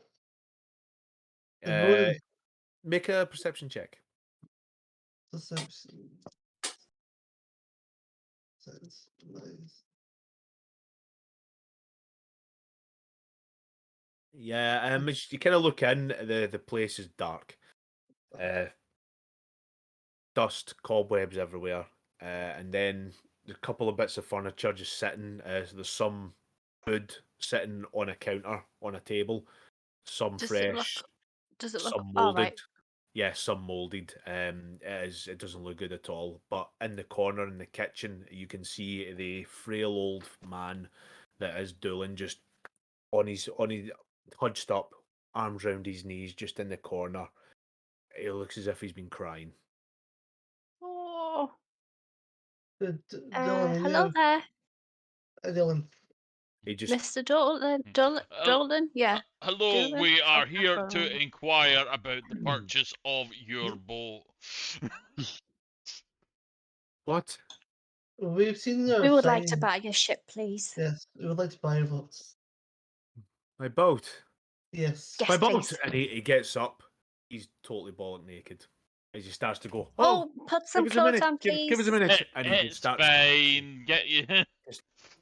Is Ronan Make a perception check. Deception? Sense, nice. Yeah, as you kind of look in, the place is dark. Dust, cobwebs everywhere, and then a couple of bits of furniture just sitting. There's some food sitting on a counter on a table, some Does fresh, Does it look some all molded. right? Yeah, some molded. It doesn't look good at all. But in the corner in the kitchen, you can see the frail old man that is Doolan just on his hunched up, arms round his knees, just in the corner. It looks as if he's been crying. Oh. Dylan, Hello there, Dylan. He just Mr. Dalton. Dalton. Yeah. Hello, Doolan? we are Okay, here Dalton. to inquire about the purchase of your boat. what? We've seen your We would like to sign. buy your ship, please. Yes, we would like to buy your votes. My boat. Yes. Yes, My boat. please. And he gets up. He's totally bollock naked. As he starts to go, Oh, put some give us a clothes minute. on, please. Give us a minute. And he It's starts. fine. Get you.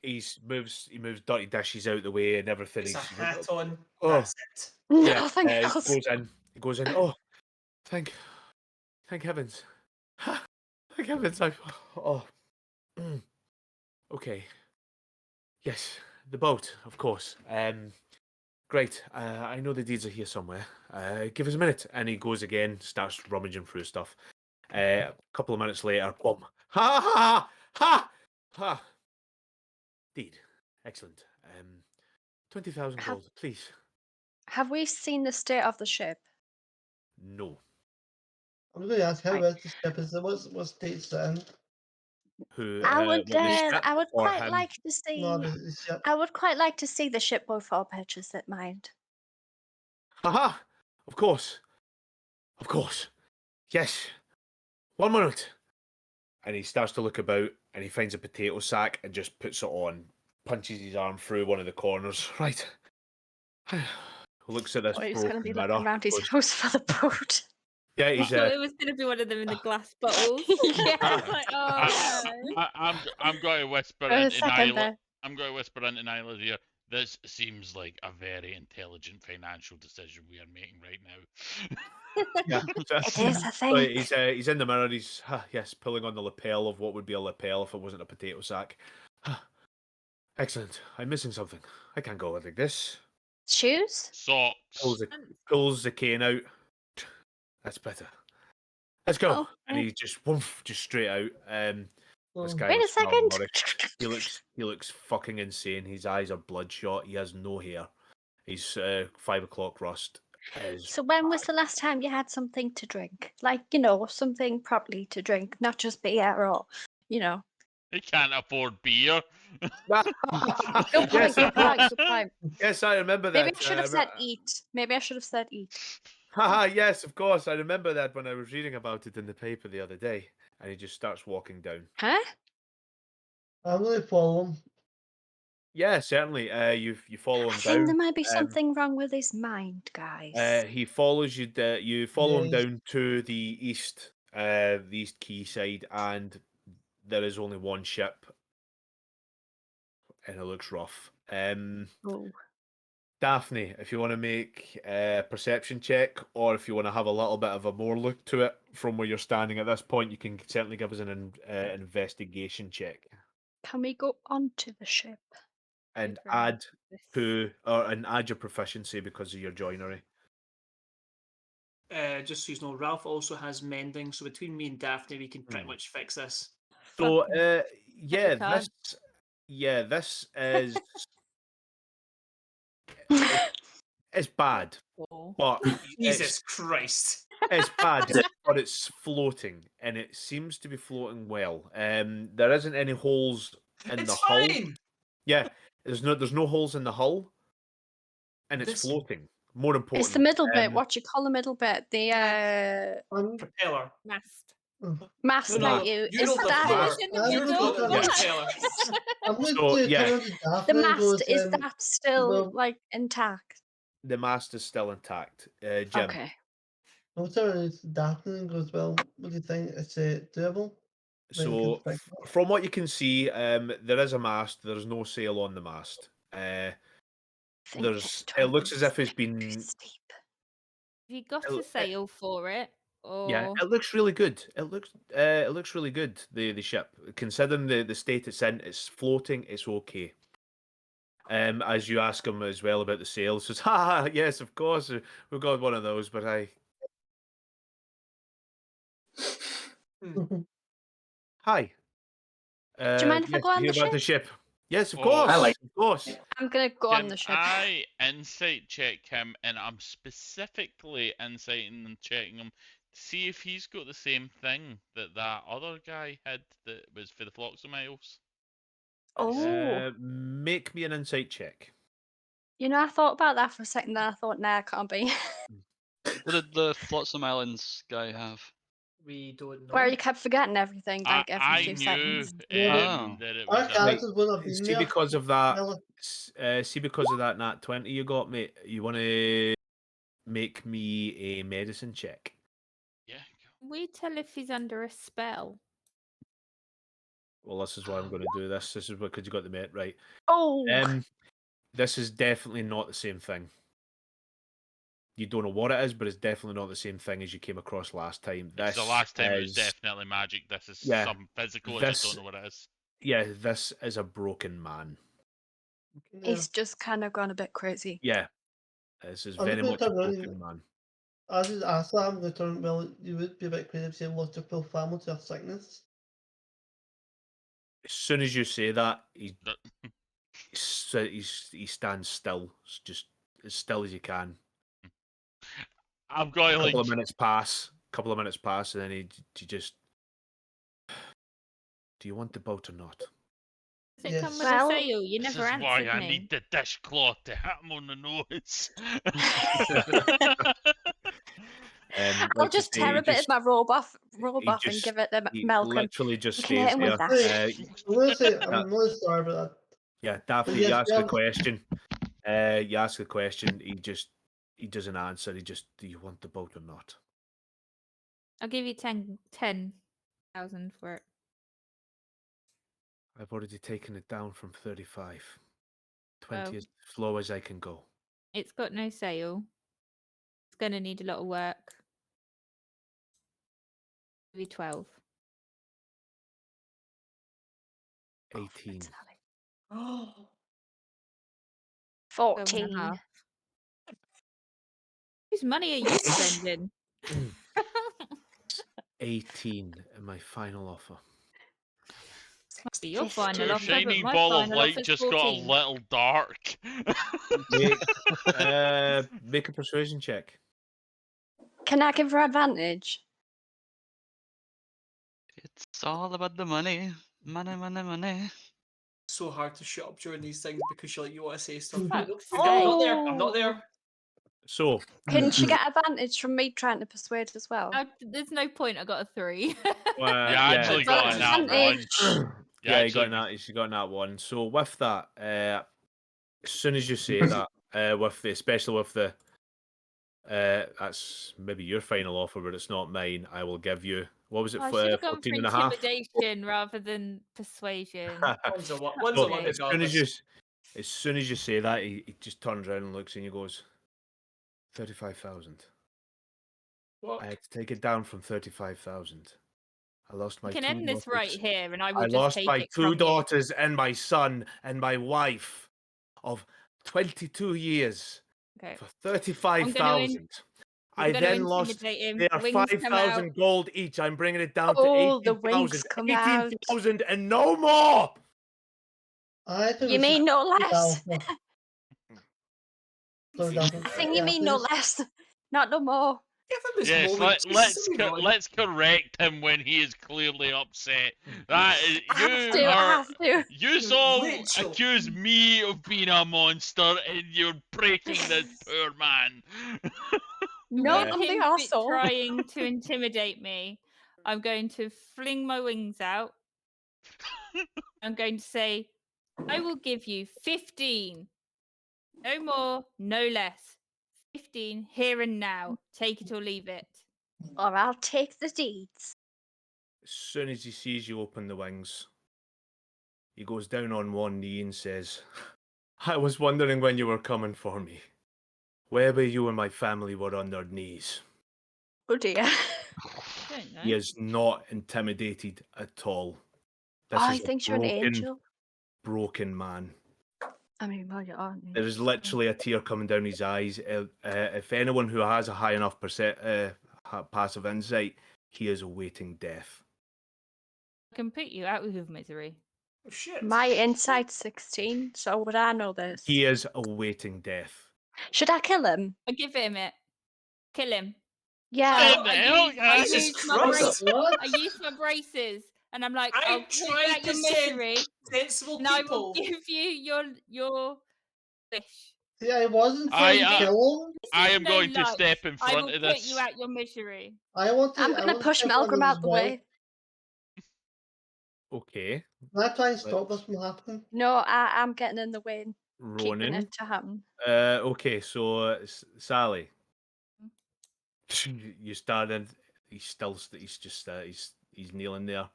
He moves dirty dishes out the way and everything. It's a He's hat on. Oh. That's it. Nothing He else. goes in. Oh, thank heavens. Thank heavens. Okay. Yes, the boat, of course. Great. I know the deeds are here somewhere. Give us a minute. And he goes again, starts rummaging through stuff. A couple of minutes later, boom. Ha ha ha ha. Deed. Excellent. 20,000 gold, please. Have we seen the state of the ship? No. I'm going to ask how Right. is the ship? Is it what state's it in? Who? I would. what, the ship I would or quite him? like to see. No, the ship. I would quite like to see the ship before purchase it. Mind. Haha! Of course. Of course. Yes. 1 minute. And he starts to look about and he finds a potato sack and just puts it on, punches his arm through one of the corners. Right. Looks at this Or he's going to broken be mirror. looking around his goes, house for the boat. Yeah, I he's thought it was going to be one of them in the glass bottles. Yeah. I was like, oh no. I'm going to whisper For a into second Nyla. there. I'm going to whisper into Nyla's ear. This seems like a very intelligent financial decision we are making right now. Yeah, It is, I so think. he's in the mirror. He's yes, pulling on the lapel of what would be a lapel if it wasn't a potato sack. Excellent. I'm missing something. I can't go like this. Shoes? Socks. Pulls the cane out. That's better. Let's go. Oh, And he just straight out. This Oh, guy wait a looks second. malnourished. He looks fucking insane. His eyes are bloodshot. He has no hair. He's 5 o'clock rust. So when was the last time you had something to drink? Like, something properly to drink, not just beer or, He can't afford beer. Good Yes, point, of good point, course. good point. Yes, I remember Maybe that. I should have said eat. Maybe I should have said eat. Haha, yes, of course. I remember that when I was reading about it in the paper the other day. And he just starts walking down. Huh? I'm going to follow him. Yeah, certainly. You follow I him think there down. might be something wrong with his mind, guys. He follows you. You follow him Yes. down to the east quay side, and there is only one ship, and it looks rough. Oh. Daphne, if you want to make a perception check, or if you want to have a little bit of a more look to it from where you're standing at this point, you can certainly give us an investigation check Can we go onto the ship? and Good for this. add your proficiency because of your joinery. Just so you know, Ralph also has mending, so between me and Daphne, we can pretty Hmm. much fix this. So, Fucking yeah, card. this is it's bad, Oh. but Jesus Christ! it's bad, but it's floating, and it seems to be floating well. There isn't any holes in It's the hull. fine. Yeah, there's no holes in the hull, and it's This floating. More important, It's the middle bit. What you call the middle bit? The I'm, propeller. Mast. mast. No, Thank no, you. you Is rolled the that floor. in the I'm You're middle. the going to propeller. I'm going So, to yeah. turn to the Daphne and mast? goes, Is that still well- like intact? The mast is still intact. Jim. Okay. I'll turn to Daphne and goes, well, what do you think? Is it doable? Then you So, can fix it. from what you can see, there is a mast. There's no sail on the mast. I think There's. this It looks as 20 if it's is too been. steep. Have you got Oh, a sail for it? Yeah, Or it looks really good. It looks really good. The ship, considering the state it's in, it's floating. It's okay. As you ask him as well about the sail, says, "Ha, yes, of course, we've got one of those." But hi. Do you mind if I Yes, go on hear the about the ship? ship? Yes, of Oh, course, I like- of course. I'm gonna go on Can the ship. I insight check him, and I'm specifically insighting and checking him to see if he's got the same thing that other guy had that was for the Floxamiles? Oh, Make me an insight check. I thought about that for a second. Then I thought, nah, it can't be. What did the Flotsam Islands guy have? We don't know. Where you kept forgetting everything like every I few knew seconds. Oh. that it Our was characters would have been See, there. because of that, Miller. see, because of that nat 20 you got, mate. You want to make me a medicine check? yeah. can we tell if he's under a spell? Well, this is why I'm going to do this. This is because you got the mate right. Oh, This is definitely not the same thing. You don't know what it is, but it's definitely not the same thing as you came across last time. Because This the last time it was is- definitely magic. This is Yeah, something physical. I this- just don't know what it is. Yeah, this is a broken man. Yeah. he's just kind of gone a bit crazy. Yeah, this is I'm very gonna much a turn around broken man. I just asked that, I'm going to turn, well, you would be a bit crazy if you lost your full family to a sickness. As soon as you say that, he That- he stands still, just as still as you can. I've got A like couple of minutes pass, and then he just. Do you want the boat or not? Does it Yes. come with Well, a sail? You this never is why answered I me. need the dishcloth to hit him on the nose. I'll Like I just say, tear he a bit of just- my robe off, he and give it to he Malcolm. literally just You can hit stays him there. with that. I'm going to say, Yeah. I'm really sorry about that. Yeah, Daphne, yes, you ask yeah. the question. You ask the question. He doesn't answer. He just, do you want the boat or not? I'll give you 10,000 for it. I've already taken it down from 35 20 as low as I can go. It's got no sail. It's going to need a lot of work. Maybe 12. 18. 12 and a 14. half. Whose money are you spending? 18 in my final offer. Must be your 50. final Your offer, shining but my ball of final light offer's just 14. got a little dark. Make a persuasion check. Can I give her advantage? It's all about the money. Money, money, money. So hard to shut up during these things because you're like, you want to say stuff. Fuck's I'm not there. I'm Oh. not there. So, Can she get advantage from me trying to persuade as well? There's no point. I got a 3. You actually got an Advantage. that one. yeah, you actually- got that. She got that one. So with that, as soon as you say that, with the especially with the, that's maybe your final offer, but it's not mine. I will give you. What was it I for? should have gone for 14 and a half. intimidation rather than persuasion. One's a one So, regardless. as soon as you say that, he just turns around and looks and he goes, 35,000. What? I had to take it down from 35,000. I lost my You can two end this daughters. right here, and I will I just lost take my it two from you. daughters and my son and my wife of 22 years Okay. for 35,000. I I'm gonna then lost intimidate him. their Wings come out. 5,000 gold each. I'm bringing it down Oh, to the 18,000. wings come out. 18,000 and no more. I think You we should mean no keep that less? offer. So Seems that- I think you mean no less, not no more. Give him his Yes, moment. let's correct him when he is clearly upset. That is, I have to. you all Rachel. accuse me of being a monster, and you're breaking this poor man. No, With I'm the him arsehole. trying to intimidate me, I'm going to fling my wings out. I'm going to say, I will give you 15. No more, no less. 15 here and now. Take it or leave it. Or I'll take the deeds. As soon as he sees you open the wings, he goes down on one knee and says, I was wondering when you were coming for me. Whether you and my family were on their knees. Oh dear. Don't know. He is not intimidated at all. This I is a think you're an angel. broken man. I mean, well, you aren't. There is literally a tear coming down his eyes. If anyone who has a high enough passive insight, he is awaiting death. I can put you out of misery. Oh, shit. My insight's 16, so would I know this? He is awaiting death. Should I kill him? I give him it. Kill him. Yeah. What the hell, I guys? Jesus use my Christ. What? I use my braces, and I'm like, I I'll put you tried out your to send misery, sensible and I will people. give you your wish. See, I wasn't I, trying to kill him. This I is am no going to life. step in I front will of put this. you out your misery. I want to. I'm I going to want push step on Malcolm him out as the well. way. Okay. Can I try and stop this from happening? No, I'm getting in the way and keeping Ronan. it to happen. Okay, so Sally. You started. He's still. He's just. He's kneeling there.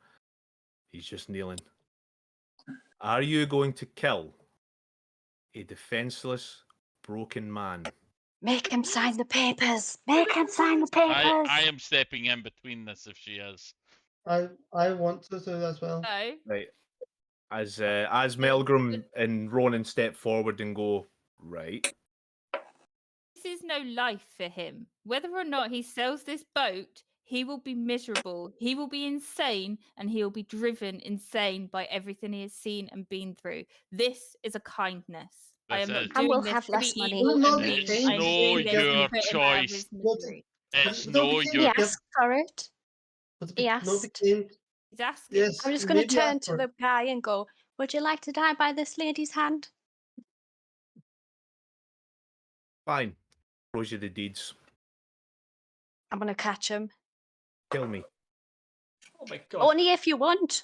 He's just kneeling. Are you going to kill a defenseless, broken man? Make him sign the papers. Make him sign the papers. I am stepping in between this if she is. I want to do that as well. So Right. As Melgrim and Ronan step forward and go, right. this is no life for him. Whether or not he sells this boat, he will be miserable. He will be insane, and he will be driven insane by everything he has seen and been through. This is a kindness. I This am not is- And we'll doing this have to less be money. evil Well, and no, mean. it's I am no doing this to your put him out of his choice. misery. It's But no don't He be your. asked for it. But He no, asked. became, He's asking. yes. I'm just going to maybe turn to after. the guy and go, would you like to die by this lady's hand? Fine. Throws you the deeds. I'm going to catch him. Kill me. Oh my god. Only if you want.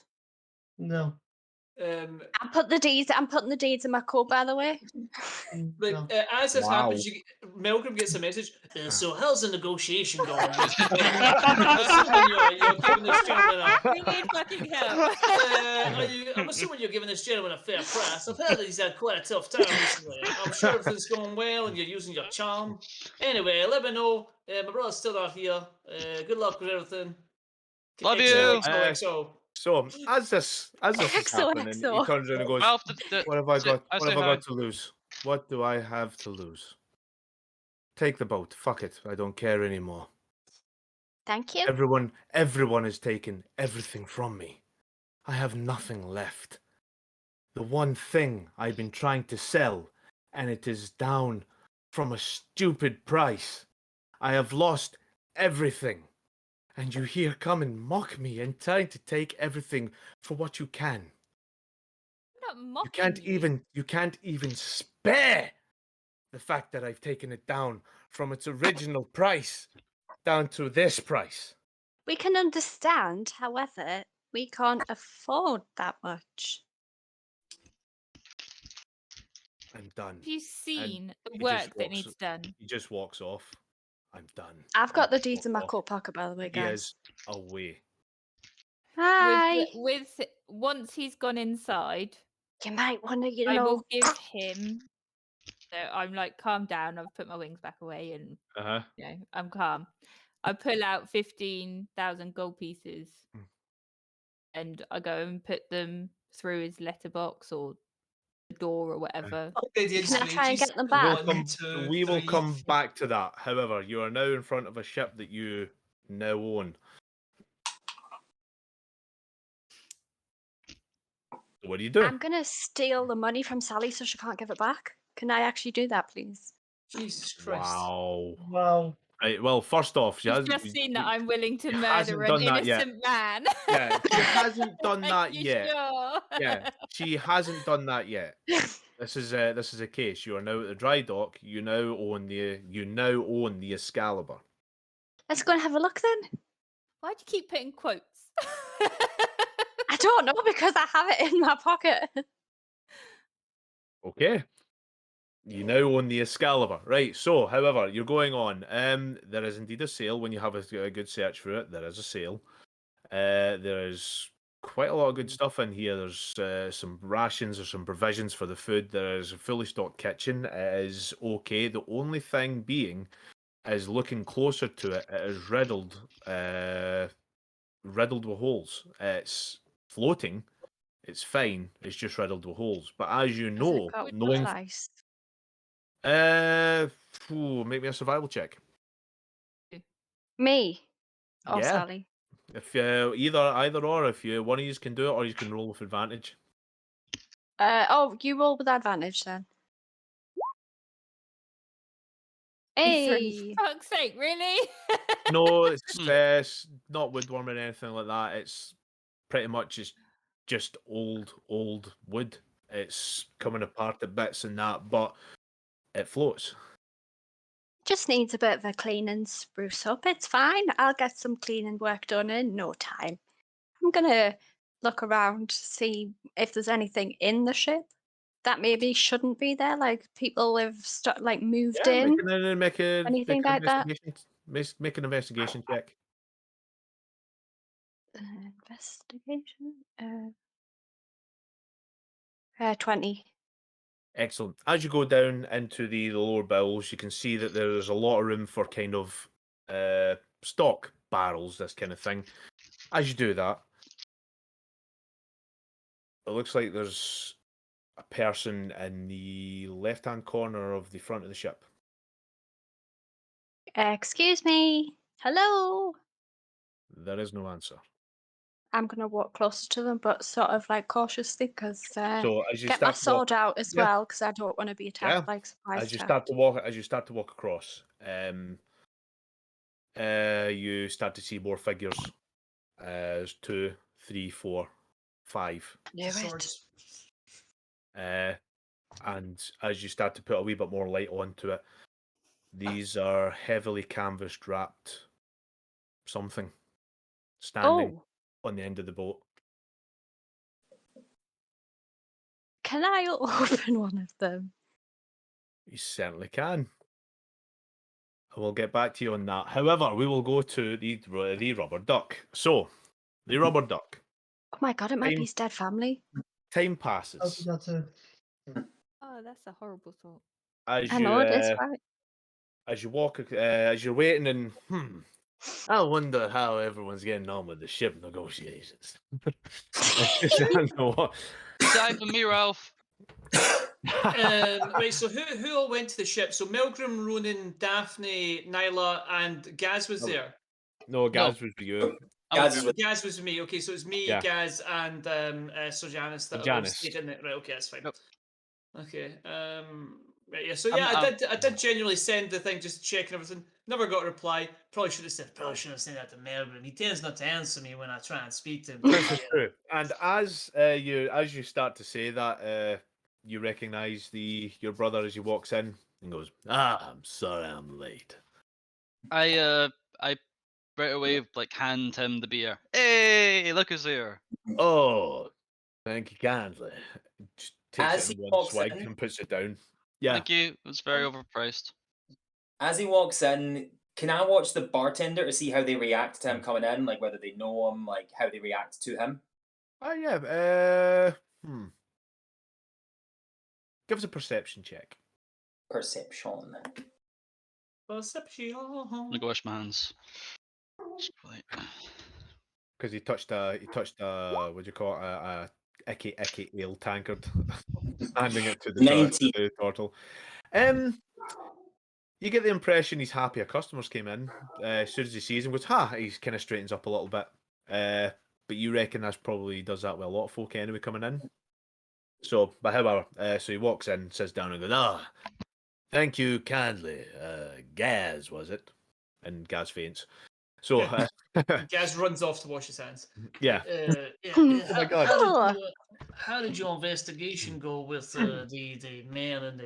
No. I'm putting the deeds in my coat, by the way. But as this Wow. happens, Milgram gets a message. So how's the negotiation going? I'm assuming you're giving this gentleman a. We need fucking help. I'm assuming you're giving this gentleman a fair price. I've heard that he's had quite a tough time recently. I'm sure everything's going well and you're using your charm. Anyway, let me know. My brother's still out here. Good luck with everything. Love XO, you. XO. So as this is happening, he XOXO. turns around and goes, Well, "What have I got? I What say have I hi. got to lose? What do I have to lose? Take the boat. Fuck it. I don't care anymore. Thank you. Everyone has taken everything from me. I have nothing left. The one thing I've been trying to sell, and it is down from a stupid price. I have lost everything. And you here come and mock me and trying to take everything for what you can. I'm not You can't mocking even spare the fact that I've taken it down from its original price down to this price. We can understand, however, we can't afford that much. I'm done. Have you seen the he just work that walks- needs done? He just walks off. I'm done. I've got the He deeds in my walks off. coat pocket, by the way, He guys. is away. Hi. With once he's gone inside, You might want to, I will give him. So I'm like, calm down. I've put my wings back away, and Uh-huh. I'm calm. I pull out 15,000 gold pieces, and I go and put them through his letterbox or the door or whatever. Can I try and get them back? We will come back to that. However, you are now in front of a ship that you now own. What do you do? I'm gonna steal the money from Sally so she can't give it back. Can I actually do that, please? Jesus Christ. Wow. Wow. Right, well, first off, she You've hasn't just seen that I'm willing to she murder hasn't an done that yet. innocent man. Yeah, she hasn't done Are that you yet. Sure? Yeah, she hasn't done that yet. This is a case. You are now at the dry dock. You now own the Excalibur. Let's go and have a look then. Why do you keep putting quotes? I don't know because I have it in my pocket. Okay. You now own the Excalibur. Right, so, however, you're going on. There is indeed a sale when you have a good search for it. There is a sale. There is quite a lot of good stuff in here. There's some rations or some provisions for the food. There is a fully stocked kitchen. It is okay. The only thing being is looking closer to it. It is riddled with holes. It's floating. It's fine. It's just riddled with holes. But as you Has know, it got knowing lice? make me a survival check. Me or Yeah. Sally? If either or, if one of you can do it, or you can roll with advantage. You roll with advantage then. For Hey, fuck's sake, really? No, it's not woodworm or anything like that. It's pretty much just old wood. It's coming apart at bits and that, but it floats. just needs a bit of a clean and spruce up. It's fine. I'll get some cleaning work done in no time. I'm gonna look around, see if there's anything in the ship that maybe shouldn't be there, like people have moved in. Anything like that? Make an investigation check. Investigation. 20. Excellent. As you go down into the lower bowels, you can see that there's a lot of room for kind of stock barrels, this kind of thing. As you do that, it looks like there's a person in the left-hand corner of the front of the ship. Excuse me. Hello. There is no answer. I'm gonna walk closer to them, but sort of like cautiously, because So as you get my start to walk, sword out as well, because I don't want to be attacked Yeah. like surprise as you attack. start to walk across, you start to see more figures. There's 2, 3, 4, 5. Knew it. Swords. And as you start to put a wee bit more light onto it, these are heavily canvased wrapped something standing Oh, on the end of the boat. can I open one of them? You certainly can. I will get back to you on that. However, we will go to the rubber duck. So, the rubber duck. Oh my god, it might be Time, his dead family. time I'll passes do that too. Oh, that's a horrible thought. as I you know it is, right? as you walk as you're waiting and I wonder how everyone's getting on with the ship negotiations. I know what. Time for me, Ralph. Right, so who all went to the ship? So Milgram, Ronan, Daphne, Nyla, and Gaz was No. there. No, Gaz was for you. Gaz is with Gaz was with me. Okay, so it's me, Yeah. Gaz, and Sir Janice that all Janice. stayed in it. Right, okay, that's fine. Yep. Okay. Right, yeah. So yeah, I did genuinely send the thing just checking everything. Never got a reply. Probably should have sent that to Melbourne. He tends not to answer me when I try and speak to him. This is true. And as you start to say that, you recognise your brother as he walks in and goes, I'm sorry I'm late. I right away like hand him the beer. Hey, look who's here. Oh, thank you kindly. Just takes As it he in one walks swig in- and puts it down. Yeah. Thank you. It was very overpriced. As he walks in, can I watch the bartender to see how they react to him coming in? Like whether they know him, like how they react to him? Oh yeah. Give us a perception check. Perception. Perception. I'm gonna wash my hands. Because he touched what do you call it, a icky ale tankard, handing it to the 19. turtle. You get the impression he's happy a customer's came in. As soon as he sees him, goes, he kind of straightens up a little bit. But you reckon that's probably does that with a lot of folk anyway coming in. So, but however, so he walks in, sits down, and goes, thank you kindly. Gaz, was it? And Gaz faints. So, Gaz runs off to wash his hands. yeah. Oh my God. How did your investigation go with the man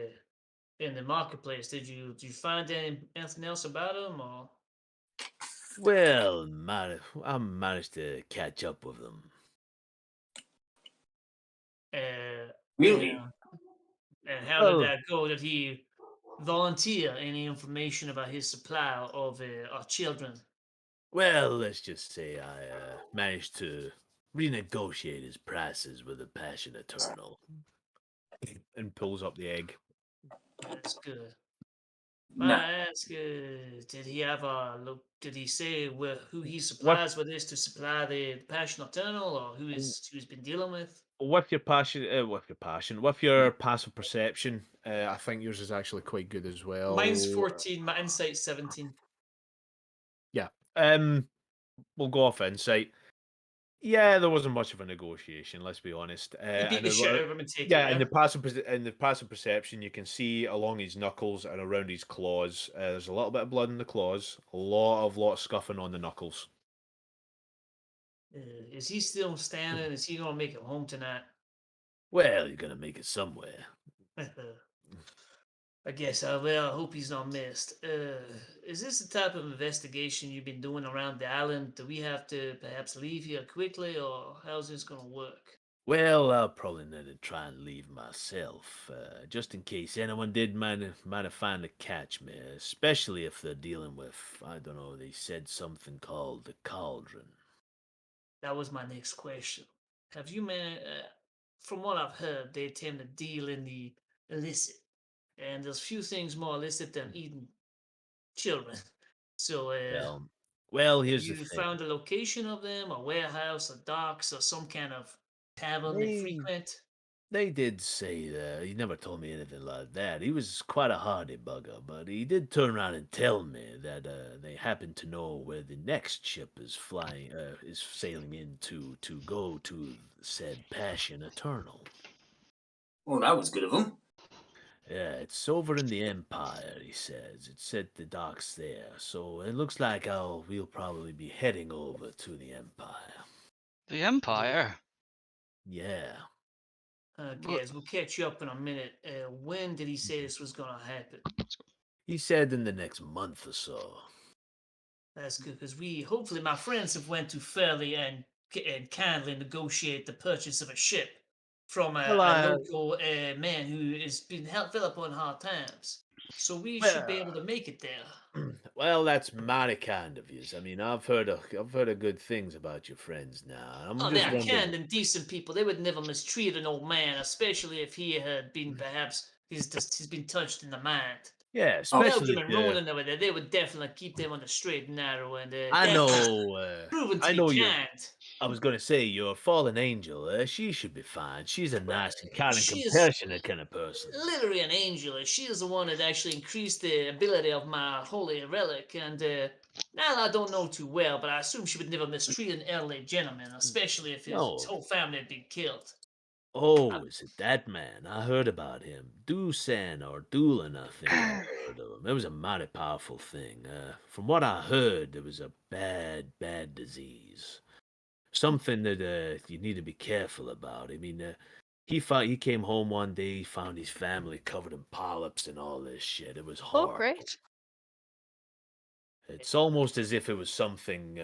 in the marketplace? Did you find anything else about him or? Well, I managed to catch up with them. Really? And how did that go? Did he volunteer any information about his supply of our children? Well, let's just say I managed to renegotiate his prices with a passion eternal. And pulls up the egg. That's good. No. I ask, did he have did he say who he supplies with this to supply the passion eternal, or who's been dealing with? With your with your passive perception, I think yours is actually quite good as well. Mine's 14, my insight's 17. Yeah. We'll go off insight. Yeah, there wasn't much of a negotiation. Let's be honest. He beat the shit out of him and take Yeah, it. in the passive perception, you can see along his knuckles and around his claws. There's a little bit of blood in the claws. A lot of scuffing on the knuckles. Is he still standing? Is he gonna make it home tonight? Well, you're gonna make it somewhere. I guess I hope he's not missed. Is this the type of investigation you've been doing around the island? Do we have to perhaps leave here quickly, or how's this gonna work? Well, I'll probably need to try and leave myself, just in case anyone did might have found to catch me, especially if they're dealing with, I don't know, they said something called the cauldron. That was my next question. Have you from what I've heard, they tend to deal in the illicit, and there's few things more illicit than eating children. So, Well, have here's the you thing. found a location of them, a warehouse, a docks, or some kind of tavern they frequent? They did say that. He never told me anything like that. He was quite a hardy bugger, but he did turn around and tell me that they happen to know where the next ship is sailing into to go to said Passion Eternal. Well, that was good of him. Yeah, it's over in the Empire, he says. It's at the docks there, so it looks like we'll probably be heading over to the Empire. The Empire? Yeah. Guys, we'll catch you up in a minute. When did he say this was gonna happen? He said in the next month or so. That's good, because hopefully my friends have went to fairly and kindly negotiate the purchase of a ship. from Well, a local man who has been fell upon hard times. So we should be able to make it there. well, that's mighty kind of you. I mean, I've heard of good things about your friends now. I'm Oh, just they're wondering. kind and decent people. They would never mistreat an old man, especially if he had been perhaps he's been touched in the mind. Yeah, Oh, especially Melvin and Ronan over there, they would definitely keep them on the straight and narrow, and I definitely know. proven to I be know you're. kind. I was gonna say your fallen angel. She should be fine. She's a Well, nice and kind and she is compassionate kind of person. literally an angel. She is the one that actually increased the ability of my holy relic, and now I don't know too well, but I assume she would never mistreat an elderly gentleman, especially if his No. whole family had been killed. Oh, is it that man? I heard about him. Doosan or Doolan, I think I heard of him. It was a mighty powerful thing. From what I heard, it was a bad, bad disease. Something that you need to be careful about. I mean, he came home one day, he found his family covered in polyps and all this shit. It was Oh, horrible. great. It's almost as if it was something.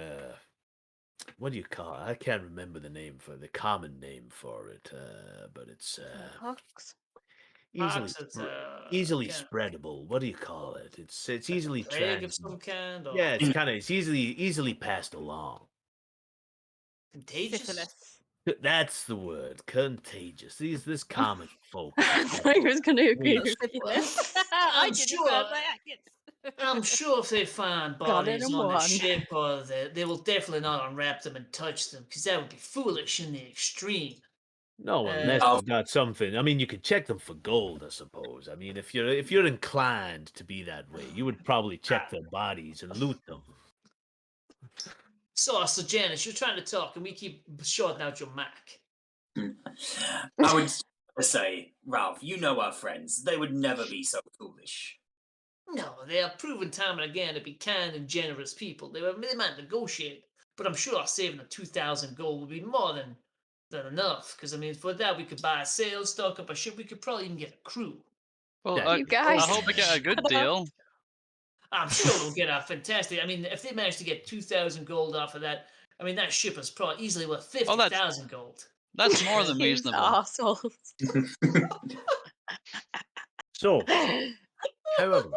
What do you call it? I can't remember the common name for it, but it's Pox. easily Perhaps it's easily kind of spreadable. What do you call it? It's like a easily plague of trans. some kind, or Yeah, it's easily passed along. contagious. Syphilis. That's the word, contagious. This common folk. I was going to agree Yes. with you. I I'm did sure. it, but I was like, "Ah, yes." I'm sure if they find Got it bodies in on the one. ship, or they will definitely not unwrap them and touch them, because that would be foolish in the extreme. No, unless Oh. you've got something. I mean, you could check them for gold, I suppose. I mean, if you're inclined to be that way, you would probably check their bodies and loot them. So Janice, you're trying to talk, and we keep shorting out your mic. I would say, Ralph, you know our friends. They would never be so foolish. No, they have proven time and again to be kind and generous people. They might negotiate, but I'm sure saving the 2,000 gold would be more than enough. Because I mean, for that we could buy a sail, stock up a ship. We could probably even get a crew. Well, Yeah, You I guys. hope we get a good shut up. deal. I'm sure we'll get a fantastic. I mean, if they manage to get 2,000 gold off of that, I mean that ship is probably easily worth 50,000 gold. That's more than These reasonable. arseholes. So, however,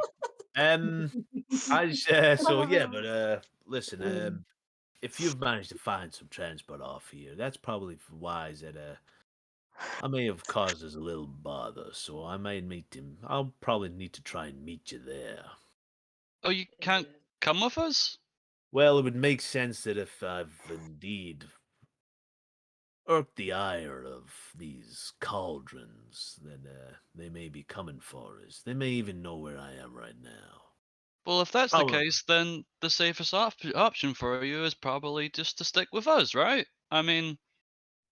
listen, if you've managed to find some transport off here, that's probably wise that I may have caused us a little bother, so I may meet him. I'll probably need to try and meet you there. Oh, you can't come with us? Well, it would make sense that if I've indeed irked the ire of these cauldrons, then they may be coming for us. They may even know where I am right now. Well, if that's the Probably. case, then the safest option for you is probably just to stick with us, right? I mean,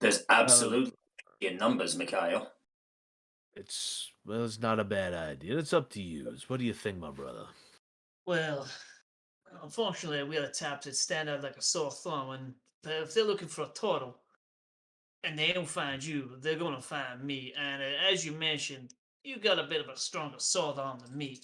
There's absolutely in numbers, Mikhail. It's not a bad idea. It's up to you. What do you think, my brother? Well, unfortunately, we are the types that stand out like a sore thumb, and if they're looking for a turtle and they don't find you, they're gonna find me. And as you mentioned, you got a bit of a stronger sword arm than me.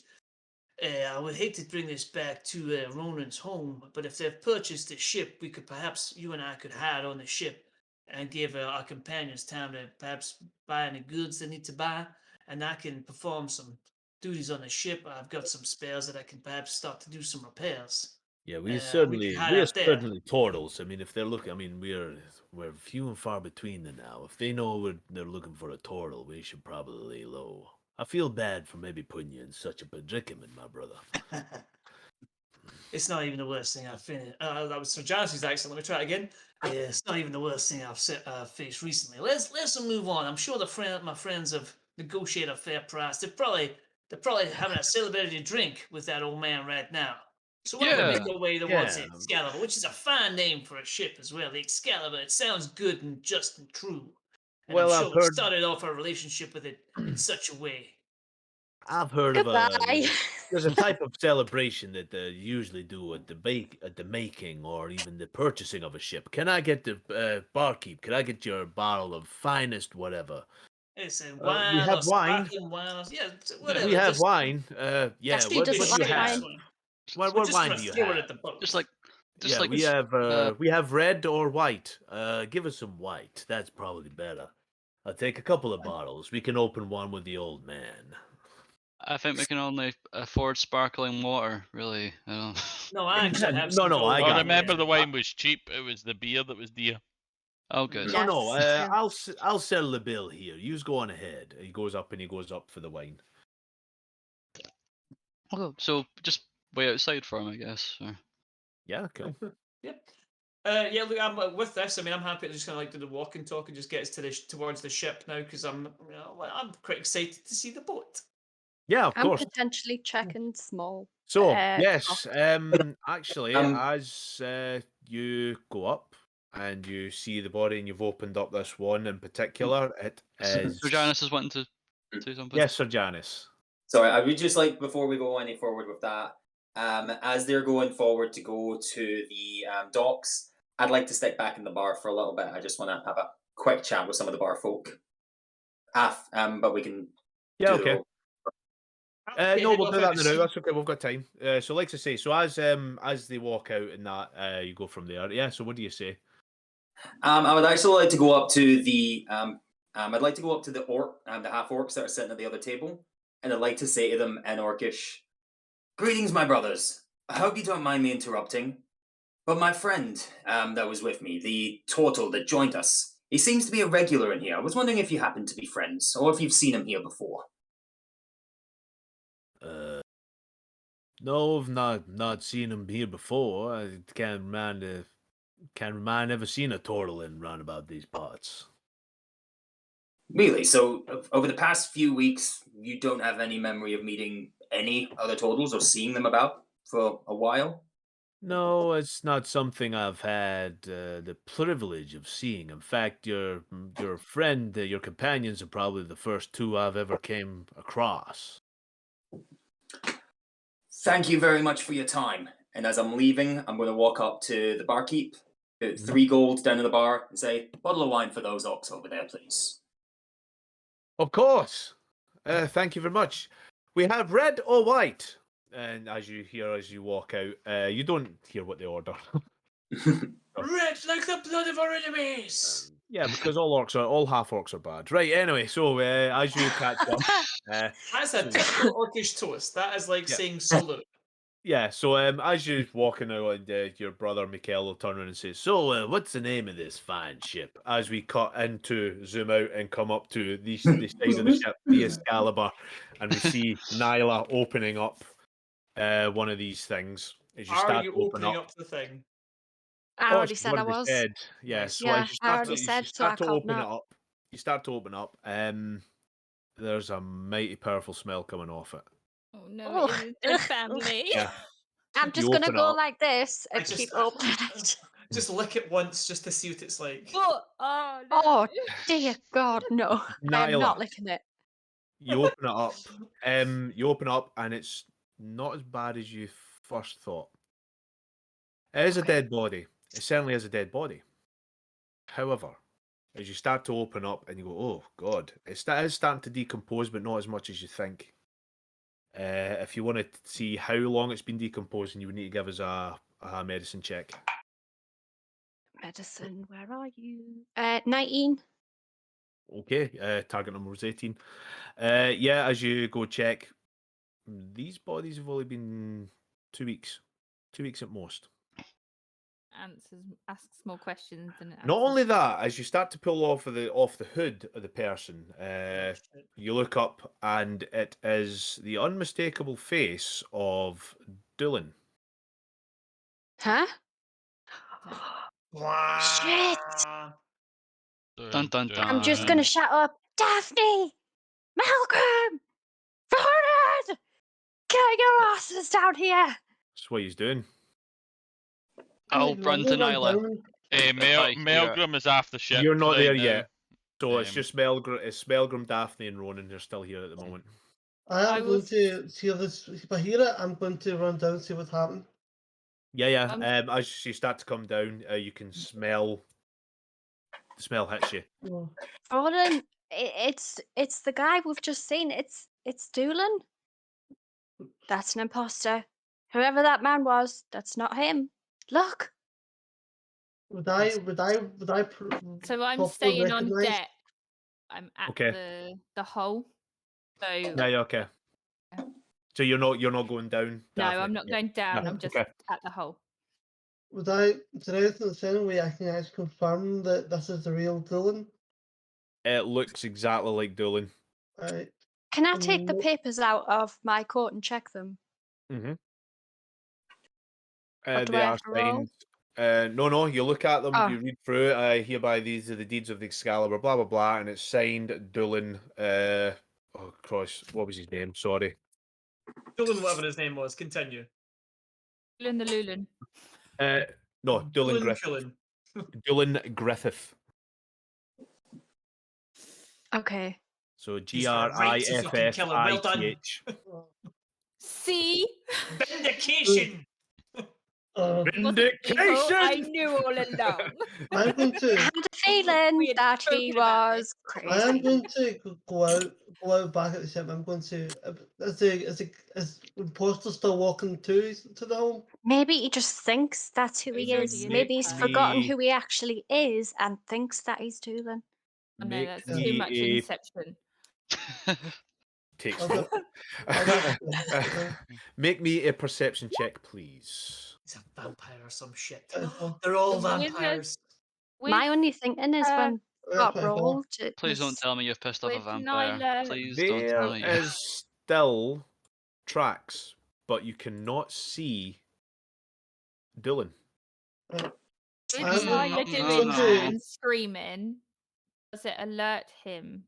I would hate to bring this back to Ronan's home, but if they've purchased the ship, we could perhaps, you and I could hide on the ship and give our companions time to perhaps buy any goods they need to buy, and I can perform some duties on the ship. I've got some spares that I can perhaps start to do some repairs. Yeah, We can hide we are out there. certainly Tortles. I mean, if they're looking, I mean, we're few and far between them now. If they know they're looking for a turtle, we should probably lay low. I feel bad for maybe putting you in such a predicament, my brother. It's not even the worst thing I've finished. That was Sir Jonathan's accent. Let me try it again. Yeah, it's not even the worst thing I've faced recently. Let's move on. I'm sure my friends have negotiated a fair price. They're probably having a celebratory drink with that old man right now. So why don't we Yeah. make our way towards Yeah. the Excalibur, which is a fine name for a ship as well. The Excalibur. It sounds good and just and true. And Well, I'm sure I've we heard- started off our relationship with it in such a way. I've heard Goodbye. of there's a type of celebration that they usually do at the making or even the purchasing of a ship. Can I get the barkeep? Can I get your bottle of finest whatever? It's a we wine have or wine. sparkling wine or whatever. We have just- wine. Yeah. Steve What doesn't do you like have? wine. What We're just wine gonna do you throw it have? at the boat. just like We have red or white. Give us some white. That's probably better. I'll take a couple of bottles. We can open one with the old man. I think we can only afford sparkling water, really. I don't... No, I actually have No, some no, I gold. Oh, got it. remember the wine was cheap. It was the beer that was dear. Oh, good. No, no. Yes, true. I'll settle the bill here. You's go on ahead. He goes up for the wine. Oh, so just wait outside for him, I guess. Or... Yeah, cool. Yep. Yeah, look, I'm with this. I mean, I'm happy to just kind of like do the walk and talk and just get us to towards the ship now because I'm quite excited to see the boat. Yeah, of I'm course. potentially checking small. So uh, yes, cost. actually, as you go up and you see the body, and you've opened up this one in particular, it is. So Janice is wanting to say something. Yes, Sir Janice. Sorry, I would just like, before we go any forward with that, as they're going forward to go to the docks, I'd like to stick back in the bar for a little bit. I just want to have a quick chat with some of the bar folk. But we can. Yeah, do it okay. all. No, we'll do that now. That's okay. We've got time. So, like I say, so as they walk out and that, you go from there. Yeah. So, what do you say? I would actually like to go up to the. I'd like to go up to the the half orcs that are sitting at the other table, and I'd like to say to them in Orcish, "Greetings, my brothers. I hope you don't mind me interrupting, but my friend that was with me, the Tortle that joined us, he seems to be a regular in here. I was wondering if you happen to be friends, or if you've seen him here before." No, I've not seen him here before. I can't remember ever seen a turtle in round about these parts. Really? So, over the past few weeks, you don't have any memory of meeting any other Tortles or seeing them about for a while? No, it's not something I've had the privilege of seeing. In fact, your friend, your companions are probably the first two I've ever came across. Thank you very much for your time. And as I'm leaving, I'm going to walk up to the barkeep, put 3 gold down in the bar, and say, "Bottle of wine for those orcs over there, please." Of course. Thank you very much. We have red or white. And as you walk out, you don't hear what they order. Red like the blood of our enemies. Yeah, because all half orcs are bad. Right. Anyway, so as you catch up, That's a typical Orcish toast. That is like Yeah. saying salute. yeah. So as you're walking out, and your brother Mikhail will turn around and say, "So, what's the name of this fine ship?" As we cut into zoom out and come up to the side of the ship, the Excalibur, and we see Nyla opening up one of these things. As you Are start you to open opening up up the thing? I already said I was. Said. Yeah. Nice. So Yeah, as you I start already to, said, so I can't open it not. up, there's a mighty powerful smell coming off it. Oh no, Oh, it is the family. Yeah. I'm You just gonna open it go up. like this I and just- keep opening it. Just lick it once just to see what it's like. Oh, oh no. Oh dear God, no! I am Nyla. not licking it. You open it up. You open it up, and it's not as bad as you first thought. It is a Okay. dead body. It certainly is a dead body. However, as you start to open up, and you go, "Oh God," it is starting to decompose, but not as much as you think. If you want to see how long it's been decomposing, you would need to give us a medicine check. Medicine, where are you? 19. Okay, target number was 18. Yeah, as you go check, these bodies have only been 2 weeks. 2 weeks at most. Asks more questions than it Not answers. only that, as you start to pull off the hood of the person, you look up and it is the unmistakable face of Doolan. Huh? Wow. Shit! Dun, dun, I'm just dun. gonna shout up, Daphne! Malcolm! Bernard! Get your asses down here! That's what he's doing. I'll run to Nyla. Melgrim is off the ship. You're not right there now. yet. So it's Um, just Melgrim, Daphne, and Ronan. They're still here at the moment. I I am will going to hear this. If I hear it, I'm going to run down and see what's happened. Yeah. As you start to come down, you can smell. The smell hits you. Oh, Roland, it's the guy we've just seen. It's Doolan. That's an imposter. Whoever that man was, that's not him. Look. would I So I'm properly staying on recognise? deck. I'm at Okay. the hole. So Yeah, okay. So you're not going down? no, Daphne? I'm not Yeah. going down. No, I'm just okay. at the hole. Would I, today the same way I can actually confirm that this is the real Dylan? It looks exactly like Doolin. Right. Can I take the No. papers out of my coat and check them? Mm-hmm. Or do They I are have to roll? signed. No, you look at them, Oh. you read through it. Hereby these are the deeds of the Excalibur, blah blah blah, and it's signed Doolin. Oh Christ, what was his name? Sorry. Dylan, whatever his name was, continue. Lulin the Lulin. No, Doolin Dylan Griffith. Cullen. Doolin Griffith. Okay. So He's got a right to fucking kill him. Well done. Griffith. See? Vindication! Wasn't evil. I Vindication. knew all along. I'm going I to. had a feeling We had that he spoken about was I am crazy. going to go out back at the ship. I'm going to. Is imposter still walking to the home? Maybe he just thinks that's who He's he already is. in Maybe his he's house. forgotten who he actually is and thinks that he's Doolin. Oh, no, Make that's me too much a Inception. takes I'll four. I'll Make me a perception check, please. He's a vampire or some shit. go. They're all The wizard- vampires. My With, only thinking is when Yeah, got rolled, it Please don't was... tell me you've pissed off a with vampire. Nyla, Please don't tell There me. is still tracks, but you cannot see Dylan. with I'm Nyla going doing to- that and screaming, does it alert him?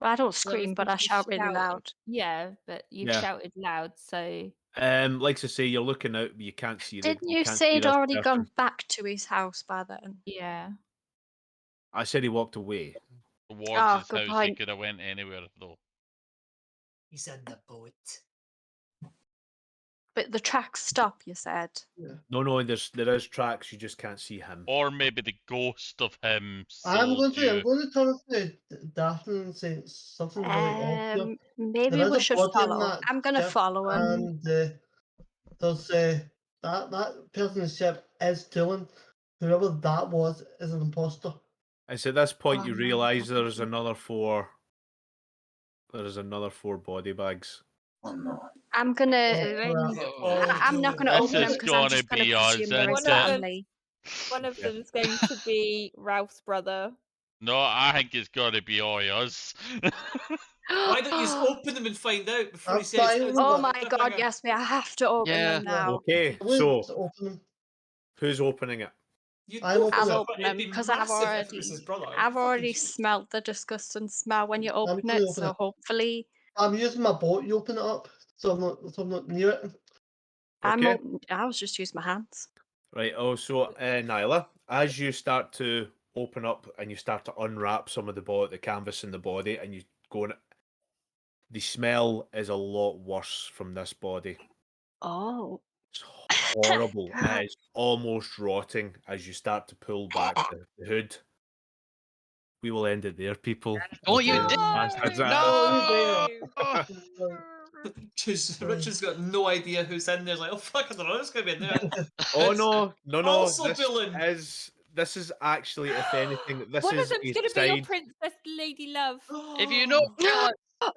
Well, I don't Well, scream, it's but I because you shout really shouted. loud. Yeah, but you Yeah. shouted loud, so Like I say, you're looking out, but you can't see. Didn't you you can't say see he'd this already person. gone back to his house by then? yeah. I said he walked away. Towards Oh, his good house, he point. could have went anywhere though. He's in the boat. But the tracks stop, you said. No, there is tracks. You just can't see him. Or maybe the ghost of him I'm sold going you. to turn to Daphne and say something really off here. Maybe There is we a should body in follow. that I'm gonna ship, follow him. And there's that person in the ship is Dylan. Whoever that was is an imposter. And so at this point, Oh, you no. realise there's another four. There's another 4 body bags. Oh no. I'm gonna. I'm not gonna This open them is because I'm gonna just gonna be us, presume they're his isn't it? family. One of Yeah. them's going to be Ralph's brother. No, I think it's gonna be all us. Why don't you just open them and find out before he That's says fine. it's Oh a my god, cliffhanger? yes, I have to open Yeah. them now. Okay, I'm going so to open them. who's opening it? You'd I'm both opening I'll up, it. open it'd them be because I've massive if it was already, his brother. I've Fucking already shit. smelt the disgusting smell when you open gonna it. open So it. hopefully, I'm using my boat. You open it up, so I'm not near it. I'm Okay. open. I was just using my hands. Right. Oh, so Nyla, as you start to open up and you start to unwrap some of the canvas in the body, and you go in, the smell is a lot worse from this body. Oh. It's horrible. It is almost rotting as you start to pull back the hood. We will end it there, people. Oh, you Okay, did! that's No! Richard's got no idea who's in there. He's like, oh fuck, I don't know who's gonna be in there. Oh It's no! also Dylan. This is actually, if anything, this One of is them's a going to be your side. princess lady love. If you know,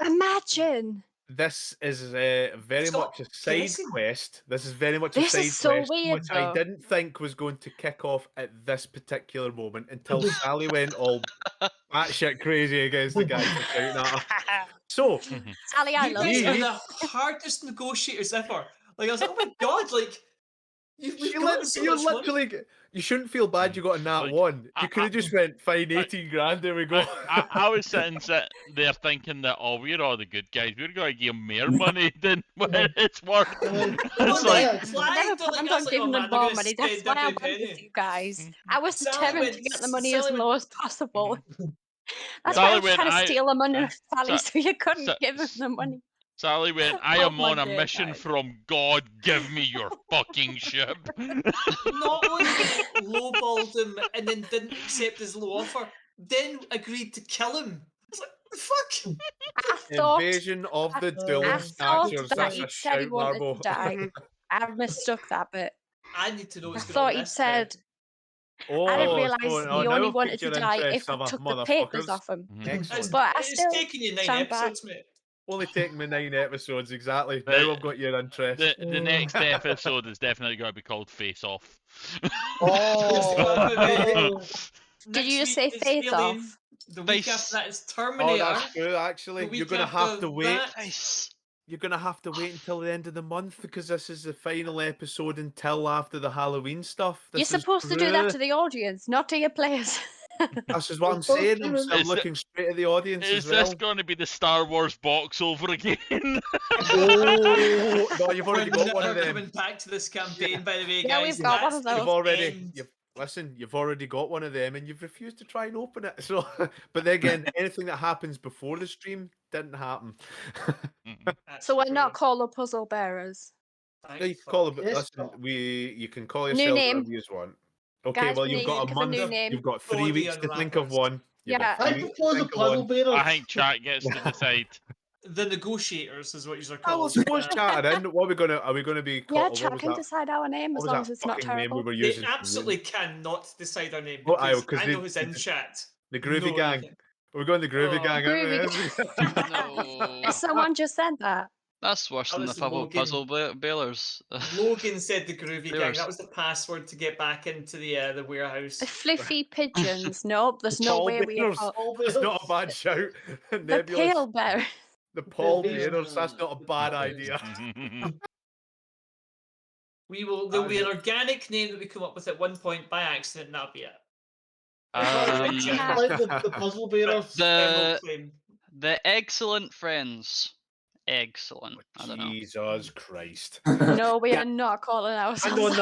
Imagine. This is very Stop much a side guessing. quest. This is very much a This side is so quest, weird, which I though. didn't think was going to kick off at this particular moment until Sally went all batshit crazy against the guy for shouting at her. So, Sally, I You love guys you. are the hardest negotiators ever. Like I was like, oh my god, like we've got so you much money. literally, you shouldn't feel bad you got a nat Like, one. I- You could have just went, fine, 18 grand, there we go. I was sitting there thinking that, oh, we're all the good guys. We're going to give him more money than what it's worth. It's like, I never planned on giving them more money. That's why I went with you guys. I was determined to get the money as low as possible. That's why I was trying to steal the money from Sally, so you couldn't give him the money. Sally went, I Oh am my on a dear mission God. from God. Give me your fucking ship. Not only lowballed him and then didn't accept his low offer, then agreed to kill him. It's like, the fuck? I thought, Invasion of the I Dylan thought snatchers. that That's a he'd said he shout, wanted Marbo. to die. I mistook that bit. I need to know I what's going on. thought in he'd this said, I didn't Oh, realise so he now only I've wanted piqued to your die interest, if I Summer, took the papers motherfuckers. off him. Mhm. Excellent. But I It's still taken you 9 stand back. episodes, mate. Only taking me 9 episodes, exactly. The- Now I've got your interest. The next episode is definitely going to be called Face Off. Oh, Maybe. Did you Next just say week is face Alien. off? The week Face. after that is Oh, Terminator. that's true, The actually. You're week going to have after to wait. that- Face. You're going to have to wait until the end of the month because this is the final episode until after the Halloween stuff. You're This is supposed to do that true. to the audience, not to your players. This is what I'm So saying. true. I'm Is looking straight at the audience Is as well. this going to be the Star Wars box over again? Oh, no, you've already We're got one never of them. coming back to this campaign, by the way, Yeah, guys. we've got one That's of the those. You've already, end. you've already got one of them, and you've refused to try and open it. So, but then again, anything that happens before the stream didn't happen. That's So we're true. not called the puzzle bearers. Thank No, you can call fuck. it. Yes, Listen, but- you can call New yourselves name. whatever you want. Okay, Guys, well we you've need got to a think of a month. new name. You've got 3 Body weeks to think of unwrappers. one. You've Yeah. got I 3 weeks propose to a think of puzzle one. bearer. I think chat gets to decide. The negotiators is what you're I will called. suppose chatting in. What are we gonna be Yeah, called? What chat was can that? decide our name What as was long that as it's not fucking name we terrible. were They using? absolutely cannot decide our name Oh, aye, because 'cause I they- know who's in chat. The Groovy No, Gang. they can't. We're going the Groovy Oh. Gang, aren't we? Groovy No. Someone just said that. That's worse That than the was Logan. puzzle bailers. Logan said the Groovy Gang. Viewers. That was the password to get back into the warehouse. The fluffy pigeons. Nope, there's no Paul way we are Bearers. called. All That's bears. not a bad shout. The Nebulous. pale bear. The Paul Yeah. Bearers. That's not a The bad Paul idea. There'll be an organic name that we come up with at one point by accident, and that'll be it. Yeah. Like the puzzle bearers. Emerald The Flame. excellent friends. Excellent. I don't know. Jesus Christ. No, we Yeah. are not calling And ourselves.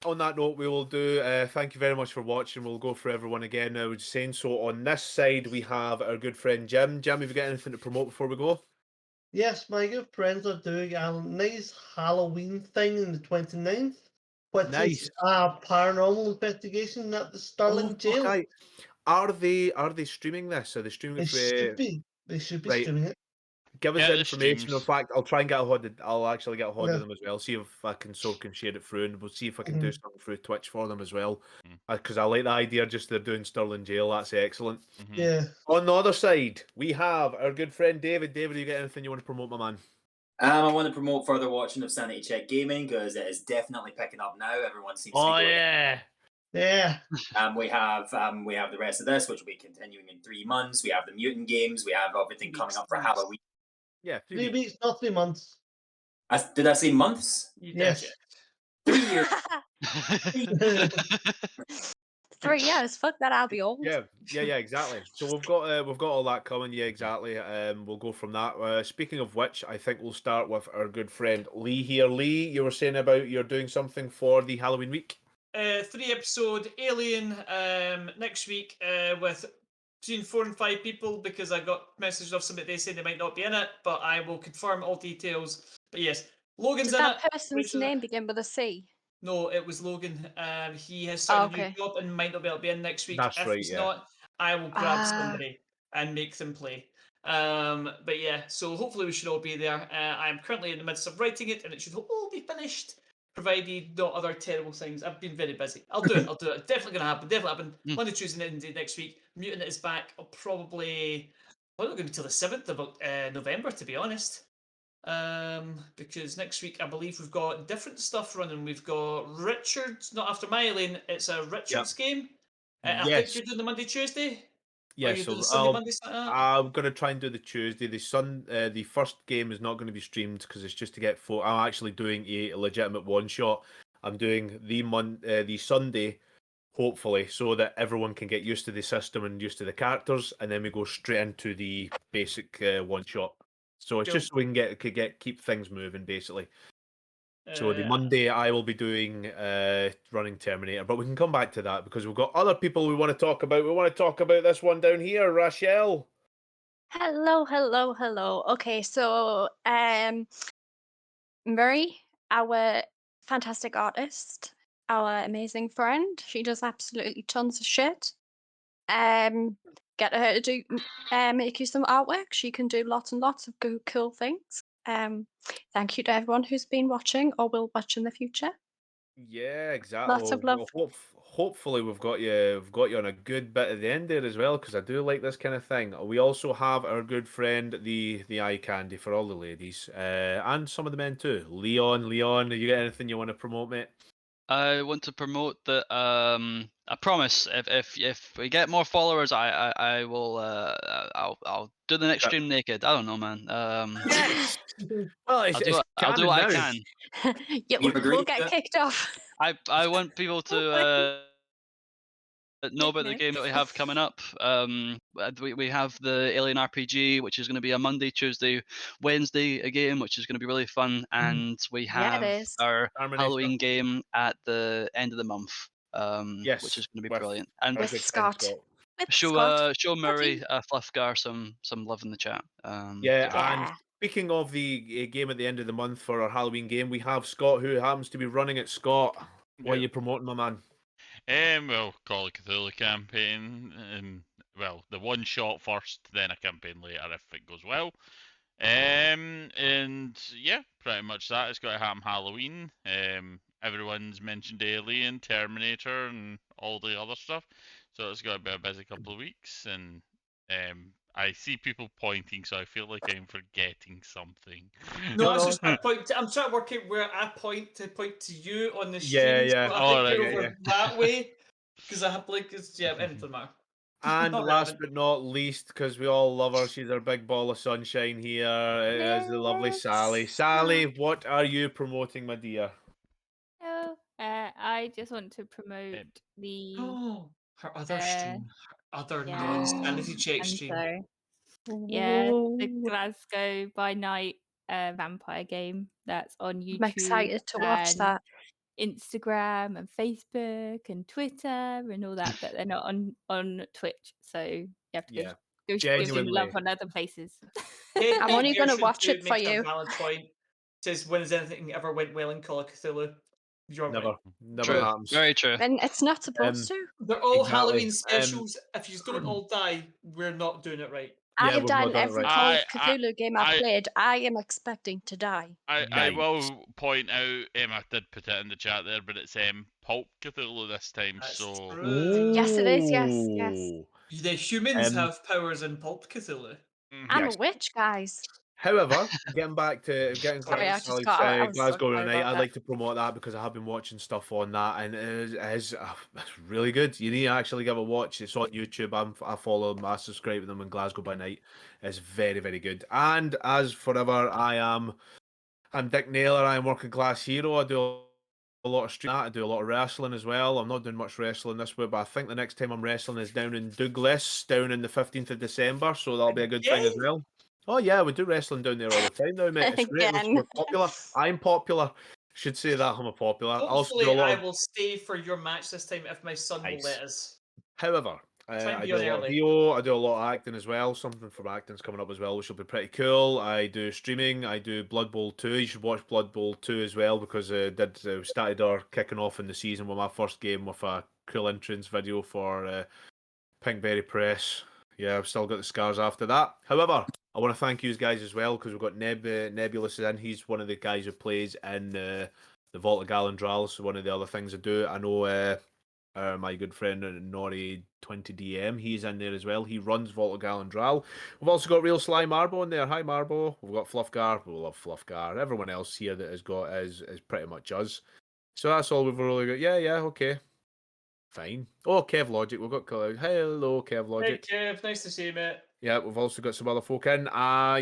on that note, we will do. Thank you very much for watching. We'll go for everyone again. I was saying so. On this side, we have our good friend Jim. Jim, have you got anything to promote before we go? Yes, my good friends are doing a nice Halloween thing on the 29th, which Nice. is a paranormal investigation at the Sterling Jail. Okay. Are they streaming this? Are they streaming They it should for? be. They should be Right. streaming it. Give us Get the the information. In streams. fact, I'll try and get a hold of. I'll actually get a hold Yeah. of them as well. See if I can share it through, and we'll see if I can do something through Twitch for them as well. Because I like the idea. Just they're doing Stirling Jail. That's excellent. Yeah. On the other side, we have our good friend David. David, you got anything you want to promote, my man? I want to promote further watching of Sanity Check Gaming because it is definitely picking up now. Everyone seems to be going. yeah. Yeah. We have the rest of this, which will be continuing in 3 months. We have the mutant games. We have everything coming up for Halloween. Yeah. 3 weeks, not 3 months. Did I say months? You Yes. did. 3 years. 3 years. Fuck that. I'll be old. Yeah, exactly. So we've got all that coming. Yeah, exactly. We'll go from that. Speaking of which, I think we'll start with our good friend Lee here. Lee, you were saying about you're doing something for the Halloween week. 3-episode Alien next week with between 4 and 5 people because I got messages off somebody they said they might not be in it, but I will confirm all details. But yes, Logan's Did in that it. person's Rachel- name begin with a C? No, it was Logan. He has started a okay. new job and might not be able to be in next week. That's if right, he's yeah. not, I will grab Ah. somebody and make them play. But yeah, so hopefully we should all be there. I am currently in the midst of writing it, and it should all be finished, provided no other terrible things. I've been very busy. I'll do it. It's definitely gonna happen. Monday, Tuesday, Wednesday next week. Mutant is back. Probably going to be till the 7th of November, to be honest. Because next week I believe we've got different stuff running. We've got Richard's, not after my lane. It's a Richard's game. I think Yes. you're doing the Monday, Tuesday. Yeah, you so doing the Sunday, Monday, Saturday? I'm gonna try and do the Tuesday. The first game is not going to be streamed because it's just to get. I'm actually doing a legitimate one shot. I'm doing the Sunday, hopefully, so that everyone can get used to the system and used to the characters, and then we go straight into the basic one shot. So it's Cool. just so we can keep things moving, basically. So the Monday I will be doing running Terminator, but we can come back to that because we've got other people we want to talk about. We want to talk about this one down here, Rachel. Hello. Okay, so Murray, our fantastic artist, our amazing friend, she does absolutely tons of shit. Get her to do make you some artwork. She can do lots and lots of cool things. Thank you to everyone who's been watching or will watch in the future. Yeah, exactly. Lots of love. hopefully we've got you on a good bit at the end there as well, because I do like this kind of thing. We also have our good friend, the eye candy for all the ladies, and some of the men too. Leon, you got anything you want to promote, mate? I want to promote that. I promise, if we get more followers, I will. I'll do the next stream naked. I don't know, man. Yes. Well, it's I'll do canon what now. I can. Yeah, We've we'll agreed get to it. kicked off. I want people to know about the game that we have coming up. We have the Alien RPG, which is going to be a Monday, Tuesday, Wednesday game, which is going to be really fun, and we Yeah, it have is. our Terminator. Halloween game at the end of the month, Yes, which is going to be with brilliant. our And With good friend Scott. With show Scott. show Murray Scotty. Fluffgar some love in the chat. Yeah, yeah. and Yeah. speaking of the game at the end of the month for our Halloween game, we have Scott, who happens to be running it. Scott, what are Yep. you promoting, my man? Well, Call of Cthulhu campaign. Well, the one shot first, then a campaign later if it goes well. And yeah, pretty much that. It's got to happen Halloween. Everyone's mentioned Alien, Terminator, and all the other stuff. So it's got to be a busy couple of weeks. And I see people pointing, so I feel like I'm forgetting something. No, No, that's no. just I point. I'm trying to work out where I point to you on the Yeah, stream. yeah. So I Oh, think right, you're yeah, over yeah. that way because I have like it's yeah. It doesn't matter. And Not last relevant. but not least, because we all love her, she's our big ball of sunshine here. It is the lovely Yes. Sally. Sally, what are you promoting, my dear? Hello. I just want to promote the Oh, her other stream, her other yeah, non-sanity check stream. Hanzo. Yeah, the Glasgow by Night vampire game that's on YouTube. I'm excited to watch and that. Instagram and Facebook and Twitter and all that, but they're not on Twitch. So you have to Yeah, go give them love genuinely. on other places. I'm only going to Gershon watch too it for makes a you. valid point. Says, when has anything ever went well in Call of Cthulhu? You're Never, right. never True. happens. Very true. And it's not supposed Um, to. They're all Exactly. Halloween specials. If you don't all die, we're not doing it right. I Yeah, have we've not done done it every right. Call of I- Cthulhu game I've I- played. I am expecting to die. I Yikes. will point out, I did put it in the chat there, but it's Pulp Cthulhu this time, That's so true. Yes, it is. Yes, yes. Ooh. The humans Um, have powers in Pulp Cthulhu. I'm Yes. a witch, guys. However, getting back to Sorry, I Yes. just got. I was so Glasgow sorry tonight, about I'd that. like to promote that because I have been watching stuff on that, and it's really good. You need to actually give it a watch. It's on YouTube. I follow them. I subscribe to them in Glasgow by Night. It's very, very good. And as forever, I'm Dick Naylor. I'm Working Class Hero. I do a lot of streaming. I do a lot of wrestling as well. I'm not doing much wrestling this week, but I think the next time I'm wrestling is down in Douglas, down in the 15th of December. So that'll be a good thing as Again? well. Oh yeah, we do wrestling down there all the time now, mate. It's great. We're Again. popular. I'm popular. Should say that I'm a popular. I also do a Hopefully, lot I of. will stay for your match this time if my son will Nice. let us. However, Try and I be do a on lot of early. VO. I do a lot of acting as well. Something from acting's coming up as well, which will be pretty cool. I do streaming. I do Blood Bowl 2. You should watch Blood Bowl 2 as well because started our kicking off in the season with my first game with a cool entrance video for Pinkberry Press. Yeah, I've still got the scars after that. However, I want to thank you guys as well because we've got Nebulous in. He's one of the guys who plays in the Vault of Galandral. So one of the other things I do. I know my good friend Nori 20DM, he's in there as well. He runs Vault of Galandral. We've also got Real Sly Marbo in there. Hi Marbo. We've got Fluffgar. We love Fluffgar. Everyone else here that has got is pretty much us. So that's all we've really got. Yeah, okay. Fine. Oh, Kev Logic. We've got hello, Kev Hey, Logic. Kev, nice to see you, mate. Yeah, we've also got some other folk in.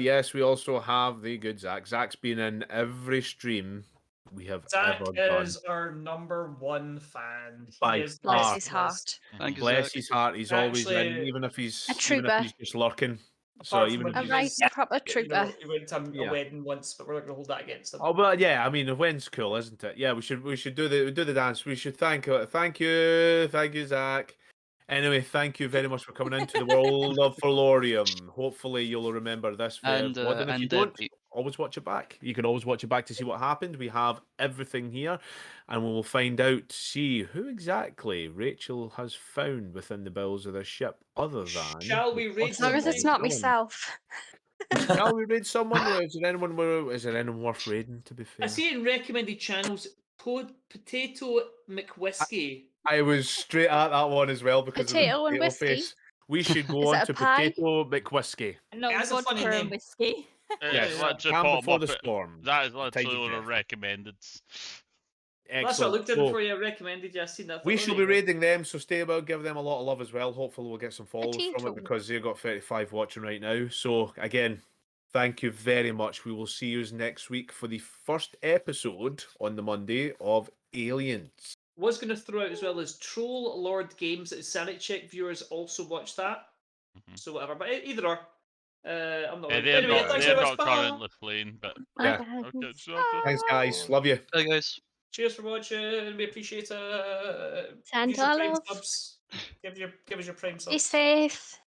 Yes, we also have the good Zach. Zach's been in every stream we have Zach ever done. is our #1 fan. By He is far. Bless best his in this. heart. Thank you, Bless Zach. his heart. He's always in, Actually, even if he's A trooper. just lurking. So Apart from even when if A he he's right was, proper you know, trooper. he went to a Yeah. wedding once, but we're not going to hold that against him. Oh, but yeah, I mean, the wind's cool, isn't it? Yeah, we should do the dance. We should thank you, Zach. Anyway, thank you very much for coming into the world of Florium. Hopefully, you'll remember this And and if you and don't, always watch it back. You can always watch it back to see what happened. We have everything here, and we will find out to see who exactly Rachel has found within the bowels of the ship, other than. Shall we raid As long as it's not myself. Shall we raid someone? Is there anyone worth raiding? To be fair, I see it in recommended channels. Potato McWhiskey. I was straight at that one as well because Potato of and the potato whiskey? face. We should go Is on it a to pie? Potato McWhiskey. No, That's a funny vodka name. and whiskey. Yes, It's literally calm put 'em before up the at- storm. That is Tides literally of one of death. recommended. That's what I Excellent. looked at So, before you recommended you. I seen that. I thought, we oh, shall there be you go. raiding them, so stay about, give them a lot of love as well. Hopefully, we'll get some followers from Potato. it because they've got 35 watching right now. So, again, thank you very much. We will see you next week for the first episode on the Monday of Aliens. Was going to throw out as well as Troll Lord Games that Sanity Check viewers also watch that. Mhm. So whatever, but either or. I'm not. Yeah, Worried. Anyway, thanks they're very much. not Bye. currently playing, but Yeah. okay, so after. Thanks, guys. Love you. Hey guys. Cheers for watching. We appreciate it. Santa Use your Prime love. subs. Give us your Prime Be subs. safe.